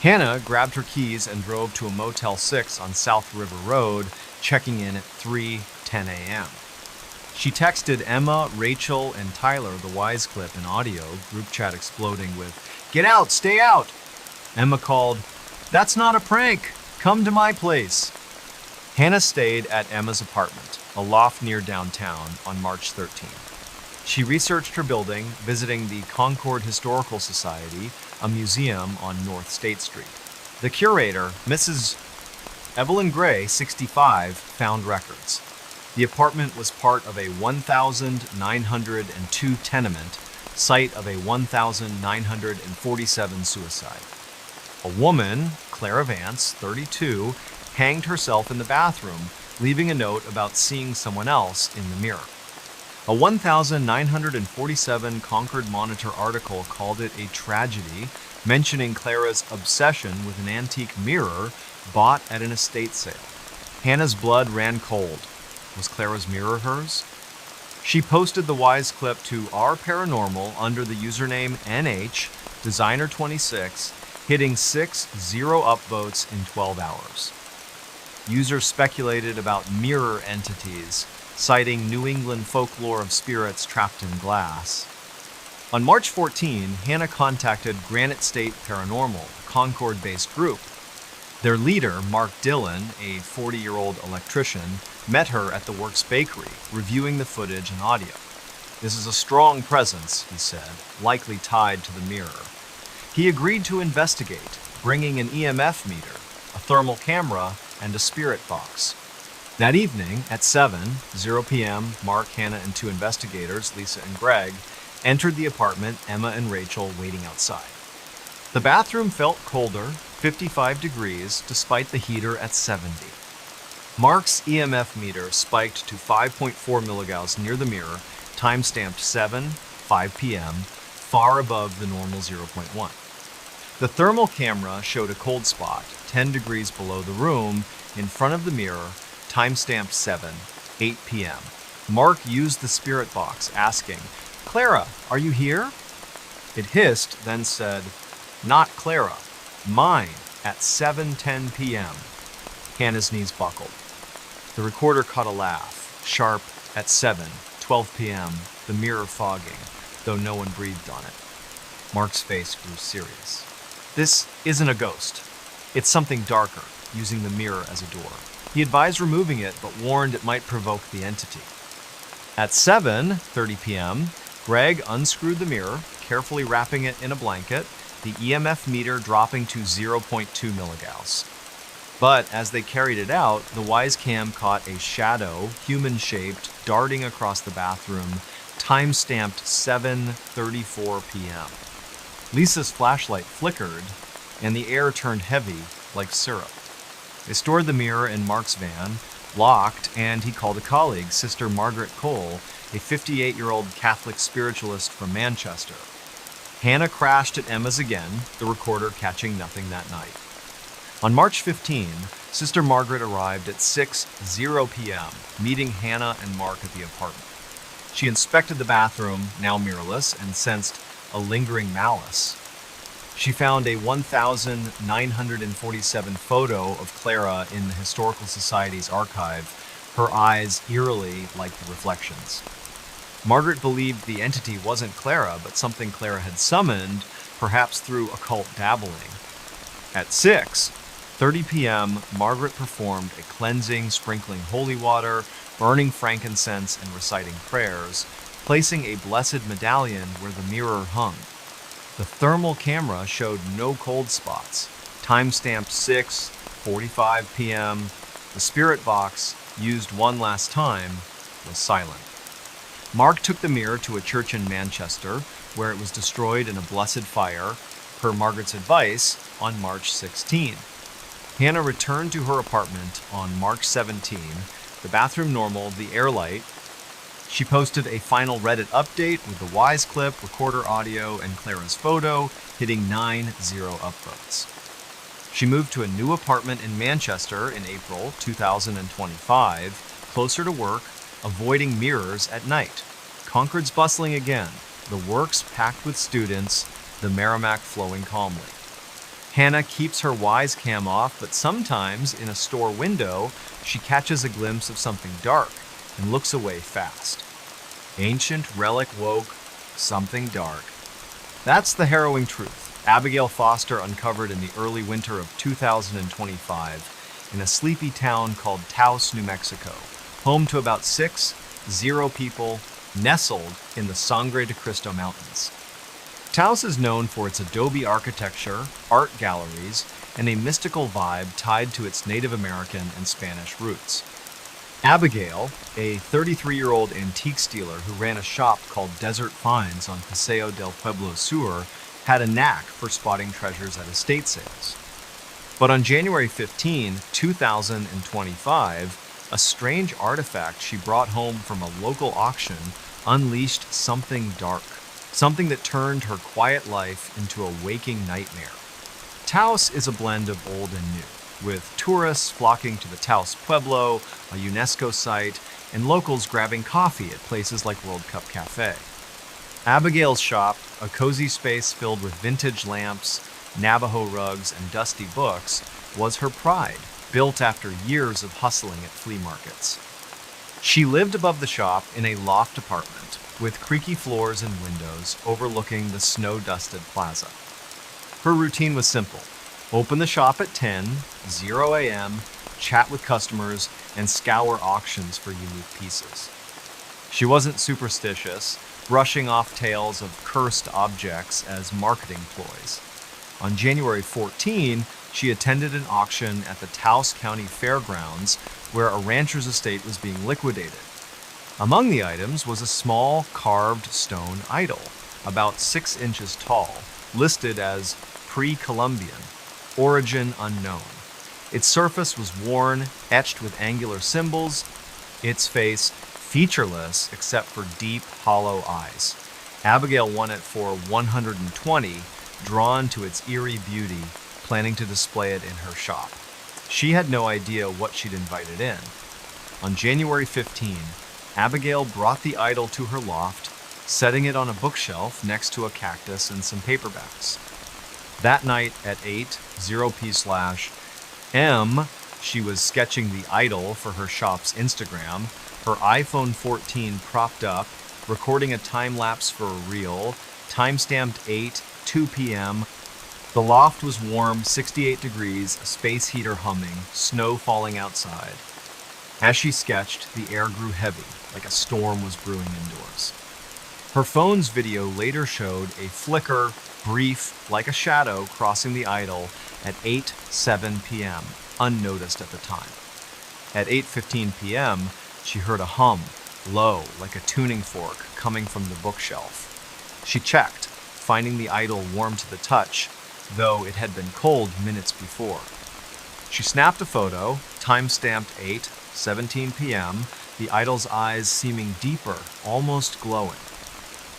Hannah grabbed her keys and drove to a Motel 6 on South River Road, checking in at 3:10 a.m. She texted Emma, Rachel, and Tyler the Wise clip in audio, group chat exploding with, "Get out, stay out!" Emma called, "That's not a prank, come to my place." Hannah stayed at Emma's apartment, a loft near downtown, on March 13. She researched her building, visiting the Concord Historical Society, a museum on North State Street. The curator, Mrs. Evelyn Gray, 65, found records. The apartment was part of a 1,902 tenement, site of a 1,947 suicide. A woman, Clara Vance, 32, hanged herself in the bathroom, leaving a note about seeing someone else in the mirror. A 1,947 Concord Monitor article called it a tragedy, mentioning Clara's obsession with an antique mirror bought at an estate sale. Hannah's blood ran cold. Was Clara's mirror hers? She posted the wise clip to Our Paranormal under the username NH Designer26, hitting 6 upvotes in 12 hours. Users speculated about mirror entities, citing New England folklore of spirits trapped in glass. On March 14, Hannah contacted Granite State Paranormal, a Concord-based group. Their leader, Mark Dillon, a 40-year-old electrician, met her at the Works Bakery, reviewing the footage and audio. "This is a strong presence," he said, "likely tied to the mirror." He agreed to investigate, bringing an EMF meter, a thermal camera, and a spirit box. That evening, at 7:00 p.m., Mark, Hannah, and 2 investigators, Lisa and Greg, entered the apartment, Emma and Rachel waiting outside. The bathroom felt colder, 55 degrees, despite the heater at 70. Mark's EMF meter spiked to 5.4 milligauss near the mirror, time-stamped 7:05 p.m., far above the normal 0.1. The thermal camera showed a cold spot, 10 degrees below the room, in front of the mirror, time-stamped 7:08 p.m. Mark used the spirit box, asking, "Clara, are you here?" It hissed, then said, "Not Clara, mine, at 7:10 p.m. Hannah's knees buckled. The recorder caught a laugh, sharp at 7:12 p.m., the mirror fogging, though no one breathed on it. Mark's face grew serious. "This isn't a ghost. It's something darker, using the mirror as a door." He advised removing it, but warned it might provoke the entity. At 7:30 p.m., Greg unscrewed the mirror, carefully wrapping it in a blanket, the EMF meter dropping to 0.2 milligauss. But as they carried it out, the wise cam caught a shadow, human-shaped, darting across the bathroom, time-stamped 7:34 p.m. Lisa's flashlight flickered, and the air turned heavy, like syrup. They stored the mirror in Mark's van, locked, and he called a colleague, Sister Margaret Cole, a 58-year-old Catholic spiritualist from Manchester. Hannah crashed at Emma's again, the recorder catching nothing that night. On March 15, Sister Margaret arrived at 6:00 p.m., meeting Hannah and Mark at the apartment. She inspected the bathroom, now mirrorless, and sensed a lingering malice. She found a 1,947 photo of Clara in the Historical Society's archive, her eyes eerily like the reflections. Margaret believed the entity wasn't Clara, but something Clara had summoned, perhaps through occult dabbling. At 6:30 p.m., Margaret performed a cleansing, sprinkling holy water, burning frankincense, and reciting prayers, placing a blessed medallion where the mirror hung. The thermal camera showed no cold spots. Time-stamped 6:45 p.m., the spirit box, used one last time, was silent. Mark took the mirror to a church in Manchester, where it was destroyed in a blessed fire, per Margaret's advice, on March 16. Hannah returned to her apartment on March 17, the bathroom normal, the air light. She posted a final Reddit update with the wise clip, recorder audio, and Clara's photo, hitting 9 upvotes. She moved to a new apartment in Manchester in April 2025, closer to work, avoiding mirrors at night. Concord's bustling again, the works packed with students, the Merrimack flowing calmly. Hannah keeps her wise cam off, but sometimes in a store window, she catches a glimpse of something dark and looks away fast. Ancient relic woke, something dark. That's the harrowing truth Abigail Foster uncovered in the early winter of 2025 in a sleepy town called Taos, New Mexico, home to about 60 people nestled in the Sangre de Cristo Mountains. Taos is known for its adobe architecture, art galleries, and a mystical vibe tied to its Native American and Spanish roots. Abigail, a 33-year-old antiques dealer who ran a shop called Desert Finds on Paseo del Pueblo Sur, had a knack for spotting treasures at estate sales. But on January 15, 2025, a strange artifact she brought home from a local auction unleashed something dark, something that turned her quiet life into a waking nightmare. Taos is a blend of old and new, with tourists flocking to the Taos Pueblo, a UNESCO site, and locals grabbing coffee at places like World Cup Cafe. Abigail's shop, a cozy space filled with vintage lamps, Navajo rugs, and dusty books, was her pride, built after years of hustling at flea markets. She lived above the shop in a loft apartment with creaky floors and windows overlooking the snow-dusted plaza. Her routine was simple: open the shop at 10:00 a.m., chat with customers, and scour auctions for unique pieces. She wasn't superstitious, brushing off tales of cursed objects as marketing ploys. On January 14, she attended an auction at the Taos County Fairgrounds where a rancher's estate was being liquidated. Among the items was a small carved stone idol, about 6 inches tall, listed as pre-Columbian, origin unknown. Its surface was worn, etched with angular symbols, its face featureless except for deep, hollow eyes. Abigail won it for $120, drawn to its eerie beauty, planning to display it in her shop. She had no idea what she'd invited in. On January 15, Abigail brought the idol to her loft, setting it on a bookshelf next to a cactus and some paperbacks. That night at 8:00 p.m, she was sketching the idol for her shop's Instagram, her iPhone 14 propped up, recording a time-lapse for a reel, timestamped 8:02 p.m. The loft was warm, 68 degrees, a space heater humming, snow falling outside. As she sketched, the air grew heavy, like a storm was brewing indoors. Her phone's video later showed a flicker, brief, like a shadow, crossing the idol at 8:07 p.m., unnoticed at the time. At 8:15 p.m., she heard a hum, low, like a tuning fork, coming from the bookshelf. She checked, finding the idol warm to the touch, though it had been cold minutes before. She snapped a photo, time-stamped 8:17 p.m., the idol's eyes seeming deeper, almost glowing.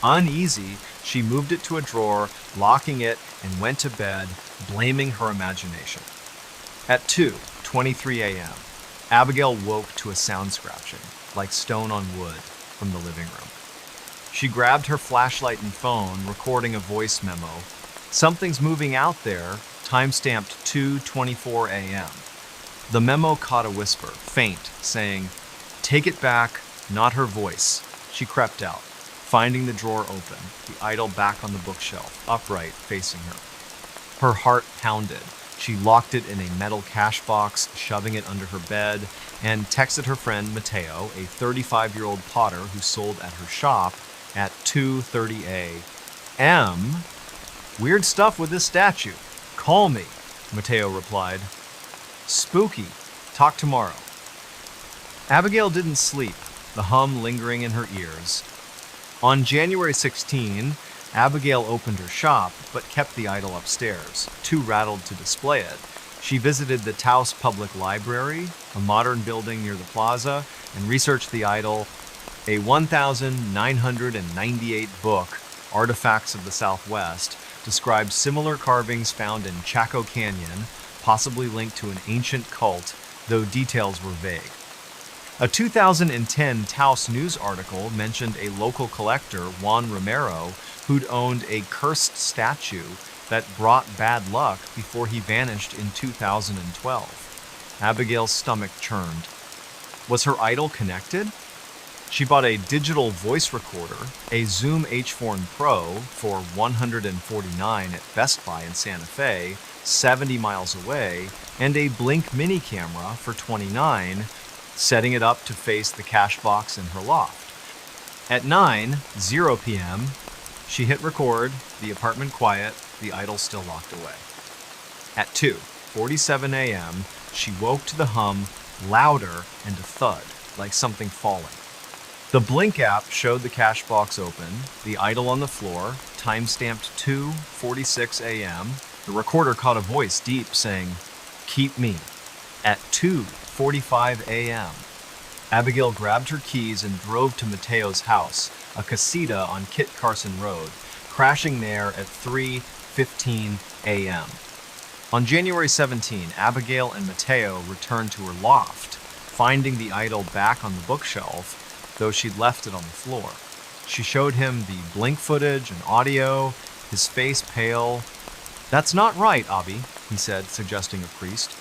Uneasy, she moved it to a drawer, locking it, and went to bed, blaming her imagination. At 2:23 a.m., Abigail woke to a sound scratching, like stone on wood, from the living room. She grabbed her flashlight and phone, recording a voice memo. "Something's moving out there," time-stamped 2:24 a.m. The memo caught a whisper, faint, saying, "Take it back," not her voice. She crept out, finding the drawer open, the idol back on the bookshelf, upright, facing her. Her heart pounded. She locked it in a metal cash box, shoving it under her bed, and texted her friend Mateo, a 35-year-old potter who sold at her shop, at 2:30 a.m. "Weird stuff with this statue. Call me," Mateo replied. "Spooky. Talk tomorrow." Abigail didn't sleep, the hum lingering in her ears. On January 16, Abigail opened her shop, but kept the idol upstairs, too rattled to display it. She visited the Taos Public Library, a modern building near the plaza, and researched the idol. A 1,998 book, Artifacts of the Southwest, described similar carvings found in Chaco Canyon, possibly linked to an ancient cult, though details were vague. A 2010 Taos News article mentioned a local collector, Juan Romero, who'd owned a cursed statue that brought bad luck before he vanished in 2012. Abigail's stomach churned. Was her idol connected? She bought a digital voice recorder, a Zoom H4n Pro, for $149 at Best Buy in Santa Fe, 70 miles away, and a Blink mini camera for $29, setting it up to face the cash box in her loft. At 9:00 p.m., she hit record, the apartment quiet, the idol still locked away. At 2:47 a.m., she woke to the hum, louder, and a thud. like something falling. The Blink app showed the cache box open, the idol on the floor, timestamped 2:46 a.m. The recorder caught a voice deep saying, "Keep me," at 2:45 a.m. Abigail grabbed her keys and drove to Mateo's house, a casita on Kit Carson Road, crashing there at 3:15 a.m. On January 17, Abigail and Mateo returned to her loft, finding the idol back on the bookshelf, though she'd left it on the floor. She showed him the Blink footage and audio, his face pale. "That's not right, Abby," he said, suggesting a priest.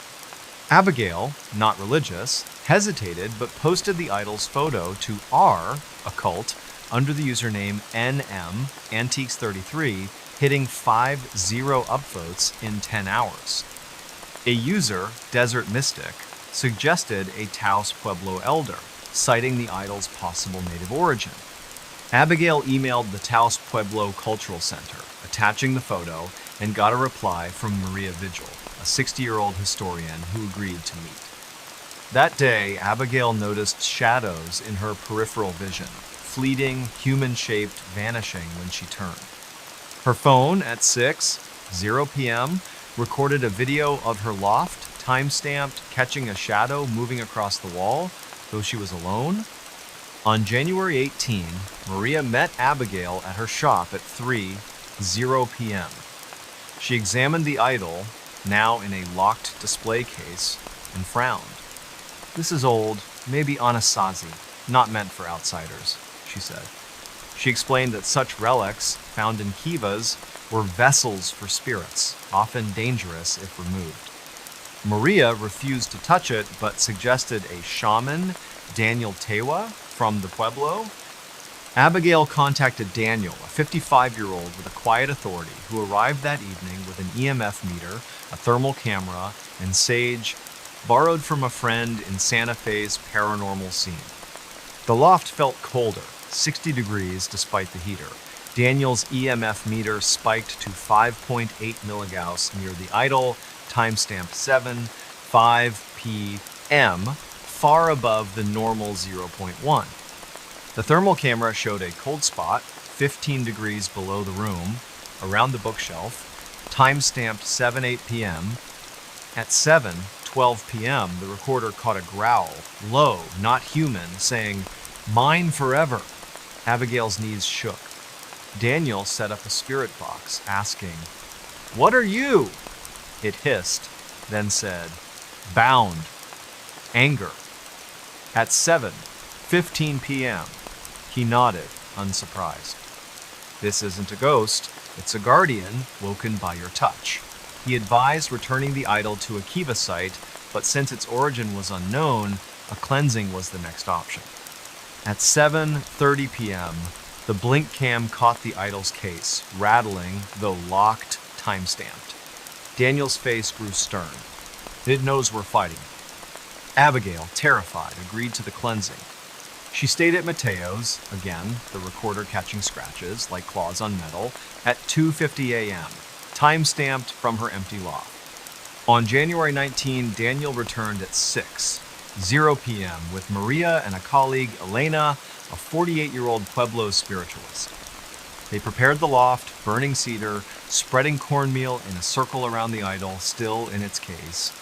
Abigail, not religious, hesitated but posted the idol's photo to our occult under the username NM Antiques33, hitting 50 upvotes in 10 hours. A user, Desert Mystic, suggested a Taos Pueblo elder, citing the idol's possible native origin. Abigail emailed the Taos Pueblo Cultural Center, attaching the photo, and got a reply from Maria Vigil, a 60-year-old historian who agreed to meet. That day, Abigail noticed shadows in her peripheral vision, fleeting, human-shaped, vanishing when she turned. Her phone at 6:00 p.m. recorded a video of her loft, time-stamped, catching a shadow moving across the wall, though she was alone. On January 18, Maria met Abigail at her shop at 3:00 p.m. She examined the idol, now in a locked display case, and frowned. "This is old, maybe Anasazi, not meant for outsiders," she said. She explained that such relics, found in kivas, were vessels for spirits, often dangerous if removed. Maria refused to touch it, but suggested a shaman, Daniel Tewa, from the Pueblo. Abigail contacted Daniel, a 55-year-old with a quiet authority, who arrived that evening with an EMF meter, a thermal camera, and sage, borrowed from a friend in Santa Fe's paranormal scene. The loft felt colder, 60 degrees despite the heater. Daniel's EMF meter spiked to 5.8 milligauss near the idol, timestamp 7:05 p.m., far above the normal 0.1. The thermal camera showed a cold spot, 15 degrees below the room, around the bookshelf, time-stamped 7:08 p.m. At 7:12 p.m., the recorder caught a growl, low, not human, saying, "Mine forever." Abigail's knees shook. Daniel set up a spirit box, asking, "What are you?" It hissed, then said, "Bound. Anger." At 7:15 p.m., he nodded, unsurprised. "This isn't a ghost, it's a guardian woken by your touch." He advised returning the idol to a kiva site, but since its origin was unknown, a cleansing was the next option. At 7:30 p.m., the blink cam caught the idol's case, rattling, though locked, time-stamped. Daniel's face grew stern. It knows we're fighting. Abigail, terrified, agreed to the cleansing. She stayed at Mateo's, again, the recorder catching scratches, like claws on metal, at 2:50 a.m., time-stamped from her empty loft. On January 19, Daniel returned at 6:00 p.m. with Maria and a colleague, Elena, a 48-year-old Pueblo spiritualist. They prepared the loft, burning cedar, spreading cornmeal in a circle around the idol, still in its case.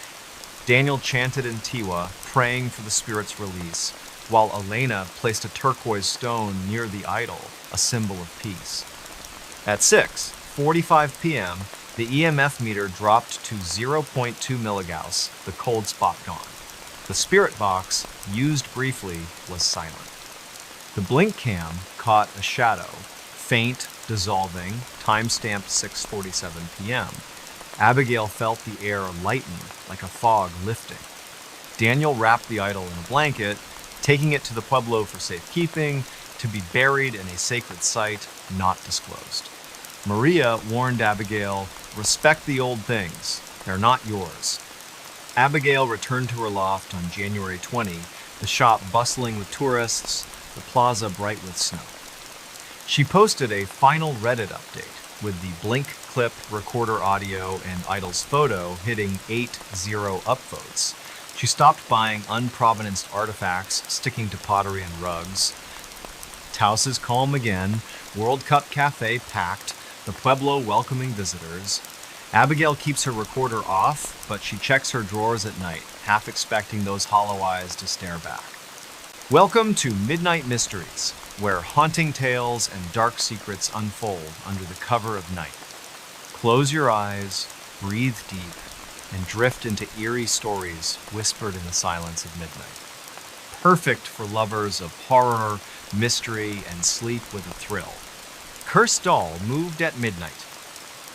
Daniel chanted in Tiwa, praying for the spirit's release, while Elena placed a turquoise stone near the idol, a symbol of peace. At 6:45 p.m., the EMF meter dropped to 0.2 milligauss, the cold spot gone. The spirit box, used briefly, was silent. The blink cam caught a shadow, faint, dissolving, time-stamped 6:47 p.m. Abigail felt the air lighten, like a fog lifting. Daniel wrapped the idol in a blanket, taking it to the Pueblo for safekeeping, to be buried in a sacred site not disclosed. Maria warned Abigail, "Respect the old things. They're not yours." Abigail returned to her loft on January 20, the shop bustling with tourists, the plaza bright with snow. She posted a final Reddit update with the blink clip, recorder audio, and idol's photo hitting 80 upvotes. She stopped buying unprovenanced artifacts, sticking to pottery and rugs. Taos is calm again, World Cup Cafe packed, the Pueblo welcoming visitors. Abigail keeps her recorder off, but she checks her drawers at night, half expecting those hollow eyes to stare back. Welcome to Midnight Mysteries, where haunting tales and dark secrets unfold under the cover of night. Close your eyes, breathe deep, and drift into eerie stories whispered in the silence of midnight. Perfect for lovers of horror, mystery, and sleep with a thrill. Cursed Doll moved at midnight.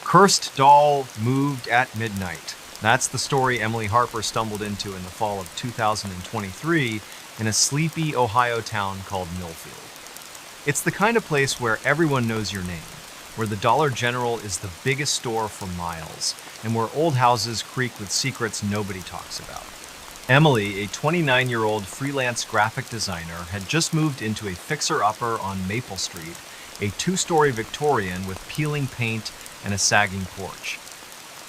Cursed Doll moved at midnight. That's the story Emily Harper stumbled into in the fall of 2023 in a sleepy Ohio town called Millfield. It's the kind of place where everyone knows your name, where the Dollar General is the biggest store for miles, and where old houses creak with secrets nobody talks about. Emily, a 29-year-old freelance graphic designer, had just moved into a fixer-upper on Maple Street, a two-story Victorian with peeling paint and a sagging porch.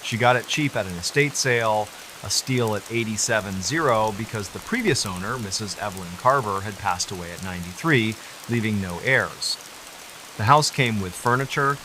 She got it cheap at an estate sale, a steal at $87,000 because the previous owner, Mrs. Evelyn Carver, had passed away at 93, leaving no heirs. The house came with furniture,